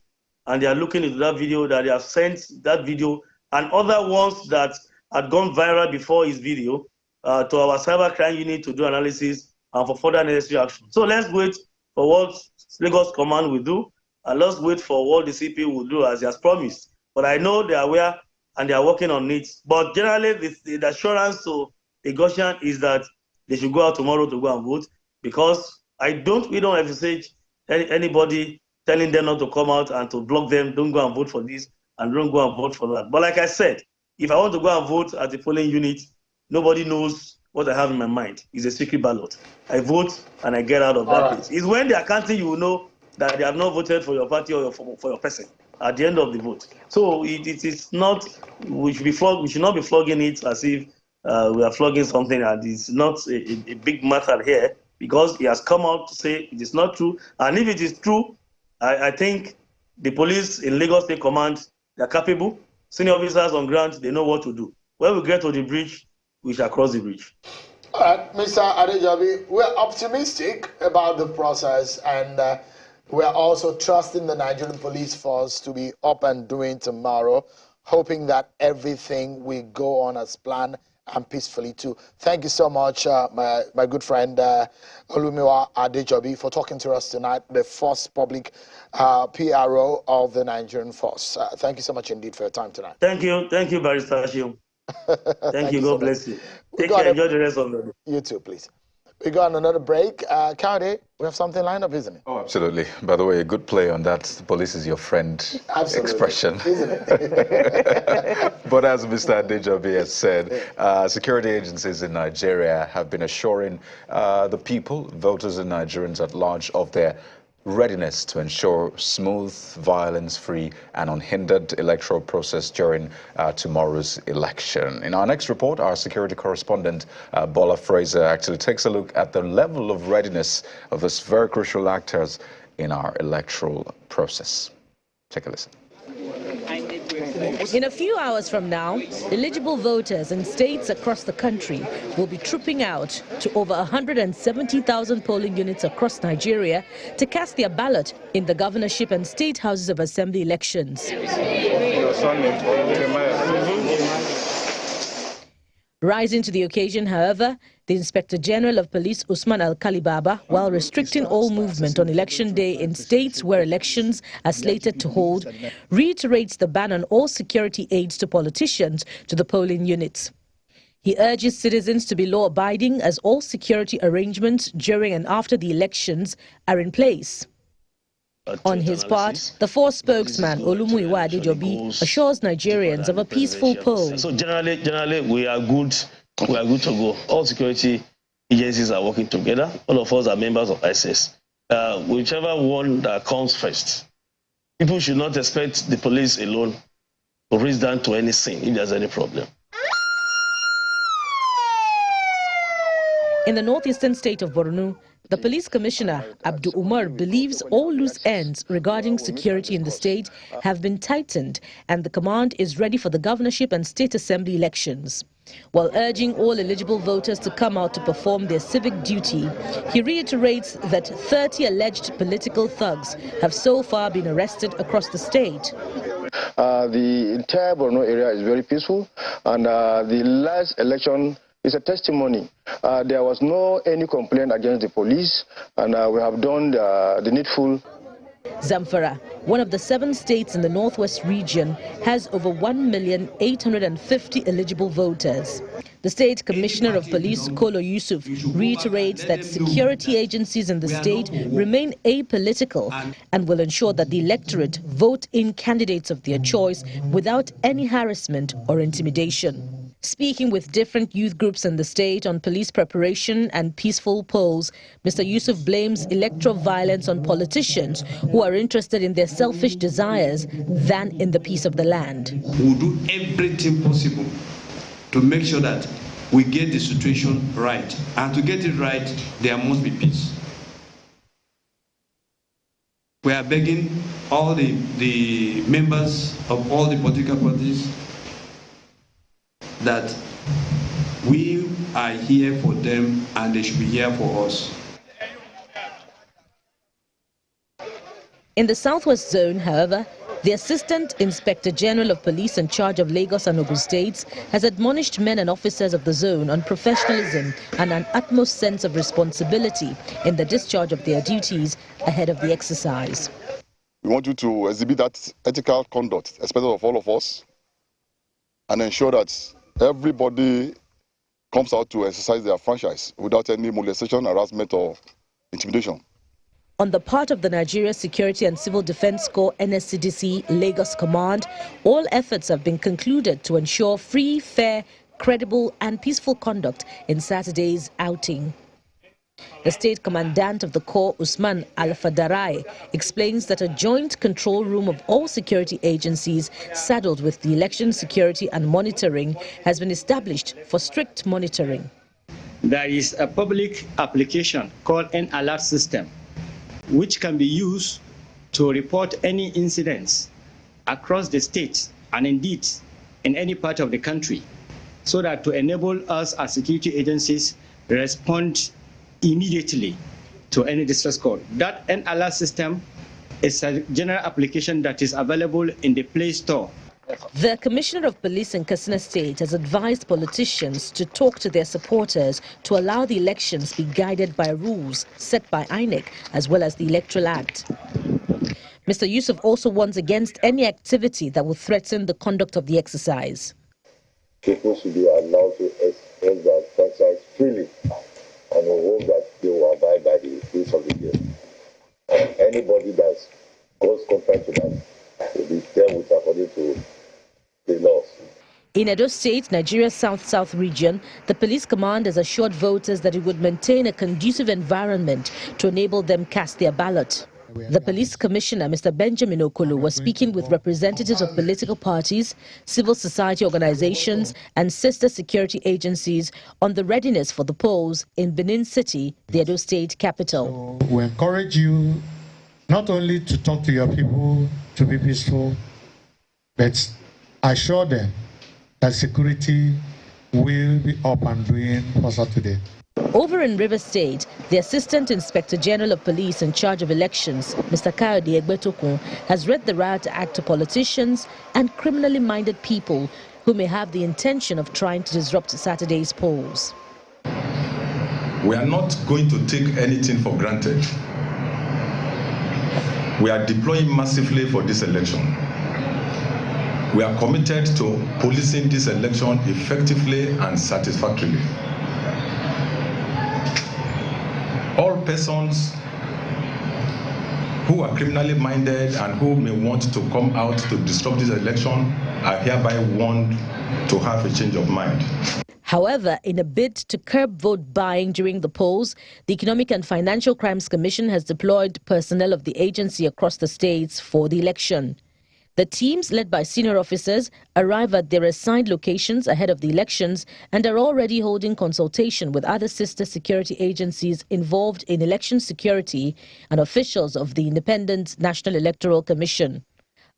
and they are looking into that video, that they have sent that video and other ones that had gone viral before his video to our cybercrime unit to do analysis and for further necessary action. So let's wait for what Lagos Command will do, and let's wait for what the CP will do as he has promised. But I know they are aware and they are working on it. But generally, the assurance to Lagosian is that they should go out tomorrow to go and vote, because we don't envisage anybody telling them not to come out and to block them, don't go and vote for this and don't go and vote for that. But like I said, if I want to go and vote at the polling unit, nobody knows what I have in my mind. It's a secret ballot. I vote and I get out of that place. It's when they are counting, you will know that they have not voted for your party or for your person at the end of the vote. So it is not, we should not be flogging it as if we are flogging something, and it's not a big matter here, because he has come out to say it is not true. And if it is true, I think the police in Lagos State Command, they are capable. Senior officers on ground, they know what to do. When we get to the bridge, we shall cross the bridge. All right, Mr. Adejobi, we're optimistic about the process, and we're also trusting the Nigerian police force to be up and doing tomorrow, hoping that everything will go on as planned and peacefully too. Thank you so much, my good friend Olumiwa Adejobi, for talking to us tonight, the first public PRO of the Nigerian force. Thank you so much indeed for your time tonight. Thank you, Barrister Ashim. Thank you, God bless you. Take care, enjoy the rest of the day. You too, please. We got another break. County, we have something lined up, isn't it? Oh, absolutely. By the way, a good play on that. The police is your friend expression. Isn't it? But as Mr. Adejobi has said, security agencies in Nigeria have been assuring the people, voters and Nigerians at large, of their readiness to ensure smooth, violence-free and unhindered electoral process during tomorrow's election. In our next report, our security correspondent, Bola Fraser, actually takes a look at the level of readiness of these very crucial actors in our electoral process. Take a listen. In a few hours from now, eligible voters in states across the country will be trooping out to over 170,000 polling units across Nigeria to cast their ballot in the governorship and state houses of assembly elections. Rising to the occasion, however, the Inspector General of Police, Usman Al-Kalibaba, while restricting all movement on election day in states where elections are slated to hold, reiterates the ban on all security aids to politicians to the polling units. He urges citizens to be law-abiding as all security arrangements during and after the elections are in place. On his part, the force spokesman, Olumuyiwa Adejobi, assures Nigerians of a peaceful poll. So generally, we are good to go. All security agencies are working together. All of us are members of ISIS. Whichever one that comes first, people should not expect the police alone to reach down to any scene if there's any problem. In the northeastern state of Borno, the police commissioner, Abdu Umar, believes all loose ends regarding security in the state have been tightened and the command is ready for the governorship and state assembly elections. While urging all eligible voters to come out to perform their civic duty, he reiterates that 30 alleged political thugs have so far been arrested across the state. The entire Borno area is very peaceful, and the last election It's a testimony. There was any complaint against the police, and we have done the needful. Zamfara, one of the 7 states in the northwest region, has over 1,850,000 eligible voters. The State Commissioner of Police, Kolo Yusuf, reiterates that security agencies in the state remain apolitical and will ensure that the electorate vote in candidates of their choice without any harassment or intimidation. Speaking with different youth groups in the state on police preparation and peaceful polls, Mr. Yusuf blames electoral violence on politicians who are interested in their selfish desires than in the peace of the land. We'll do everything possible to make sure that we get the situation right. And to get it right, there must be peace. We are begging all the members of all the political parties that we are here for them and they should be here for us. In the Southwest Zone, however, the Assistant Inspector General of Police in charge of Lagos and Ogun States has admonished men and officers of the zone on professionalism and an utmost sense of responsibility in the discharge of their duties ahead of the exercise. We want you to exhibit that ethical conduct, especially of all of us, and ensure that everybody comes out to exercise their franchise without any molestation, harassment, or intimidation. On the part of the Nigeria Security and Civil Defense Corps NSCDC Lagos Command, all efforts have been concluded to ensure free, fair, credible and peaceful conduct in Saturday's outing. The State Commandant of the Corps, Usman Al-Fadarai, explains that a joint control room of all security agencies saddled with the election security and monitoring has been established for strict monitoring. There is a public application called an alert system, which can be used to report any incidents across the state and indeed in any part of the country, so that to enable us as security agencies respond immediately to any distress call. That an alert system is a general application that is available in the Play Store. The Commissioner of Police in Katsina State has advised politicians to talk to their supporters to allow the elections be guided by rules set by INEC as well as the Electoral Act. Mr. Yusuf also warns against any activity that will threaten the conduct of the exercise. People should be allowed to express their franchise freely, and we hope that they will abide by the rules of the game. And anybody that goes contrary to that will be dealt with according to the laws. In Edo State, Nigeria's South-South region, the police command has assured voters that it would maintain a conducive environment to enable them cast their ballot. The police commissioner, Mr. Benjamin Okolo, was speaking with representatives of political parties, civil society organizations and sister security agencies on the readiness for the polls in Benin City, the Edo State capital. So we encourage you not only to talk to your people to be peaceful, but assure them that security will be up and doing for Saturday. Over in River State, the Assistant Inspector General of Police in charge of elections, Mr. Kayode Egbetokun, has read the Riot Act to politicians and criminally minded people who may have the intention of trying to disrupt Saturday's polls. We are not going to take anything for granted. We are deploying massively for this election. We are committed to policing this election effectively and satisfactorily. All persons who are criminally minded and who may want to come out to disrupt this election are hereby warned to have a change of mind. However, in a bid to curb vote buying during the polls, the Economic and Financial Crimes Commission has deployed personnel of the agency across the states for the election. The teams, led by senior officers, arrive at their assigned locations ahead of the elections and are already holding consultation with other sister security agencies involved in election security and officials of the Independent National Electoral Commission.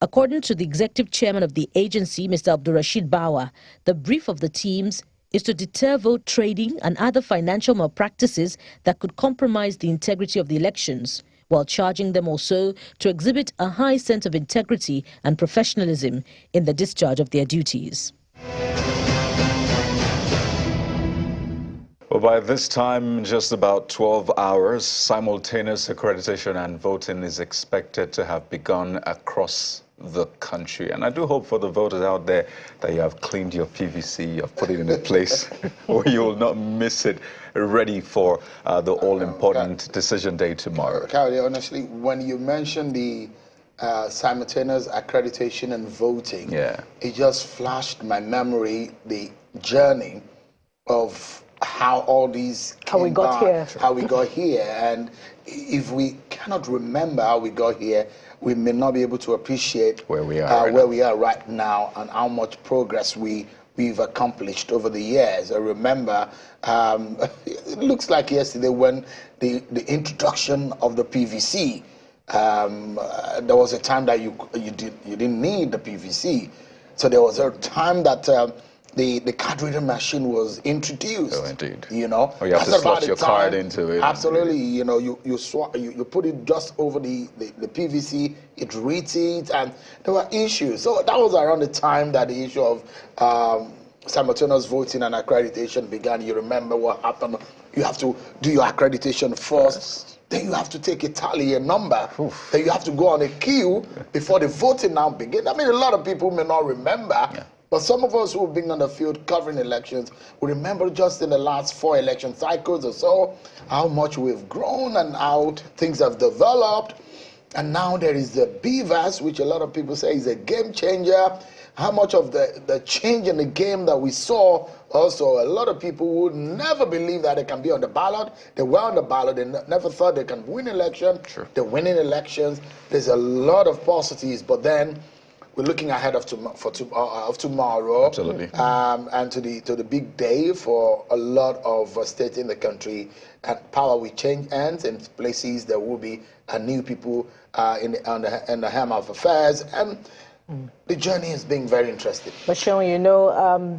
According to the executive chairman of the agency, Mr. Abdulrashid Bawa, the brief of the teams is to deter vote trading and other financial malpractices that could compromise the integrity of the elections, while charging them also to exhibit a high sense of integrity and professionalism in the discharge of their duties. Well, by this time, just about 12 hours, simultaneous accreditation and voting is expected to have begun across the country. And I do hope for the voters out there that you have cleaned your PVC, you have put it in a place where you will not miss it, ready for the all-important decision day tomorrow. Carly, honestly, when you mentioned the simultaneous accreditation and voting, it just flashed my memory the journey of how all these how we got here, and if we cannot remember how we got here, we may not be able to appreciate where we are right now and how much progress we've accomplished over the years. I remember it looks like yesterday when the introduction of the PVC. There was a time that you didn't need the PVC, so there was a time that the card reader machine was introduced. Oh, indeed. You know, you have to slot your card into it. Absolutely. You know, you put it just over the PVC, it reads it, and there were issues. So that was around the time that the issue of simultaneous voting and accreditation began. You remember what happened? You have to do your accreditation first. Then you have to take a number. Then you have to go on a queue before the voting now begins. I mean, a lot of people may not remember. But some of us who have been on the field covering elections, we remember just in the last 4 election cycles or so, how much we've grown and how things have developed. And now there is the BVAS, which a lot of people say is a game changer. How much of the change in the game that we saw, also a lot of people would never believe that they can be on the ballot. They were on the ballot, they never thought they can win election. They're winning elections. There's a lot of positives, but then we're looking ahead of tomorrow. Absolutely. And to the big day for a lot of states in the country. And power will change hands. In places there will be new people in the helm of affairs. And the journey has been very interesting. But Sean, you know,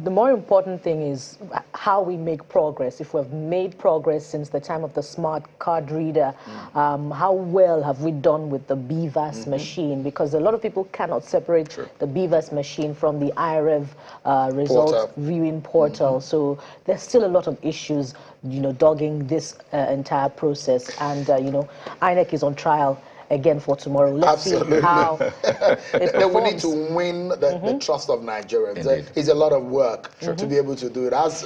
the more important thing is how we make progress. If we've made progress since the time of the smart card reader, how well have we done with the BVAS machine? Because a lot of people cannot separate the BVAS machine from the IREV result viewing portal. So there's still a lot of issues, you know, dogging this entire process. And, you know, INEC is on trial again for tomorrow. Let's see how it performs. We need to win the trust of Nigerians. It's a lot of work to be able to do it. As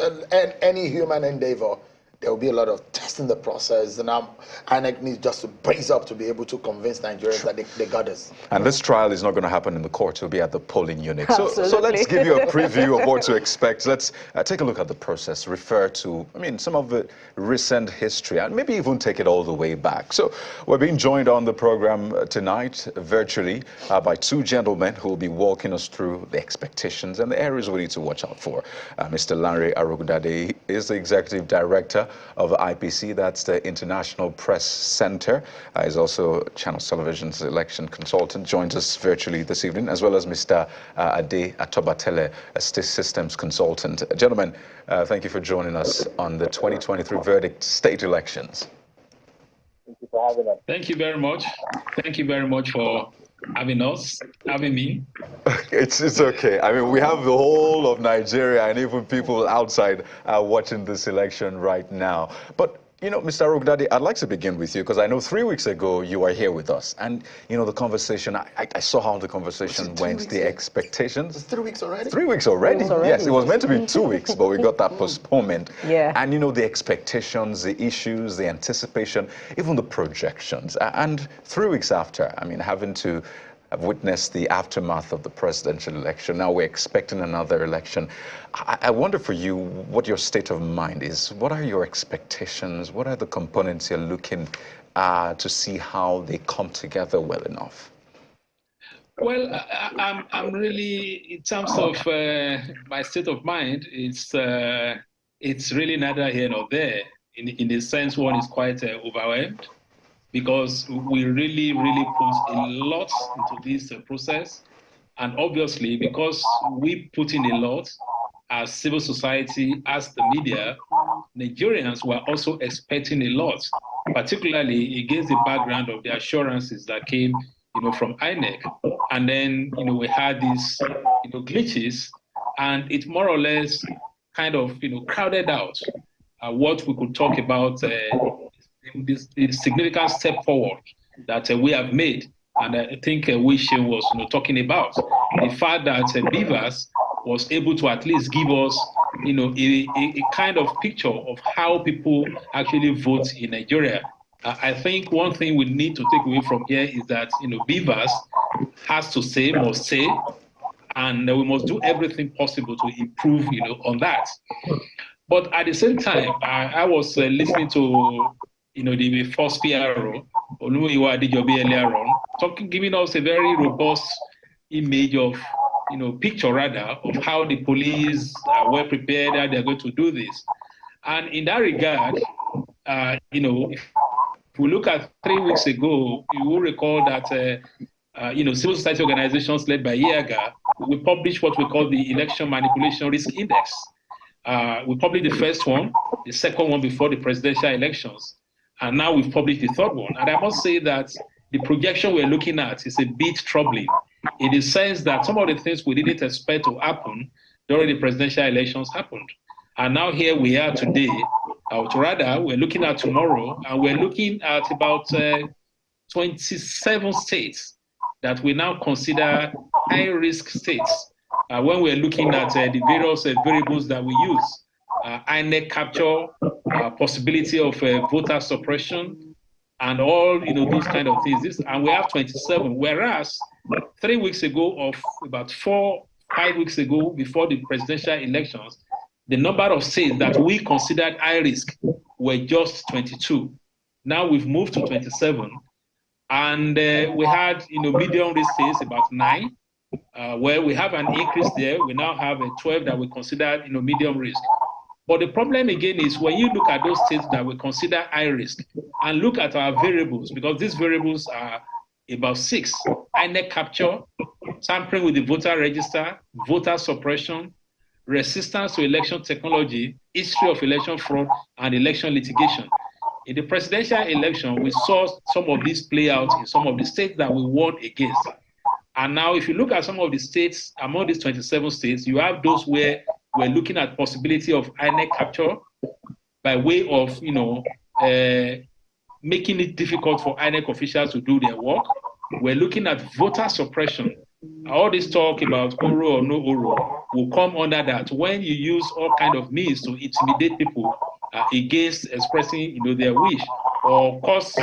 any human endeavor, there will be a lot of testing the process, and INEC needs just to brace up to be able to convince Nigerians that they got us. And this trial is not going to happen in the court, it'll be at the polling unit. So let's give you a preview of what to expect. Let's take a look at the process, refer to, I mean, some of the recent history, and maybe even take it all the way back. So we're being joined on the program tonight, virtually, by 2 gentlemen who will be walking us through the expectations and the areas we need to watch out for. Mr. Lanre Arugundade is the Executive Director of IPC, that's the International Press Center. He's also Channel Television's election consultant, joins us virtually this evening, as well as Mr. Ade Atobatele, a state systems consultant. Gentlemen, thank you for joining us on the 2023 verdict state elections. Thank you for having us. Thank you very much. Thank you very much for having me. It's okay. I mean, we have the whole of Nigeria and even people outside watching this election right now. But, you know, Mr. Arugundade, I'd like to begin with you because I know 3 weeks ago you were here with us. And, you know, the conversation, I saw how the conversation went, the expectations. It's 3 weeks already? 3 weeks already? Yes, it was meant to be 2 weeks, but we got that postponement. Yeah. And, you know, the expectations, the issues, the anticipation, even the projections. And 3 weeks after, I mean, having to have witnessed the aftermath of the presidential election. Now we're expecting another election. I wonder for you what your state of mind is. What are your expectations? What are the components you're looking to see how they come together well enough? Well, I'm really, in terms of my state of mind, it's really neither here nor there. In the sense, one is quite overwhelmed, because we really put a lot into this process. And obviously, because we put in a lot as civil society, as the media, Nigerians were also expecting a lot, particularly against the background of the assurances that came, you know, from INEC. And then, you know, we had these, you know, glitches, and it more or less kind of, you know, crowded out what we could talk about this significant step forward that we have made. And I think Wishin was talking about the fact that Beavers was able to at least give us a kind of picture of how people actually vote in Nigeria. I think one thing we need to take away from here is that Beavers must say, and we must do everything possible to improve on that. But at the same time, I was listening to the first PRO, Olumiwa Adejobi earlier on, giving us a very robust image of picture rather of how the police are well prepared, how they're going to do this. And in that regard, if we look at 3 weeks ago, you will recall that civil society organizations led by IAGA, we published what we call the Election Manipulation Risk Index. We published the first one, the second one before the presidential elections, and now we've published the third one. And I must say that the projection we're looking at is a bit troubling, in the sense that some of the things we didn't expect to happen during the presidential elections happened. And now here we are today, or rather, we're looking at tomorrow, and we're looking at about 27 states that we now consider high-risk states when we're looking at the various variables that we use. INEC capture, possibility of voter suppression, and all those kind of things. And we have 27, whereas 3 weeks ago, or about 4-5 weeks ago, before the presidential elections, the number of states that we considered high risk were just 22. Now we've moved to 27, and we had medium risk states about 9, where we have an increase there. We now have 12 that we consider medium risk. But the problem again is when you look at those states that we consider high risk and look at our variables, because these variables are about 6: INEC capture, tampering with the voter register, voter suppression, resistance to election technology, history of election fraud, and election litigation. In the presidential election, we saw some of these play out in some of the states that we won against. And now if you look at some of the states, among these 27 states, you have those where we're looking at possibility of INEC capture by way of, making it difficult for INEC officials to do their work. We're looking at voter suppression. All this talk about Oro or no Oro will come under that when you use all kind of means to intimidate people against expressing their wish, or cause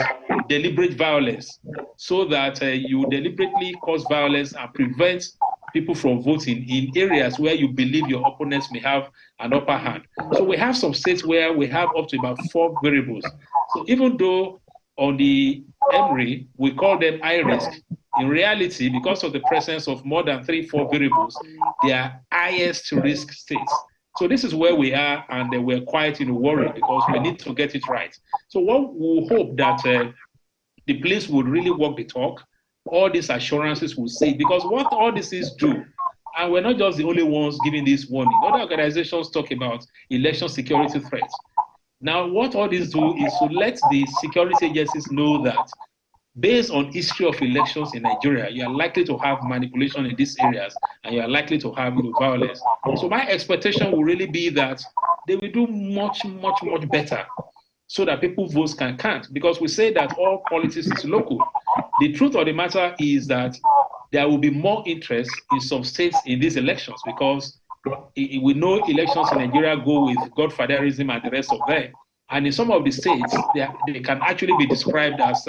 deliberate violence, so that you deliberately cause violence and prevent people from voting in areas where you believe your opponents may have an upper hand. So we have some states where we have up to about 4 variables. So even though on the EMRI, we call them high risk, in reality, because of the presence of more than 3-4 variables, they are highest risk states. So this is where we are, and we're quite worried because we need to get it right. So what we hope that the police would really walk the talk, all these assurances will say, because what all this is do, and we're not just the only ones giving this warning. Other organizations talk about election security threats. Now, what all this do is to let the security agencies know that based on history of elections in Nigeria, you are likely to have manipulation in these areas, and you are likely to have violence. So my expectation will really be that they will do much, much, much better, so that people's votes can count. Because we say that all politics is local. The truth of the matter is that there will be more interest in some states in these elections, because we know elections in Nigeria go with godfatherism and the rest of them. And in some of the states, they can actually be described as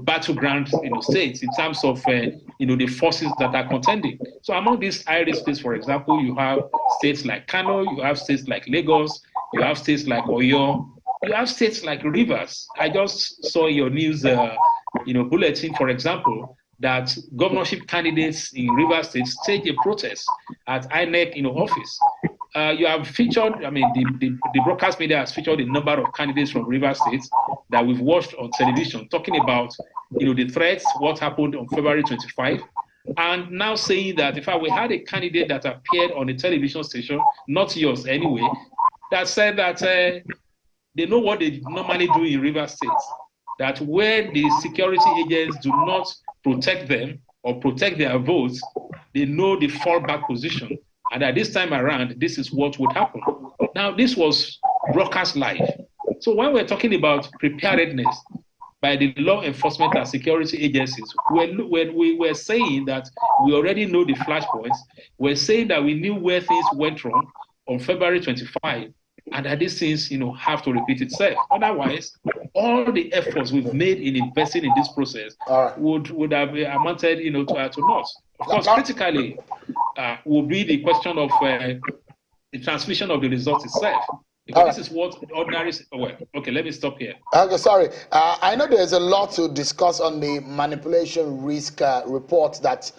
battleground states in terms of the forces that are contending. So among these high-risk states, for example, you have states like Kano, you have states like Lagos, you have states like Oyo, you have states like Rivers. I just saw your news bulletin, for example, that governorship candidates in Rivers State staged a protest at INEC office. You have featured, the broadcast media has featured a number of candidates from Rivers State that we've watched on television talking about, the threats, what happened on February 25, and now saying that, in fact, we had a candidate that appeared on a television station, not yours anyway, that said that they know what they normally do in Rivers State, that where the security agents do not protect them or protect their votes, they know the fallback position. And at this time around, this is what would happen. Now, this was broadcast live. So when we're talking about preparedness by the law enforcement and security agencies, we're saying that we already know the flashpoints. We're saying that we knew where things went wrong on February 25, and that these things, have to repeat itself. Otherwise, all the efforts we've made in investing in this process would have amounted, to naught. Of course, critically, will be the question of the transmission of the results itself. Because this is what ordinary. Well, okay, let me stop here. Okay, sorry. I know there's a lot to discuss on the manipulation risk report that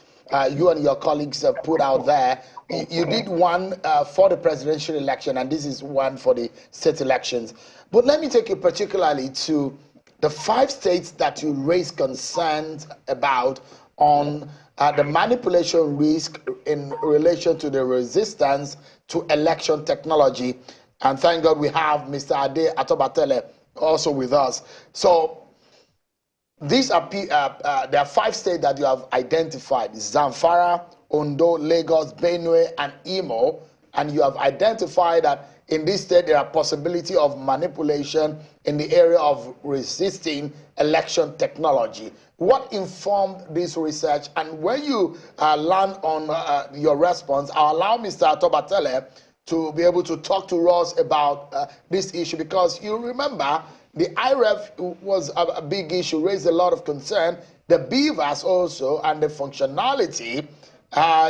you and your colleagues have put out there. You did one for the presidential election, and this is one for the state elections. But let me take you particularly to the 5 states that you raised concerns about on the manipulation risk in relation to the resistance to election technology. And thank God we have Mr. Ade Atobatele also with us. So these are there are 5 states that you have identified: Zamfara, Ondo, Lagos, Benue, and Imo. And you have identified that in this state there are possibility of manipulation in the area of resisting election technology. What informed this research? And when you land on your response, I'll allow Mr. Atobatele to be able to talk to us about this issue, because you remember the IREF was a big issue, raised a lot of concern. The BVAS also, and the functionality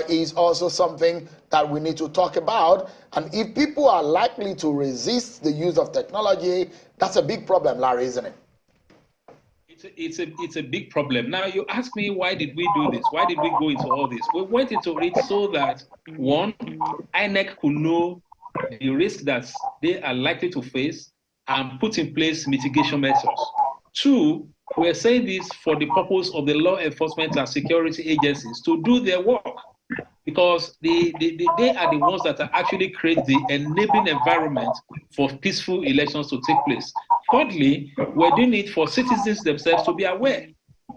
is also something that we need to talk about. And if people are likely to resist the use of technology, that's a big problem, Larry, isn't it? It's a big problem. Now, you ask me, why did we do this? Why did we go into all this? We went into it so that, one, INEC could know the risk that they are likely to face and put in place mitigation measures. Two, we're saying this for the purpose of the law enforcement and security agencies to do their work, because they are the ones that are actually create the enabling environment for peaceful elections to take place. Thirdly, we're doing it for citizens themselves to be aware,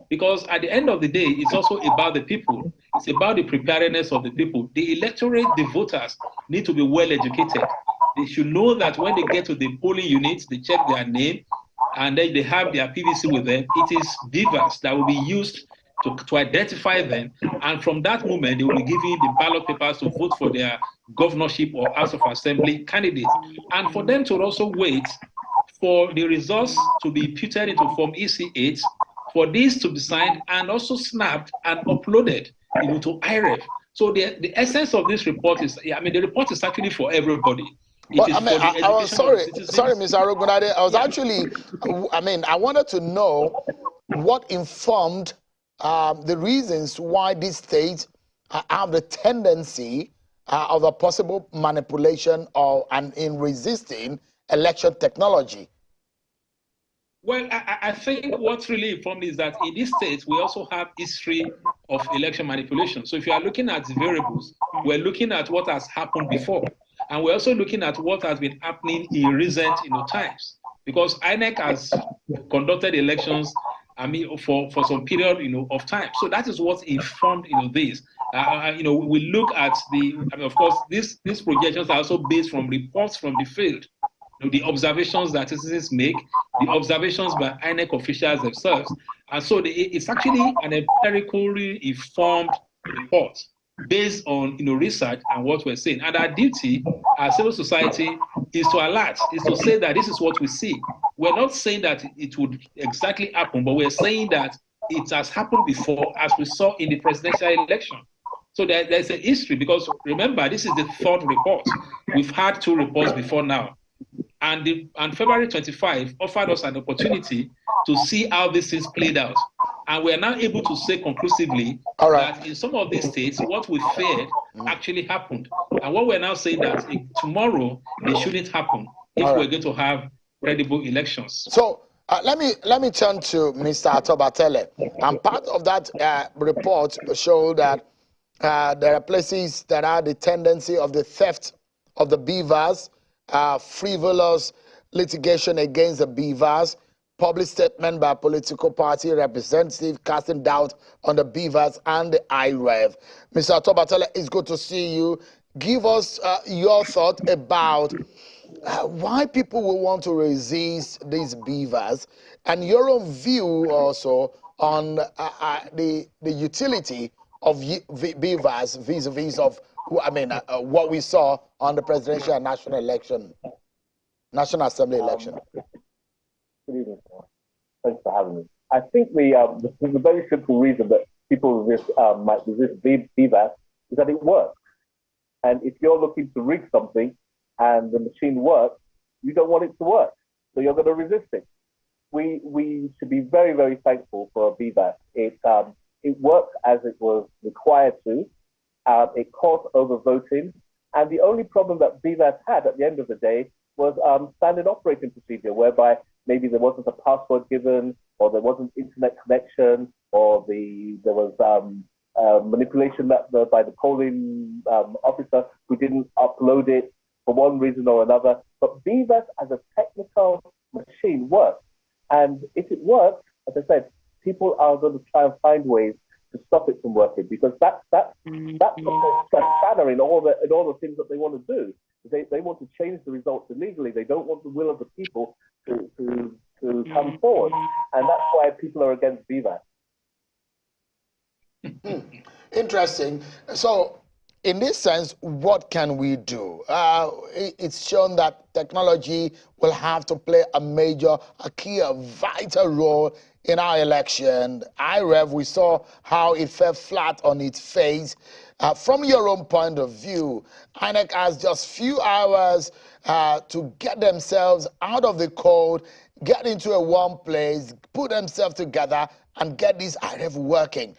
because at the end of the day, it's also about the people. It's about the preparedness of the people. The electorate, the voters, need to be well educated. They should know that when they get to the polling units, they check their name, and then they have their PVC with them. It is beavers that will be used to identify them, and from that moment, they will be given the ballot papers to vote for their governorship or House of Assembly candidates, and for them to also wait for the results to be imputed into Form EC8, for these to be signed and also snapped and uploaded to IREF. So the essence of this report is, the report is actually for everybody. But, I was sorry, Mr. Arogunade. I was actually, I wanted to know what informed the reasons why these states have the tendency of a possible manipulation and in resisting election technology. Well, I think what's really informed is that in these states, we also have history of election manipulation. So if you are looking at the variables, we're looking at what has happened before. And we're also looking at what has been happening in recent times. Because INEC has conducted elections for some period of time. So that is what informed this. We look at of course, these projections are also based from reports from the field. The observations that citizens make, the observations by INEC officials themselves. And so it's actually an empirically informed report based on research and what we're saying. And our duty as civil society is to alert, is to say that this is what we see. We're not saying that it would exactly happen, but we're saying that it has happened before, as we saw in the presidential election. So there's a history, because remember, this is the 3rd report. We've had 2 reports before now. And February 25 offered us an opportunity to see how these things played out. And we are now able to say conclusively that in some of these states, what we feared actually happened. And what we're now saying that tomorrow, they shouldn't happen if we're going to have credible elections. So let me turn to Mr. Atobatele. And part of that report showed that there are places that are the tendency of the theft of the beavers, frivolous litigation against the beavers, public statement by a political party representative casting doubt on the beavers and the IREF. Mr. Atobatele, it's good to see you. Give us your thought about why people will want to resist these beavers, and your own view also on the utility of beavers vis-a-vis of what we saw on the presidential and national National Assembly election. Good evening. Thanks for having me. I think the very simple reason that people might resist beavers is that it works. And if you're looking to rig something and the machine works, you don't want it to work, so you're going to resist it. We should be very, very thankful for BVAS. It worked as it was required to. It caused overvoting, and the only problem that BVAS had at the end of the day was standard operating procedure, whereby maybe there wasn't a password given, or there wasn't internet connection, or there was manipulation by the polling officer who didn't upload it for one reason or another. But BVAS as a technical machine works. And if it works, as I said, people are going to try and find ways to stop it from working, because that's the spanner in all the things that they want to do. They want to change the results illegally. They don't want the will of the people to come forward. And that's why people are against BVAS. Interesting. So, in this sense, what can we do? It's shown that technology will have to play a key, a vital role in our election. IREV, we saw how it fell flat on its face. From your own point of view, INEC has just few hours to get themselves out of the cold, get into a warm place, put themselves together, and get this IREV working.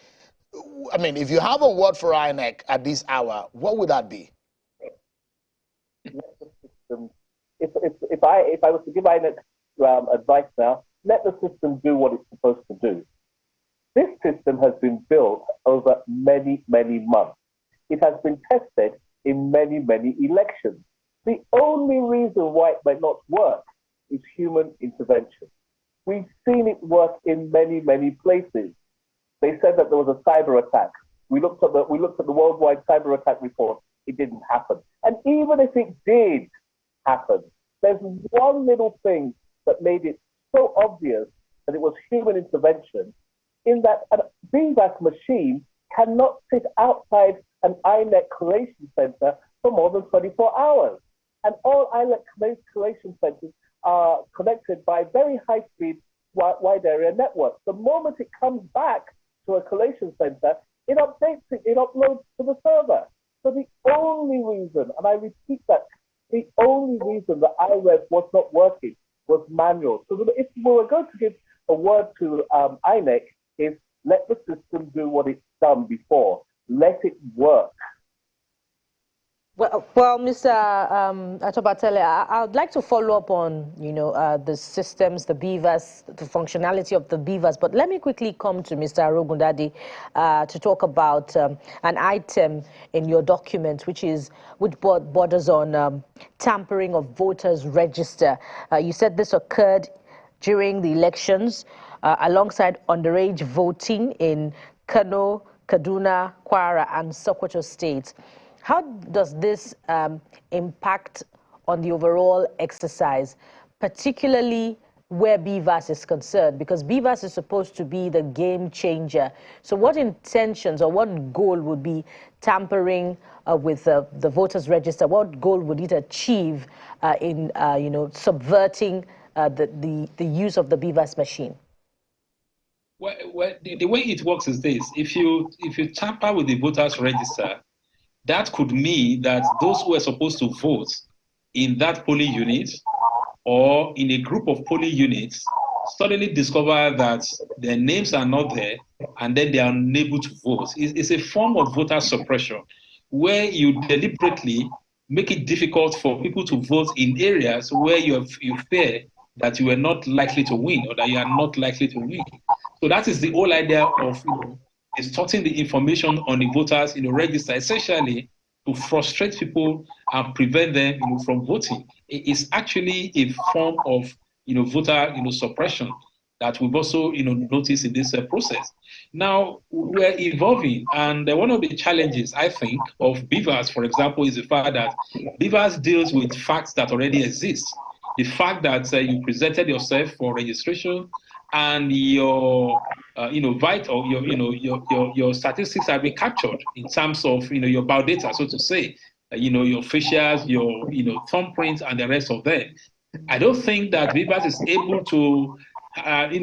I mean, if you have a word for INEC at this hour, what would that be? If I was to give INEC advice now, let the system do what it's supposed to do. This system has been built over many, many months. It has been tested in many, many elections. The only reason why it might not work is human intervention. We've seen it work in many, many places. They said that there was a cyber attack. We looked at the worldwide cyber attack report. It didn't happen. And even if it did happen, there's one little thing that made it so obvious that it was human intervention, in that a BVAS machine cannot sit outside an INEC collation center for more than 24 hours. And all INEC collation centers are connected by very high-speed, wide area networks. The moment it comes back to a collation center, it updates it, it uploads to the server. So the only reason, and I repeat that, the only reason that IREV was not working was manual. So if we were going to give a word to INEC, is let the system do what it's done before. Let it work. Well, Mr. Atobatele, I'd like to follow up on, the systems, the BVAS, the functionality of the BVAS, but let me quickly come to Mr. Arogundade to talk about an item in your document, which borders on tampering of voters' register. You said this occurred during the elections alongside underage voting in Kano, Kaduna, Kwara, and Sokoto states. How does this impact on the overall exercise, particularly where BVAS is concerned? Because BVAS is supposed to be the game changer. So what intentions or what goal would be tampering with the voters' register? What goal would it achieve in subverting the use of the BVAS machine? Well, the way it works is this: if you tamper with the voters' register, that could mean that those who are supposed to vote in that polling unit or in a group of polling units suddenly discover that their names are not there, and then they are unable to vote. It's a form of voter suppression where you deliberately make it difficult for people to vote in areas where you fear that you are not likely to win or that you are not likely to win. So that is the whole idea of distorting the information on the voters register, essentially to frustrate people and prevent them from voting. It is actually a form of voter suppression. that we've also, noticed in this process. Now, we're evolving, and one of the challenges, I think, of BVAS, for example, is the fact that BVAS deals with facts that already exist. The fact that you presented yourself for registration and your vital, your statistics have been captured in terms of, your biodata, so to say, your facials, your, thumbprints, and the rest of them. I don't think that BVAS is able to,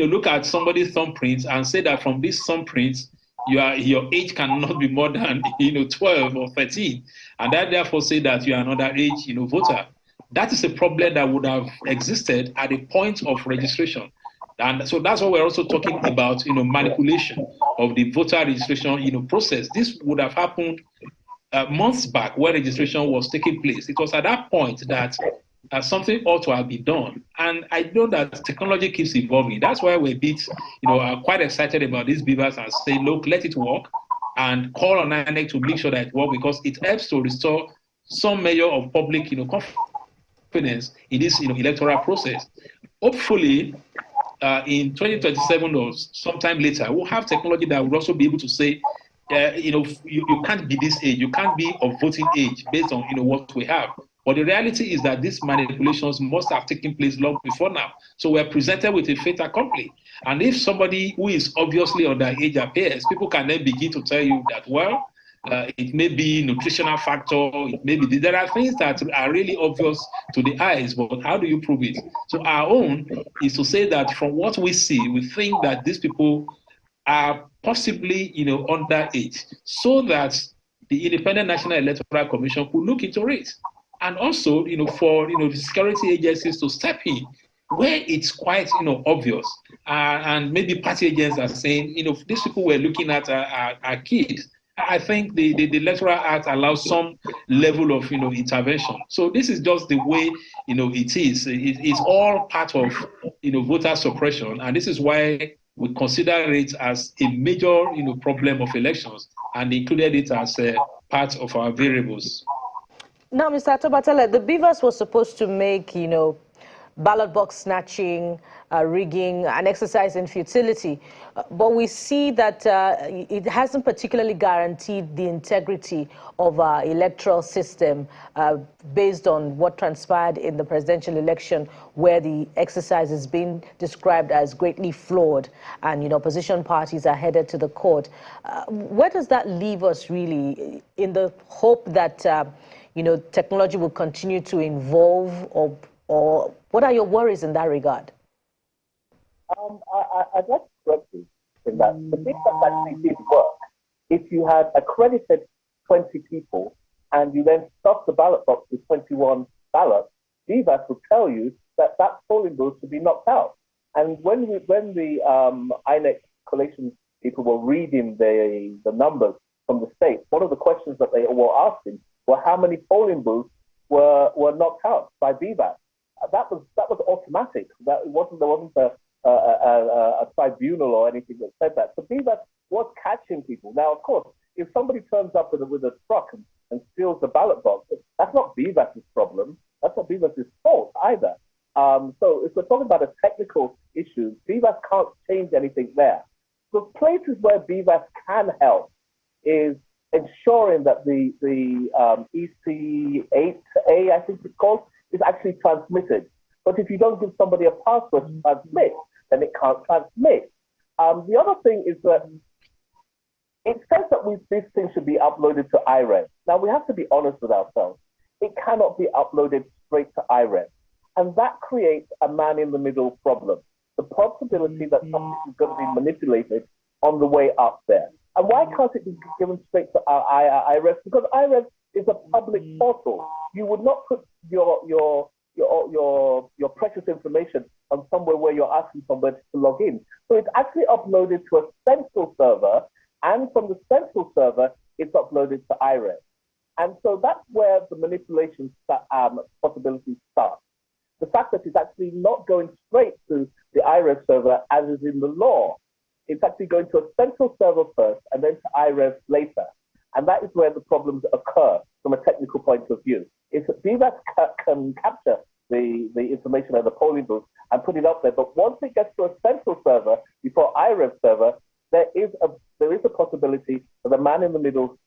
look at somebody's thumbprints and say that from these thumbprints, your age cannot be more than 12 or 13, and that therefore say that you are an underage voter. That is a problem that would have existed at the point of registration. And so that's what we're also talking about, manipulation of the voter registration, process. This would have happened months back when registration was taking place. It was at that point that something ought to have been done. And I know that technology keeps evolving. That's why we're a bit, quite excited about these BVAS and say, look, let it work, and call on INEC to make sure that it works, because it helps to restore some measure of public, confidence in this, electoral process. Hopefully, in 2027 or sometime later, we'll have technology that will also be able to say, you can't be this age, you can't be of voting age based on what we have. But the reality is that these manipulations must have taken place long before now. So we're presented with a fait accompli. And if somebody who is obviously underage appears, people can then begin to tell you that, well, it may be nutritional factor, it may be, there are things that are really obvious to the eyes, but how do you prove it? So our own is to say that from what we see, we think that these people are possibly, underage, so that the Independent National Electoral Commission could look into it. And also, for, the security agencies to step in where it's quite, obvious. And maybe party agents are saying, these people we're looking at are kids. I think the Electoral Act allows some level of, intervention. So this is just the way, it is. It's all part of, voter suppression. And this is why we consider it as a major, problem of elections, and included it as a part of our variables. Now, Mr. Atobatele, the BVAS was supposed to make, ballot box snatching, rigging, an exercise in futility. But we see that it hasn't particularly guaranteed the integrity of our electoral system based on what transpired in the presidential election, where the exercise is being described as greatly flawed, and opposition parties are headed to the court. Where does that leave us, really, in the hope that technology will continue to evolve, or what are your worries in that regard? I'd like to correct you in that the BVAS actually did work. If you had accredited 20 people and you then stuffed the ballot box with 21 ballots, BVAS would tell you that polling booth should be knocked out. And when the INEC collation people were reading the numbers from the state, one of the questions that they were asking were how many polling booths were knocked out by BVAS. That was automatic. There wasn't a tribunal or anything that said that. So BVAS was catching people. Now, of course, if somebody turns up with a truck and steals the ballot box, that's not BVAS's problem. That's not BVAS's fault either. So if we're talking about a technical issue, BVAS can't change anything there. The places where BVAS can help is ensuring that the EC8A, I think it's called, is actually transmitted. But if you don't give somebody a password to transmit, then it can't transmit. The other thing is that it says that this thing should be uploaded to IRES. Now, we have to be honest with ourselves. It cannot be uploaded straight to IRES. And that creates a man-in-the-middle problem. The possibility that something is going to be manipulated on the way up there. And why can't it be given straight to IRES? Because IRES is a public portal. You would not put your precious information on somewhere where you're asking somebody to log in. So it's actually uploaded to a central server, and from the central server, it's uploaded to IRES. And so that's where the manipulation possibilities start. The fact that it's actually not going straight to the IRES server as is in the law. It's actually going to a central server first and then to IRES later. And that is where the problems occur from a technical point of view. If BVAS can capture the information at the polling booth and put it up there. But once it gets to a central server, before IREV server, there is a possibility that a man-in-the-middle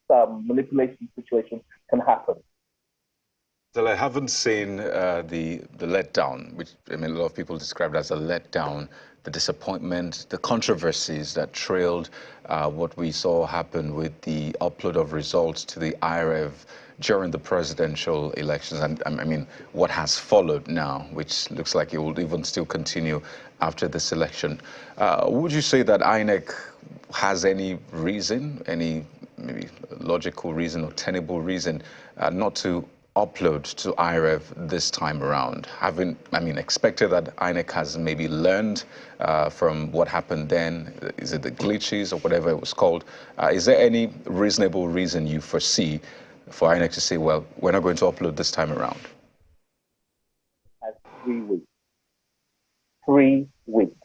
manipulation situation can happen. Well, I haven't seen the letdown, which I mean a lot of people described as a letdown, the disappointment, the controversies that trailed what we saw happen with the upload of results to the IREV during the presidential elections, and I mean what has followed now, which looks like it will even still continue after this election. Would you say that INEC has any reason, any maybe logical reason or tenable reason not to upload to IREV this time around? Having, I mean, expected that INEC has maybe learned from what happened then, is it the glitches or whatever it was called? Is there any reasonable reason you foresee for INEC to say, well, we're not going to upload this time around? 3 weeks. 3 weeks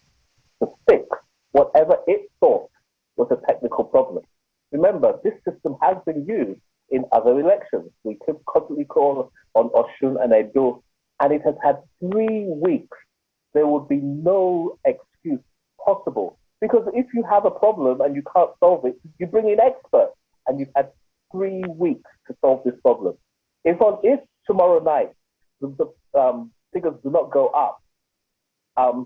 to fix whatever it thought was a technical problem. Remember, this system has been used in other elections. We could constantly call on Osun and Edo, and it has had 3 weeks. There would be no excuse possible. Because if you have a problem and you can't solve it, you bring in experts, and you've had 3 weeks to solve this problem. If tomorrow night the figures do not go up,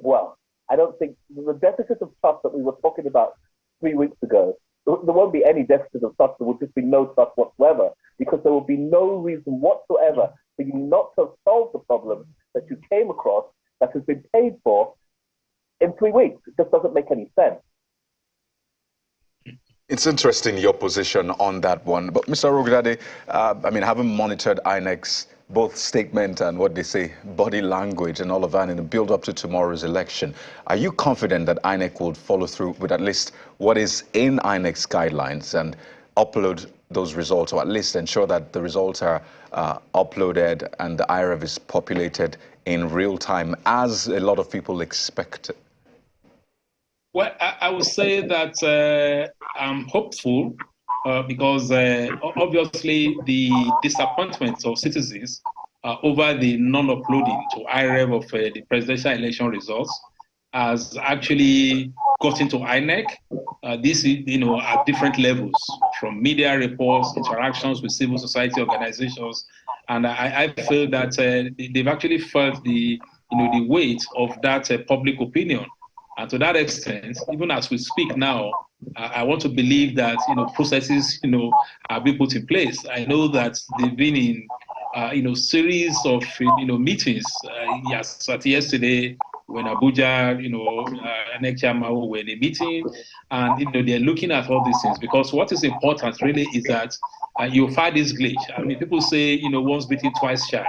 well, I don't think the deficit of trust that we were talking about 3 weeks ago, there won't be any deficit of trust. There will just be no trust whatsoever, because there will be no reason whatsoever for you not to solve the problem that you came across that has been paid for in 3 weeks. It just doesn't make any sense. It's interesting, your position on that one. But Mr. Rogdade, I mean, having monitored INEC's both statement and what they say, body language and all of that in the build up to tomorrow's election, are you confident that INEC will follow through with at least what is in INEC's guidelines and upload those results, or at least ensure that the results are uploaded and the IREV is populated in real time, as a lot of people expect? Well, I would say that I'm hopeful because obviously the disappointment of citizens over the non-uploading to IREV of the presidential election results has actually gotten to INEC. This is, at different levels, from media reports, interactions with civil society organizations, and I feel that they've actually felt the weight of that public opinion. And to that extent, even as we speak now, I want to believe that processes are being put in place. I know that they've been in series of meetings. Yes, yesterday when Abuja, INEC chairman were in a meeting, and they're looking at all these things, because what is important really is that you find this glitch. I mean, people say once bitten, twice shy.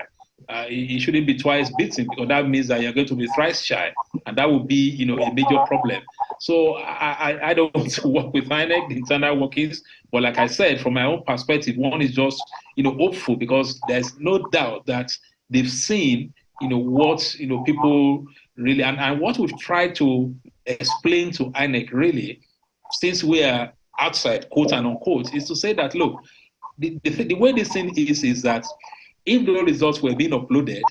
It shouldn't be twice beaten, because that means that you're going to be thrice shy, and that would be a major problem. So I don't want to work with INEC, the internal workings, but like I said, from my own perspective, one is just hopeful, because there's no doubt that they've seen what people really, and what we've tried to explain to INEC really, since we are outside, quote and unquote, is to say that look, the way this thing is that if the results were being uploaded,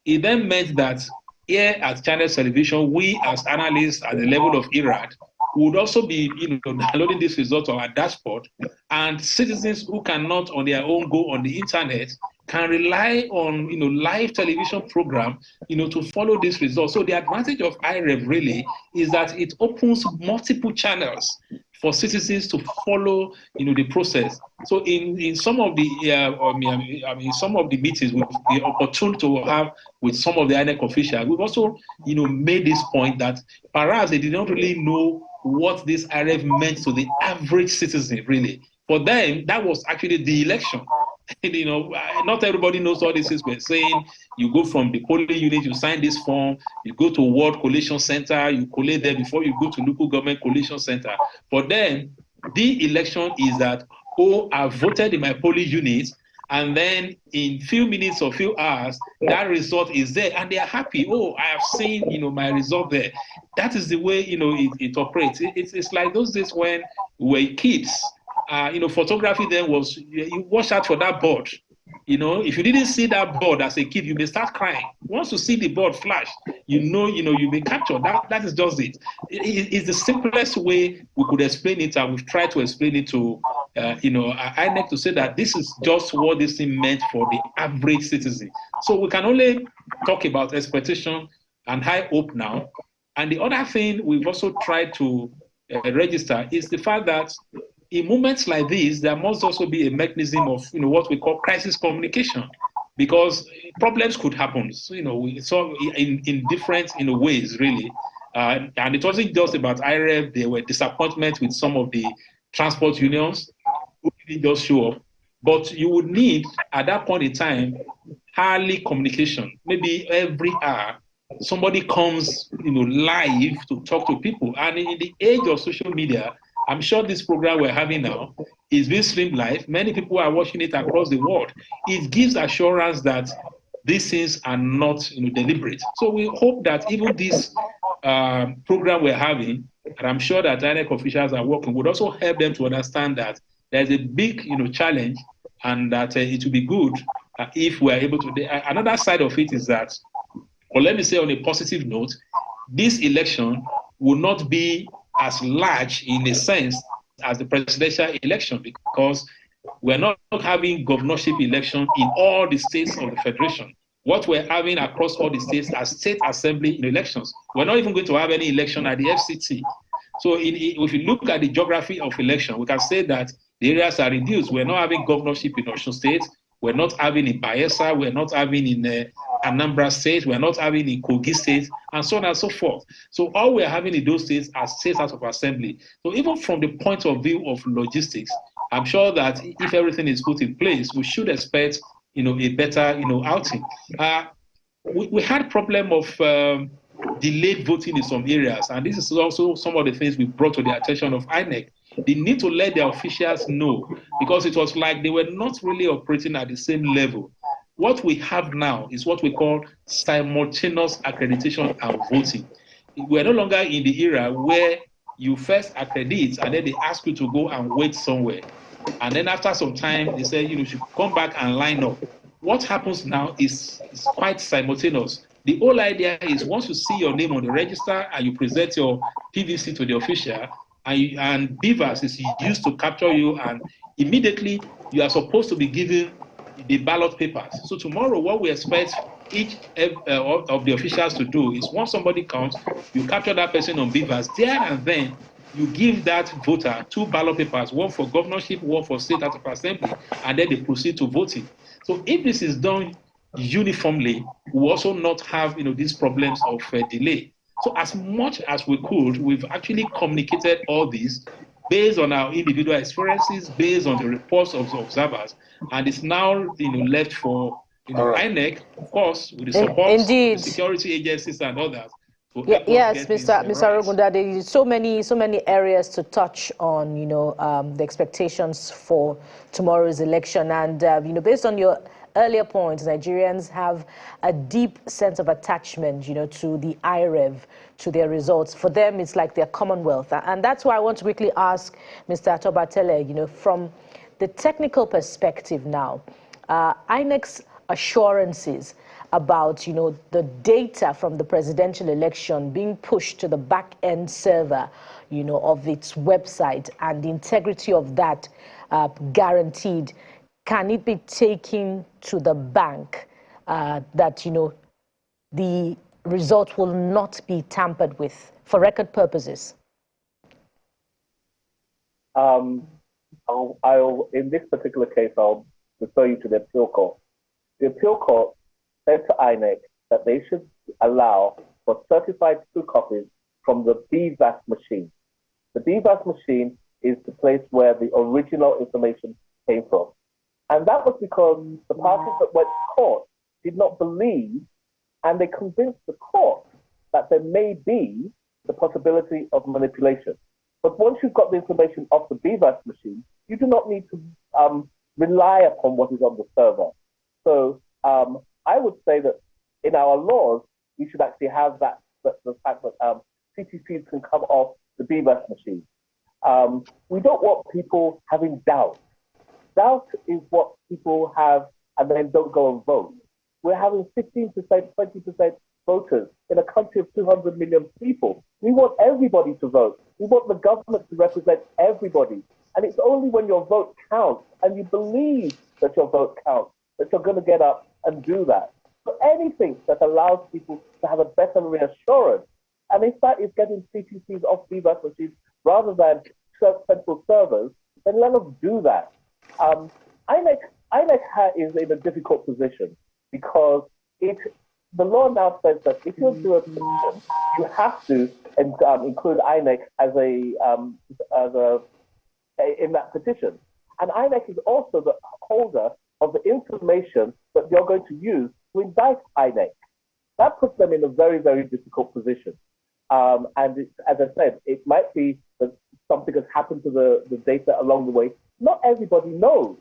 it then meant that here at Channel Television, we as analysts at the level of IRAD would also be downloading these results on our dashboard, and citizens who cannot on their own go on the internet can rely on live television program to follow these results. So the advantage of IREV really is that it opens multiple channels for citizens to follow the process. So in some of the some of the meetings we've been opportune to have with some of the INEC officials, we've also made this point that perhaps they did not really know what this IREV meant to the average citizen really. For them, that was actually the election. Not everybody knows all this is. We're saying you go from the polling unit, you sign this form, you go to Ward Collation Center, you collate there before you go to local government collation center. For them, the election is that, I've voted in my polling unit, and then in few minutes or few hours, that result is there, and they are happy. I have seen my result there. That is the way it operates. It's like those days when we were kids. Photography then was, you watch out for that board. You know, if you didn't see that board as a kid, you may start crying. Once you see the board flash, you know, you may capture. That is just it. It's the simplest way we could explain it, and we've tried to explain it to, INEC, to say that this is just what this thing meant for the average citizen. So we can only talk about expectation and high hope now. And the other thing we've also tried to register is the fact that in moments like this, there must also be a mechanism of, what we call crisis communication, because problems could happen. So, in different ways, really. And it wasn't just about IREV. There were disappointments with some of the transport unions who didn't just show up. But you would need, at that point in time, hourly communication. Maybe every hour, somebody comes, live to talk to people. And in the age of social media, I'm sure this program we're having now is being streamed live. Many people are watching it across the world. It gives assurance that these things are not deliberate. So we hope that even this program we're having, and I'm sure that INEC officials are working, would also help them to understand that there's a big challenge, and that it would be good if we're able to. Another side of it is that, or let me say on a positive note, this election will not be as large in a sense as the presidential election, because we're not having governorship election in all the states of the federation. What we're having across all the states are state assembly elections. We're not even going to have any election at the FCT. So if you look at the geography of election, we can say that the areas are reduced. We're not having governorship in Osun State. We're not having in Bayelsa. We're not having in Anambra State. We're not having in Kogi State, and so on and so forth. So all we're having in those states are states out of assembly. So even from the point of view of logistics, I'm sure that if everything is put in place, we should expect, a better, outing. We had problem of delayed voting in some areas, and this is also some of the things we brought to the attention of INEC. They need to let their officials know, because it was like they were not really operating at the same level. What we have now is what we call simultaneous accreditation and voting. We're no longer in the era where you first accredit and then they ask you to go and wait somewhere. And then after some time, they say, you should come back and line up. What happens now is quite simultaneous. The whole idea is, once you see your name on the register and you present your PVC to the official, and BVAS is used to capture you, and immediately you are supposed to be given the ballot papers. So tomorrow, what we expect each of the officials to do is, once somebody comes, you capture that person on BVAS there and then. You give that voter 2 ballot papers, one for governorship, one for state house of assembly, and then they proceed to voting. So if this is done uniformly, we also not have these problems of delay. So as much as we could, we've actually communicated all this based on our individual experiences, based on the reports of the observers, and it's now left for INEC, of course, with the support of the security agencies and others. Yes, Mr. Rugunda, there is so many areas to touch on, the expectations for tomorrow's election. And, based on your earlier points, Nigerians have a deep sense of attachment, to the IREV, to their results. For them, it's like their commonwealth. And that's why I want to quickly ask Mr. Atobatele, from the technical perspective now, INEC's assurances about, the data from the presidential election being pushed to the back-end server, of its website, and the integrity of that guaranteed. Can it be taken to the bank that, the result will not be tampered with for record purposes? I'll, in this particular case, I'll refer you to the appeal court. The appeal court said to INEC that they should allow for certified true copies from the BVAS machine. The BVAS machine is the place where the original information came from. And that was because the parties that went to court did not believe, and they convinced the court that there may be the possibility of manipulation. But once you've got the information off the BVAS machine, you do not need to rely upon what is on the server. So I would say that in our laws, we should actually have the fact that CTCs can come off the BVAS machine. We don't want people having doubt. Doubt is what people have and then don't go and vote. We're having 15%, 20% voters in a country of 200 million people. We want everybody to vote. We want the government to represent everybody. And it's only when your vote counts and you believe that your vote counts that you're going to get up and do that. So anything that allows people to have a better reassurance, and if that is getting CPCs off BVAS machines rather than central servers, then let us do that. INEC is in a difficult position because the law now says that if you do a petition, you have to include INEC in that petition. And INEC is also the holder of the information that you're going to use to indict INEC. That puts them in a very, very difficult position. And as I said, it might be that something has happened to the data along the way. Not everybody knows.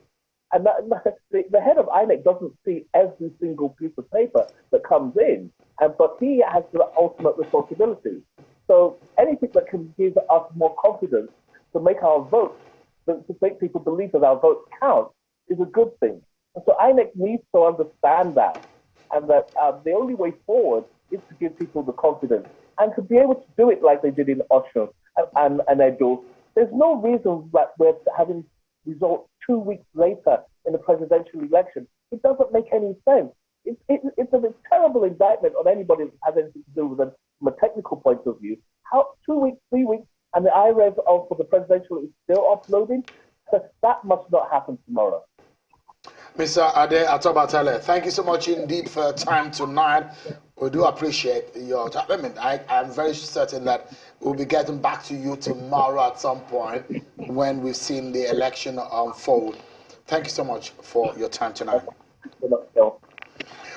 And the head of INEC doesn't see every single piece of paper that comes in, but he has the ultimate responsibility. So anything that can give us more confidence to make our votes, to make people believe that our votes count, is a good thing. And so INEC needs to understand that, and that the only way forward is to give people the confidence and to be able to do it like they did in Osun and Edo. There's no reason that we're having results 2 weeks later in the presidential election. It doesn't make any sense. It's a terrible indictment on anybody that has anything to do with them from a technical point of view. How 2 weeks, 3 weeks, and the IREV for the presidential is still uploading? That must not happen tomorrow. Mr. Ade Atobatele, thank you so much indeed for your time tonight. We do appreciate your time. I mean, I'm very certain that we'll be getting back to you tomorrow at some point when we've seen the election unfold. Thank you so much for your time tonight.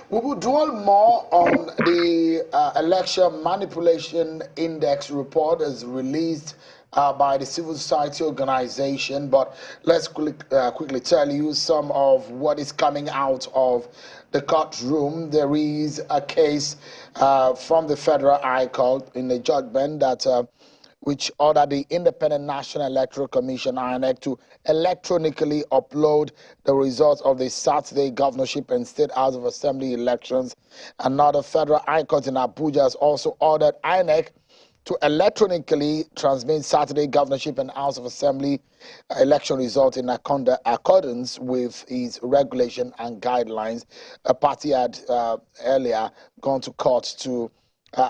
We will dwell more on the election manipulation index report as released by the civil society organization, but let's quickly tell you some of what is coming out of the courtroom. There is a case from the Federal High Court in a judgment that which ordered the Independent National Electoral Commission, INEC, to electronically upload the results of the Saturday governorship and State House of Assembly elections. Another Federal High Court in Abuja has also ordered INEC to electronically transmit Saturday governorship and House of Assembly election result in accordance with its regulation and guidelines. A party had earlier gone to court to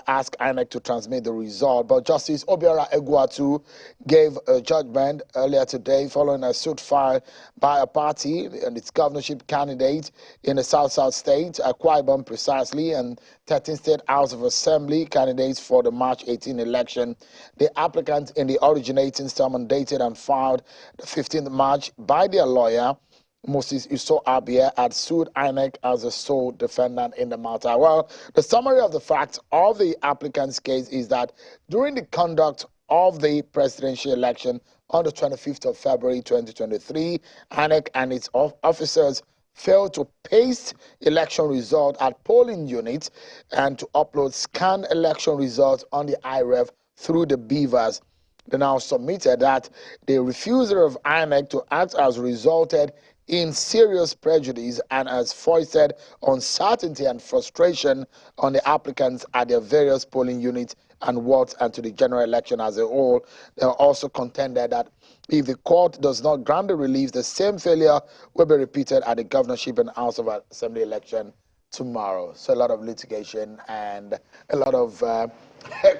ask INEC to transmit the result, but Justice Obiora Egwuatu gave a judgment earlier today following a suit filed by a party and its governorship candidate in the South State, Akwa Ibom precisely, and 13 State House of Assembly candidates for the March 18 election. The applicants in the originating summons dated and filed the 15th March by their lawyer, Moses Iso Abia, had sued INEC as a sole defendant in the matter. Well, the summary of the facts of the applicant's case is that during the conduct of the presidential election on the 25th of February 2023, INEC and its officers failed to paste election results at polling units and to upload scanned election results on the IREV through the BVAS. They now submitted that the refusal of INEC to act has resulted in serious prejudice and has foisted uncertainty and frustration on the applicants at their various polling units and wards and to the general election as a whole. They also contended that if the court does not grant the relief, the same failure will be repeated at the governorship and House of Assembly election tomorrow. So a lot of litigation and a lot of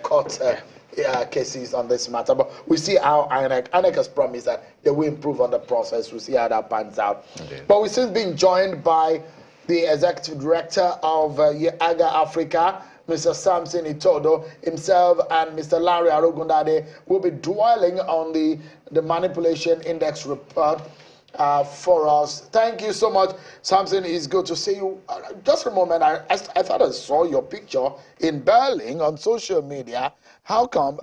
court cases on this matter, but we see how INEC has promised that they will improve on the process. We'll see how that pans out. Indeed. But we've since been joined by the executive director of YAGA Africa, Mr. Samson Itodo himself, and Mr. Larry Arogundade will be dwelling on the manipulation index report for us. Thank you so much, Samson. It's good to see you. Just a moment, I thought I saw your picture in Berlin on social media. How come?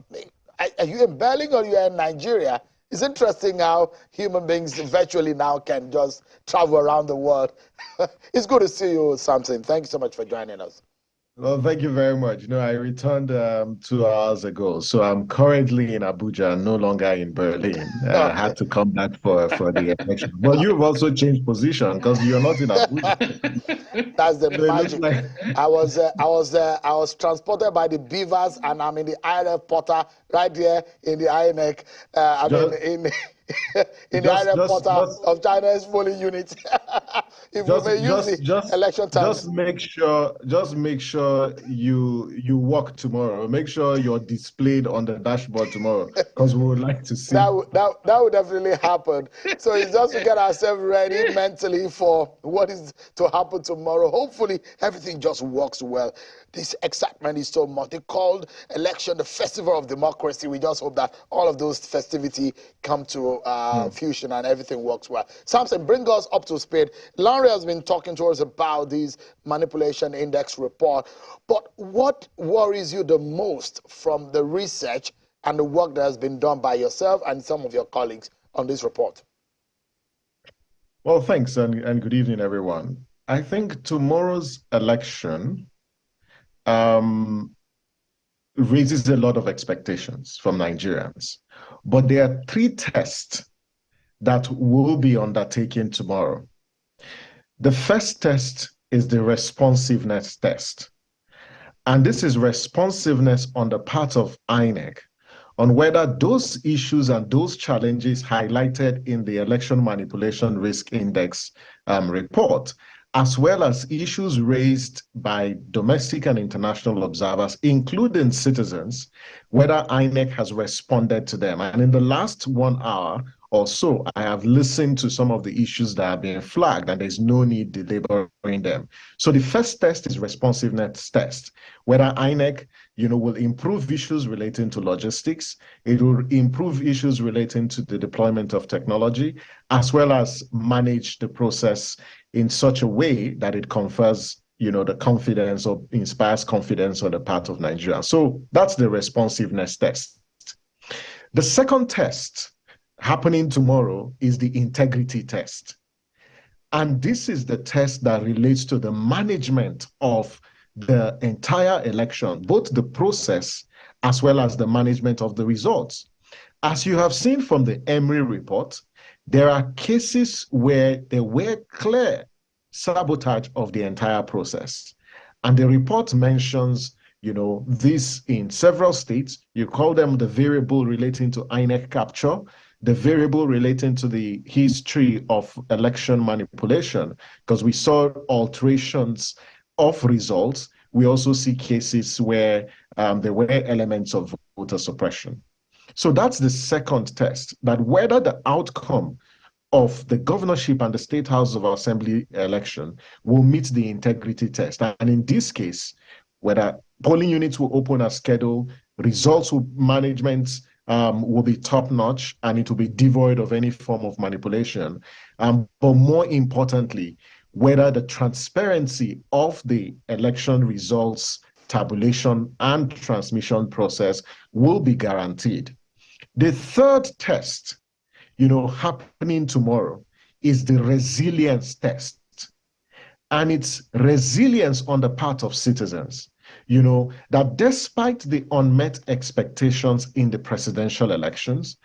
Are you in Berlin or you are in Nigeria? It's interesting how human beings virtually now can just travel around the world. It's good to see you, Samson. Thank you so much for joining us. Well, thank you very much. I returned 2 hours ago, so I'm currently in Abuja, no longer in Berlin. I Okay. had to come back for the election. But you've also changed position because you're not in Abuja. That's the So it looks magic. like I was transported by the beavers, and I'm in the INF Porter right here in the INEC. just, In the just, INF just, Porter just, of China's polling unit. If we may just, use the just, just, election terms. just make sure you walk tomorrow. Make sure you're displayed on the dashboard tomorrow because we would like to see. That would definitely happen. So it's just to get ourselves ready mentally for what is to happen tomorrow. Hopefully everything just works well. This excitement is so much. They called election the festival of democracy. We just hope that all of those festivity come to fusion and everything works well. Samson, bring us up to speed. Larry has been talking to us about this manipulation index report. But what worries you the most from the research and the work that has been done by yourself and some of your colleagues on this report? Well, thanks and good evening, everyone. I think tomorrow's election raises a lot of expectations from Nigerians. But there are 3 tests that will be undertaken tomorrow. The first test is the responsiveness test. And this is responsiveness on the part of INEC on whether those issues and those challenges highlighted in the Election Manipulation Risk Index report, as well as issues raised by domestic and international observers, including citizens, whether INEC has responded to them. And in the last 1 hour or so, I have listened to some of the issues that have been flagged, and there's no need delaboring them. So the first test is responsiveness test, whether INEC will improve issues relating to logistics, it will improve issues relating to the deployment of technology, as well as manage the process in such a way that it confers the confidence or inspires confidence on the part of Nigeria. So that's the responsiveness test. The second test happening tomorrow is the integrity test. And this is the test that relates to the management of the entire election, both the process as well as the management of the results. As you have seen from the Emory report, there are cases where there were clear sabotage of the entire process. And the report mentions this in several states. You call them the variable relating to INEC capture, the variable relating to the history of election manipulation, because we saw alterations of results. We also see cases where there were elements of voter suppression. So that's the second test, that whether the outcome of the governorship and the State House of Assembly election will meet the integrity test. And in this case, whether polling units will open as scheduled, results management will be top-notch, and it will be devoid of any form of manipulation. But more importantly, whether the transparency of the election results tabulation and transmission process will be guaranteed. The third test, happening tomorrow is the resilience test. And it's resilience on the part of citizens, that despite the unmet expectations in the presidential elections,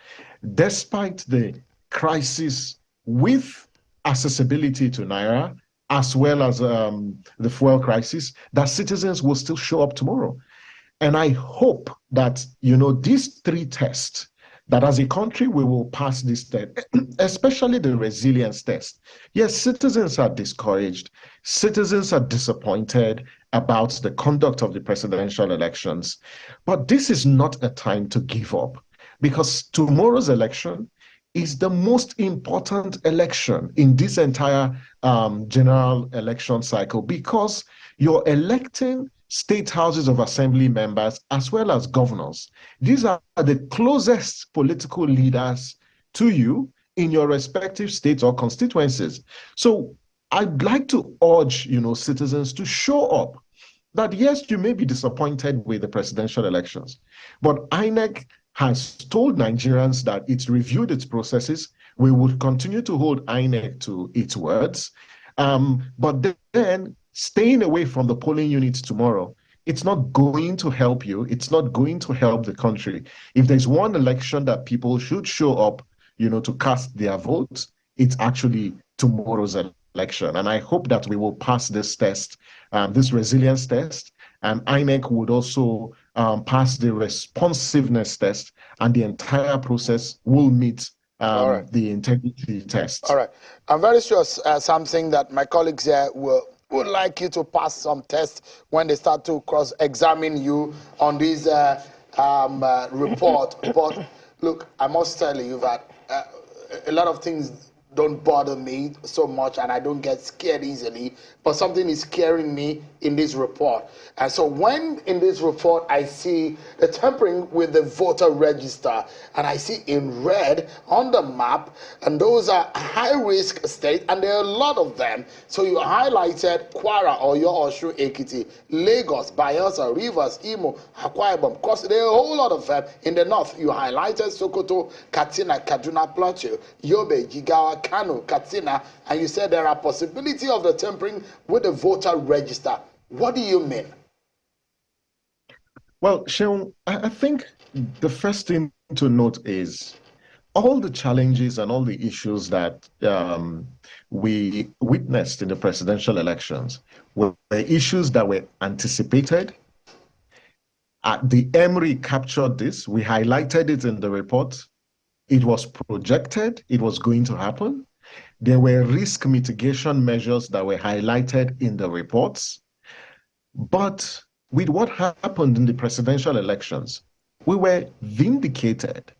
despite the crisis with accessibility to Naira, as well as the fuel crisis, that citizens will still show up tomorrow. And I hope that, these 3 tests, that as a country, we will pass this test, especially the resilience test. Yes, citizens are discouraged. Citizens are disappointed about the conduct of the presidential elections. But this is not a time to give up, because tomorrow's election is the most important election in this entire general election cycle, because you're electing state houses of assembly members as well as governors. These are the closest political leaders to you in your respective states or constituencies. So I'd like to urge, citizens to show up. That yes, you may be disappointed with the presidential elections, but INEC has told Nigerians that it's reviewed its processes. We would continue to hold INEC to its words. But then staying away from the polling units tomorrow it's not going to help you. It's not going to help the country. If there's one election that people should show up, to cast their votes, it's actually tomorrow's election. And I hope that we will pass this test, this resilience test, and INEC would also pass the responsiveness test, and the entire process will meet the integrity test. All right. I'm very sure something that my colleagues here would like you to pass some tests when they start to cross-examine you on this report. But look, I must tell you that a lot of things don't bother me so much, and I don't get scared easily, but something is scaring me in this report. And so when in this report I see the tampering with the voter register, and I see in red on the map, and those are high-risk states, and there are a lot of them. So you highlighted Kwara, Oyo, Osun, Ekiti, Lagos, Bayelsa, Rivers, Imo, Akwa Ibom. Of course, there are a whole lot of them in the north. You highlighted Sokoto, Katsina, Kaduna, Plateau, Yobe, Jigawa, Kano, Katsina, and you said there are possibility of the tampering with the voter register. What do you mean? Well, Sheon, I think the first thing to note is all the challenges and all the issues that we witnessed in the presidential elections were issues that were anticipated. The EMRI captured this. We highlighted it in the report. It was projected. It was going to happen. There were risk mitigation measures that were highlighted in the reports. But with what happened in the presidential elections, we were vindicated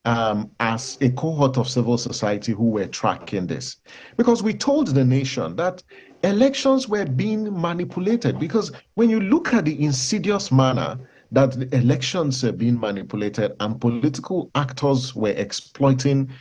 as a cohort of civil society who were tracking this. Because we told the nation that elections were being manipulated. Because when you look at the insidious manner that the elections are being manipulated and political actors were exploiting,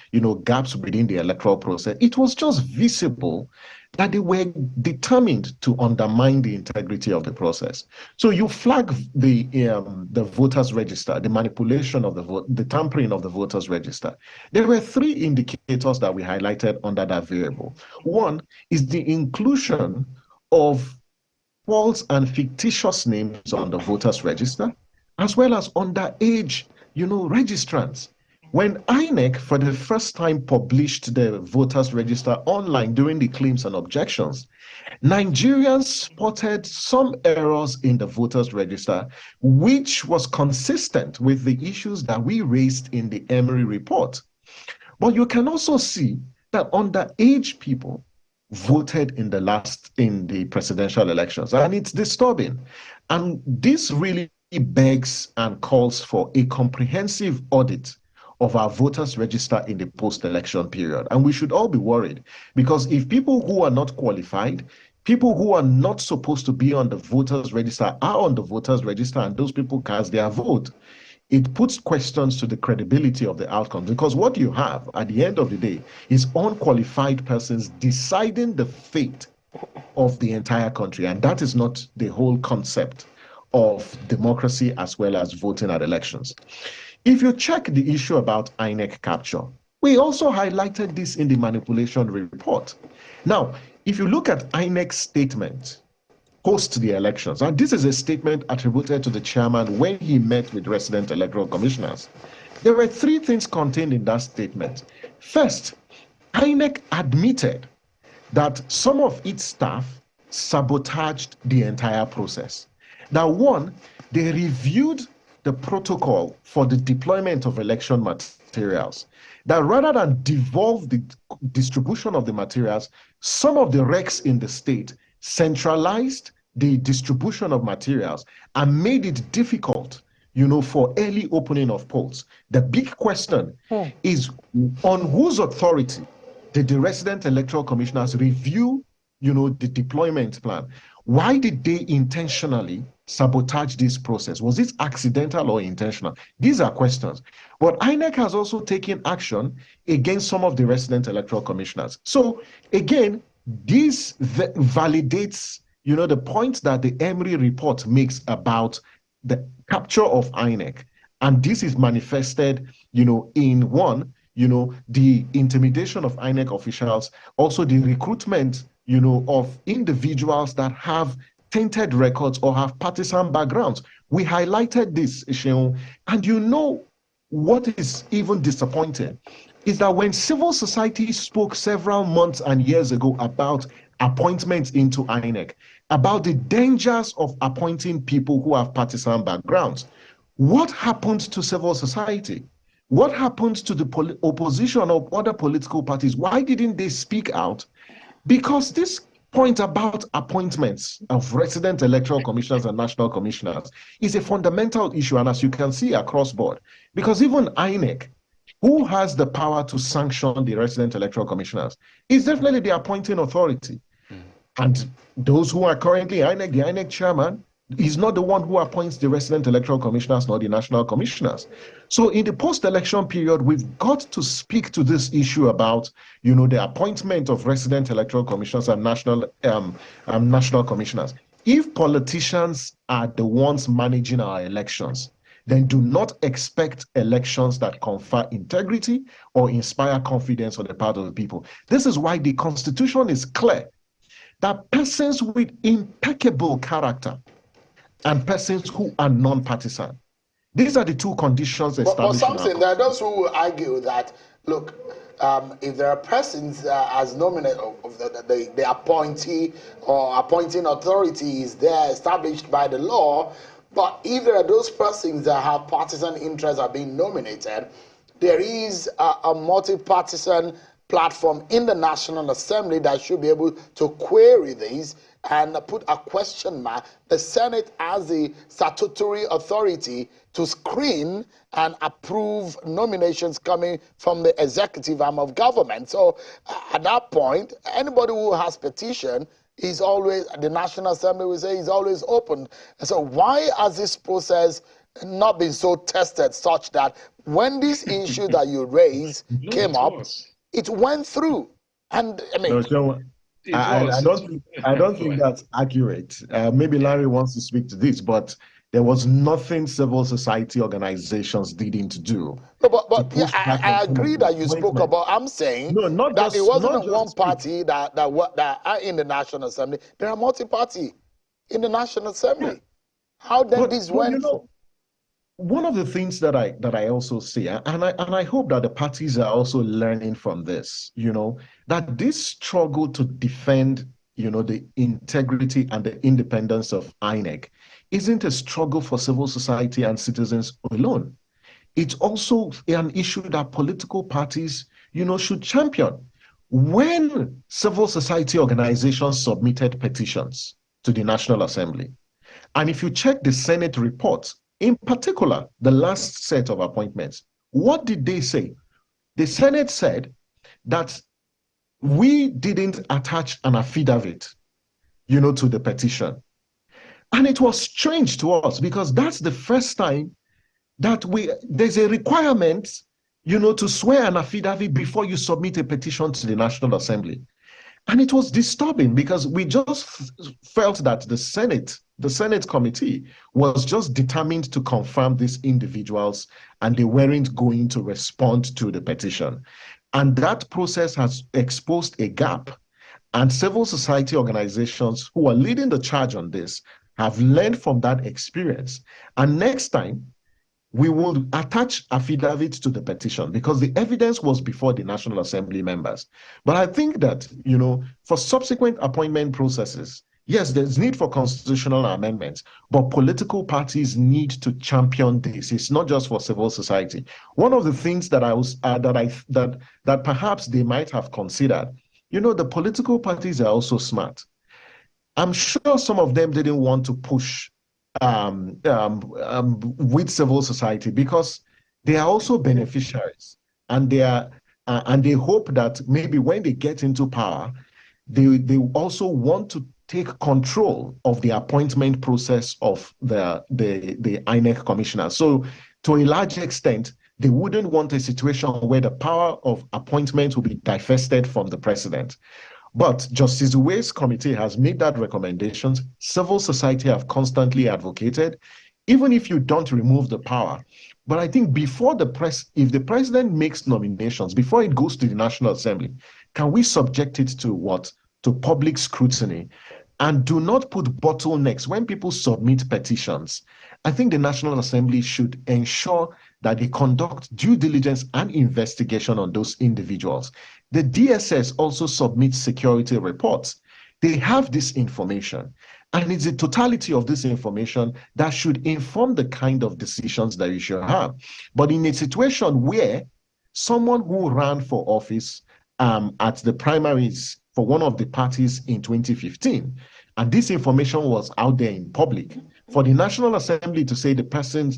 gaps within the electoral process, it was just visible that they were determined to undermine the integrity of the process. So you flag the voters register, the manipulation of the vote, the tampering of the voters register. There were three indicators that we highlighted under that variable. One is the inclusion of false and fictitious names on the voters register, as well as underage, registrants. When INEC for the first time published the voters register online during the claims and objections, Nigerians spotted some errors in the voters register, which was consistent with the issues that we raised in the EMRI report. But you can also see that underage people voted in the presidential elections, and it's disturbing. And this really begs and calls for a comprehensive audit of our voters register in the post-election period. And we should all be worried, because if people who are not qualified, people who are not supposed to be on the voters register are on the voters register, and those people cast their vote, it puts questions to the credibility of the outcome. Because what you have at the end of the day is unqualified persons deciding the fate of the entire country. And that is not the whole concept of democracy as well as voting at elections. If you check the issue about INEC capture, we also highlighted this in the manipulation report. Now, if you look at INEC's statement post the elections, and this is a statement attributed to the chairman when he met with resident electoral commissioners, there were three things contained in that statement. First, INEC admitted that some of its staff sabotaged the entire process. Now, one, they reviewed the protocol for the deployment of election materials, that rather than devolve the distribution of the materials, some of the recs in the state centralized the distribution of materials and made it difficult, for early opening of polls. The big question is, on whose authority did the resident electoral commissioners review, the deployment plan? Why did they intentionally sabotage this process? Was it accidental or intentional? These are questions. But INEC has also taken action against some of the resident electoral commissioners. So again, this validates, the point that the EMRI report makes about the capture of INEC. And this is manifested, in one, the intimidation of INEC officials, also the recruitment, of individuals that have tainted records or have partisan backgrounds. We highlighted this, Sheung, and you know what is even disappointing is that when civil society spoke several months and years ago about appointments into INEC, about the dangers of appointing people who have partisan backgrounds, what happened to civil society? What happened to the opposition of other political parties? Why didn't they speak out? Because this point about appointments of resident electoral commissioners and national commissioners is a fundamental issue, and as you can see across board, because even INEC, who has the power to sanction the resident electoral commissioners, is definitely the appointing authority. And those who are currently INEC, the INEC chairman, is not the one who appoints the resident electoral commissioners nor the national commissioners. So in the post-election period, we've got to speak to this issue about, the appointment of resident electoral commissioners and national commissioners. If politicians are the ones managing our elections, then do not expect elections that confer integrity or inspire confidence on the part of the people. This is why the Constitution is clear that persons with impeccable character and persons who are non-partisan, these are the two conditions established. But something, there are those who will argue that, look, if there are persons as nominated, the appointee or appointing authority is there established by the law, but if there are those persons that have partisan interests are being nominated, there is a multi-partisan platform in the National Assembly that should be able to query these and put a question mark. The Senate has the statutory authority to screen and approve nominations coming from the executive arm of government. So at that point, anybody who has petition is always, the National Assembly will say, is always open. And so why has this process not been so tested such that when this issue that you raised came up, it went through? And I mean, I don't think that's accurate. Maybe Larry wants to speak to this, but there was nothing civil society organizations didn't do. No, but yeah, I agree that you spoke about. I'm saying that it wasn't one party that are in the National Assembly. There are multi-party in the National Assembly. How then this went? One of the things that I also see, and I hope that the parties are also learning from this, that this struggle to defend, the integrity and the independence of INEC isn't a struggle for civil society and citizens alone. It's also an issue that political parties, should champion. When civil society organizations submitted petitions to the National Assembly, and if you check the Senate report, in particular, the last set of appointments, what did they say? The Senate said that we didn't attach an affidavit, to the petition. And it was strange to us because that's the first time that there's a requirement, to swear an affidavit before you submit a petition to the National Assembly. And it was disturbing because we just felt that the Senate committee was just determined to confirm these individuals and they weren't going to respond to the petition. And that process has exposed a gap. And civil society organizations who are leading the charge on this have learned from that experience. And next time, we will attach affidavits to the petition because the evidence was before the National Assembly members. But I think that, for subsequent appointment processes, yes, there's need for constitutional amendments, but political parties need to champion this. It's not just for civil society. One of the things that that perhaps they might have considered, the political parties are also smart. I'm sure some of them didn't want to push with civil society because they are also beneficiaries, and they hope that maybe when they get into power, they also want to take control of the appointment process of the INEC commissioner. So to a large extent, they wouldn't want a situation where the power of appointment will be divested from the president. But Justice Uwe's committee has made that recommendations. Civil society have constantly advocated, even if you don't remove the power. But I think if the president makes nominations, before it goes to the National Assembly, can we subject it to what? To public scrutiny and do not put bottlenecks when people submit petitions. I think the National Assembly should ensure that they conduct due diligence and investigation on those individuals. The DSS also submits security reports. They have this information, and it's the totality of this information that should inform the kind of decisions that you should have. But in a situation where someone who ran for office at the primaries for one of the parties in 2015, and this information was out there in public, for the National Assembly to say the person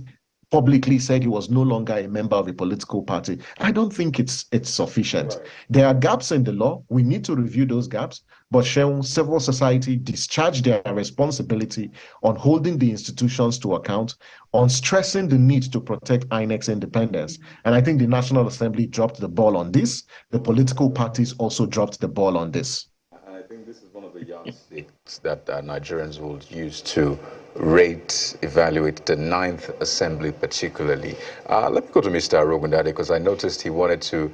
publicly said he was no longer a member of a political party, I don't think it's sufficient. Right. There are gaps in the law. We need to review those gaps, but civil society discharge their responsibility on holding the institutions to account, on stressing the need to protect INEC's independence. And I think the National Assembly dropped the ball on this. The political parties also dropped the ball on this. I think this is one of the yardsticks that Nigerians will use to rate, evaluate the 9th Assembly particularly. Let me go to Mr. Arogundade, because I noticed he wanted to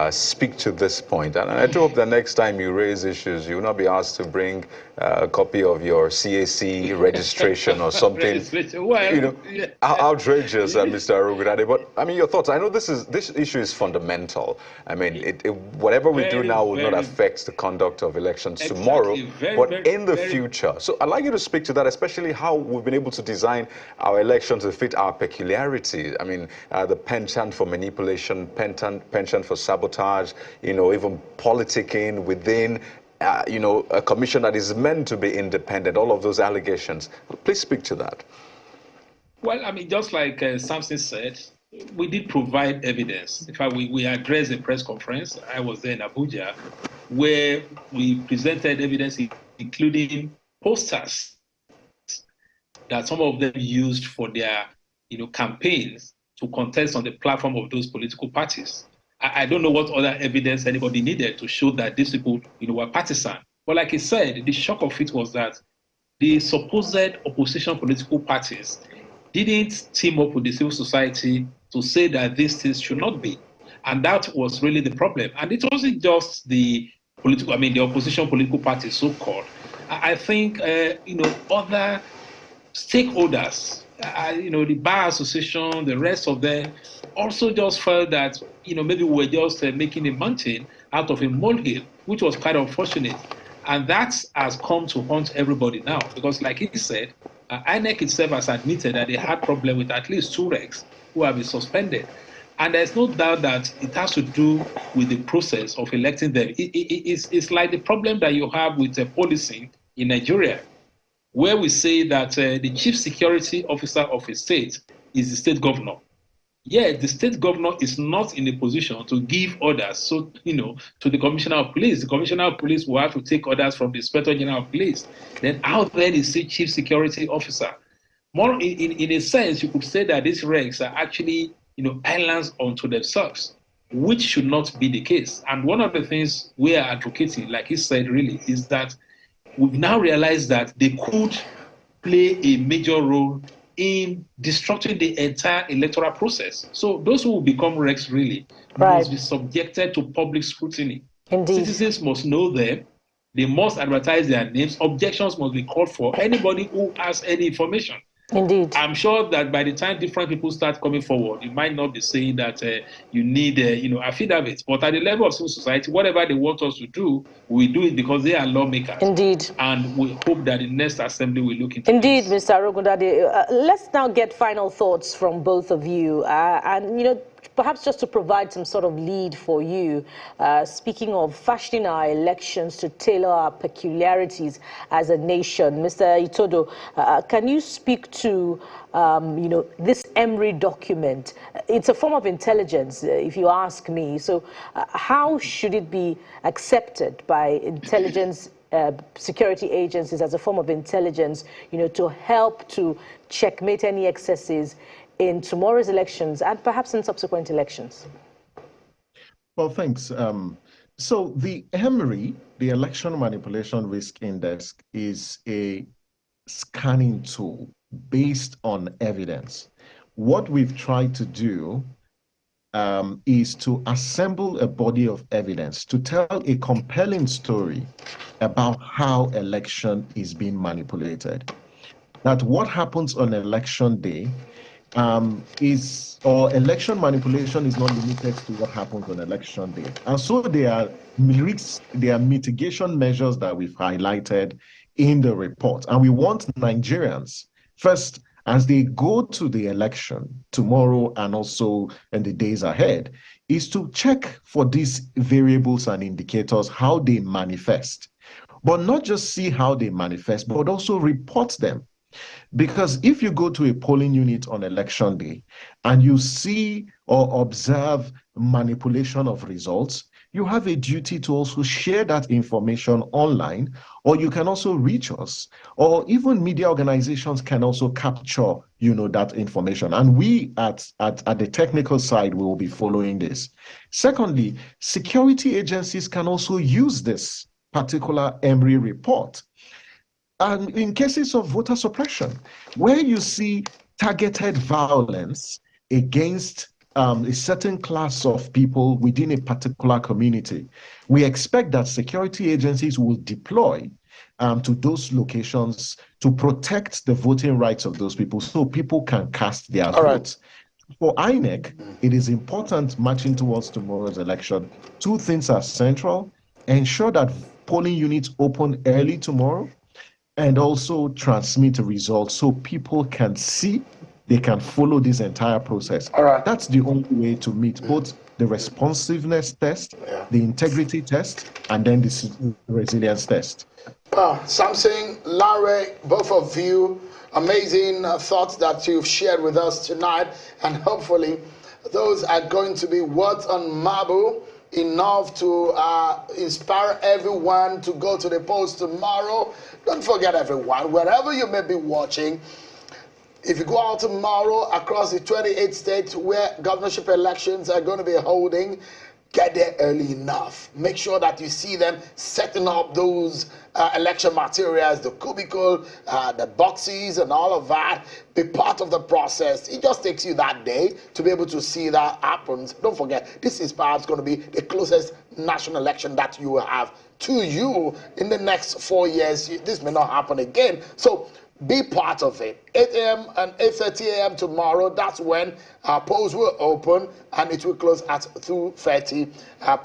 speak to this point. And I do hope that next time you raise issues, you will not be asked to bring a copy of your CAC registration or something, outrageous, Mr. Arogundade. But I mean, your thoughts. I know this issue is fundamental. I mean, whatever we do now will not affect the conduct of elections tomorrow, but in the future. So I'd like you to speak to that, especially how we've been able to design our elections to fit our peculiarities. I mean, the penchant for manipulation, penchant for sabotage, even politicking within, a commission that is meant to be independent, all of those allegations. Please speak to that. Well, I mean, just like Samson said, we did provide evidence. In fact, we addressed a press conference. I was there in Abuja, where we presented evidence, including posters that some of them used for their, campaigns to contest on the platform of those political parties. I don't know what other evidence anybody needed to show that these people, were partisan. But like he said, the shock of it was that the supposed opposition political parties didn't team up with the civil society to say that these things should not be. And that was really the problem. And it wasn't just the opposition political parties, so-called. I think, other stakeholders, the Bar Association, the rest of them, also just felt that, maybe we were just making a mountain out of a molehill, which was quite unfortunate. And that has come to haunt everybody now, because like he said, INEC itself has admitted that they had problem with at least 2 regs who have been suspended. And there's no doubt that it has to do with the process of electing them. It's like the problem that you have with policing in Nigeria, where we say that the chief security officer of a state is the state governor. Yet the state governor is not in a position to give orders, to the commissioner of police. The commissioner of police will have to take orders from the inspector general of police. Then out there is the chief security officer. More in a sense, you could say that these regs are actually, islands unto themselves, which should not be the case. And one of the things we are advocating, like he said, really, is that we've now realized that they could play a major role in disrupting the entire electoral process. So those who will become regs really must be subjected to public scrutiny. Indeed. Citizens must know them. They must advertise their names. Objections must be called for anybody who has any information. Indeed. I'm sure that by the time different people start coming forward, you might not be saying that you need, affidavits. But at the level of civil society, whatever they want us to do, we do it because they are lawmakers. Indeed. And we hope that the next assembly will look into Indeed, this. Mr. Arogundade. Let's now get final thoughts from both of you. Perhaps just to provide some sort of lead for you, speaking of fashioning our elections to tailor our peculiarities as a nation. Mr. Itodo, can you speak to, this Emery document? It's a form of intelligence, if you ask me. So how should it be accepted by intelligence security agencies as a form of intelligence, to help to checkmate any excesses in tomorrow's elections and perhaps in subsequent elections? Well, thanks. So the EMRI, the Election Manipulation Risk Index, is a scanning tool based on evidence. What we've tried to do is to assemble a body of evidence to tell a compelling story about how election is being manipulated. That what happens on election day election manipulation is not limited to what happens on election day. And so there are mitigation measures that we've highlighted in the report. And we want Nigerians, first, as they go to the election tomorrow and also in the days ahead, is to check for these variables and indicators, how they manifest. But not just see how they manifest, but also report them. Because if you go to a polling unit on election day and you see or observe manipulation of results, you have a duty to also share that information online, or you can also reach us, or even media organizations can also capture, that information. And we at the technical side will be following this. Secondly, security agencies can also use this particular EMRI report. And in cases of voter suppression, where you see targeted violence against a certain class of people within a particular community, we expect that security agencies will deploy to those locations to protect the voting rights of those people so people can cast their votes. For INEC, it is important, marching towards tomorrow's election, two things are central: ensure that polling units open early tomorrow, and also transmit results so people can see, they can follow this entire process. That's the only way to meet both the responsiveness test, the integrity test, and then the resilience test. Samson, Larry, both of you, amazing thoughts that you've shared with us tonight, and hopefully those are going to be words on marble enough to inspire everyone to go to the polls tomorrow. Don't forget, everyone, wherever you may be watching, if you go out tomorrow across the 28 states where governorship elections are going to be holding, get there early enough. Make sure that you see them setting up those election materials, the cubicle, the boxes, and all of that. Be part of the process. It just takes you that day to be able to see that happens. Don't forget, this is perhaps going to be the closest national election that you will have to you in the next 4 years. This may not happen again. So be part of it. 8 a.m. and 8:30 a.m. tomorrow, that's when our polls will open, and it will close at 2:30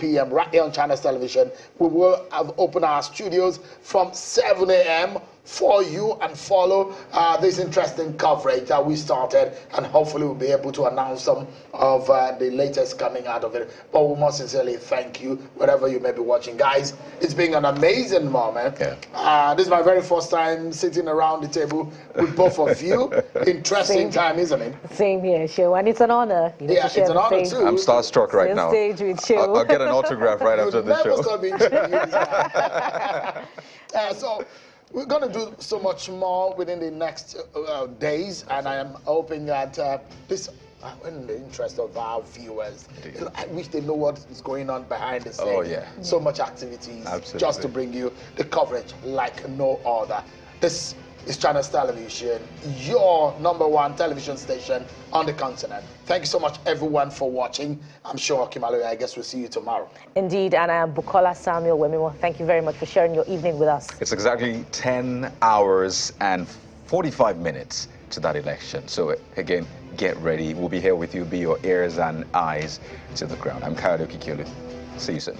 p.m. right here on Channels Television. We will have opened our studios from 7 a.m. for you and follow this interesting coverage that we started, and hopefully we'll be able to announce some of the latest coming out of it. But we must sincerely thank you wherever you may be watching. Guys, it's been an amazing moment. This is my very first time sitting around the table with both of you. Interesting time, isn't it? Same here, Shu, and it's an honor. Yeah, it's an honor too. I'm starstruck right now. Stage with Shu. I'll get an autograph right after the show. Stop interviewing this guy. So we're going to do so much more within the next days, and I am hoping that this, in the interest of our viewers, I wish they know what is going on behind the scenes. Oh, yeah. So much activities. Absolutely. Just to bring you the coverage like no other. This is Channels Television, your #1 television station on the continent. Thank you so much, everyone, for watching. I'm sure, Kimaloya, I guess we'll see you tomorrow. Indeed, and I am Bukola Samuel Wemimo. Thank you very much for sharing your evening with us. It's exactly 10 hours and 45 minutes to that election. So, again, get ready. We'll be here with you, be your ears and eyes to the ground. I'm Kayode Kikiolu. See you soon.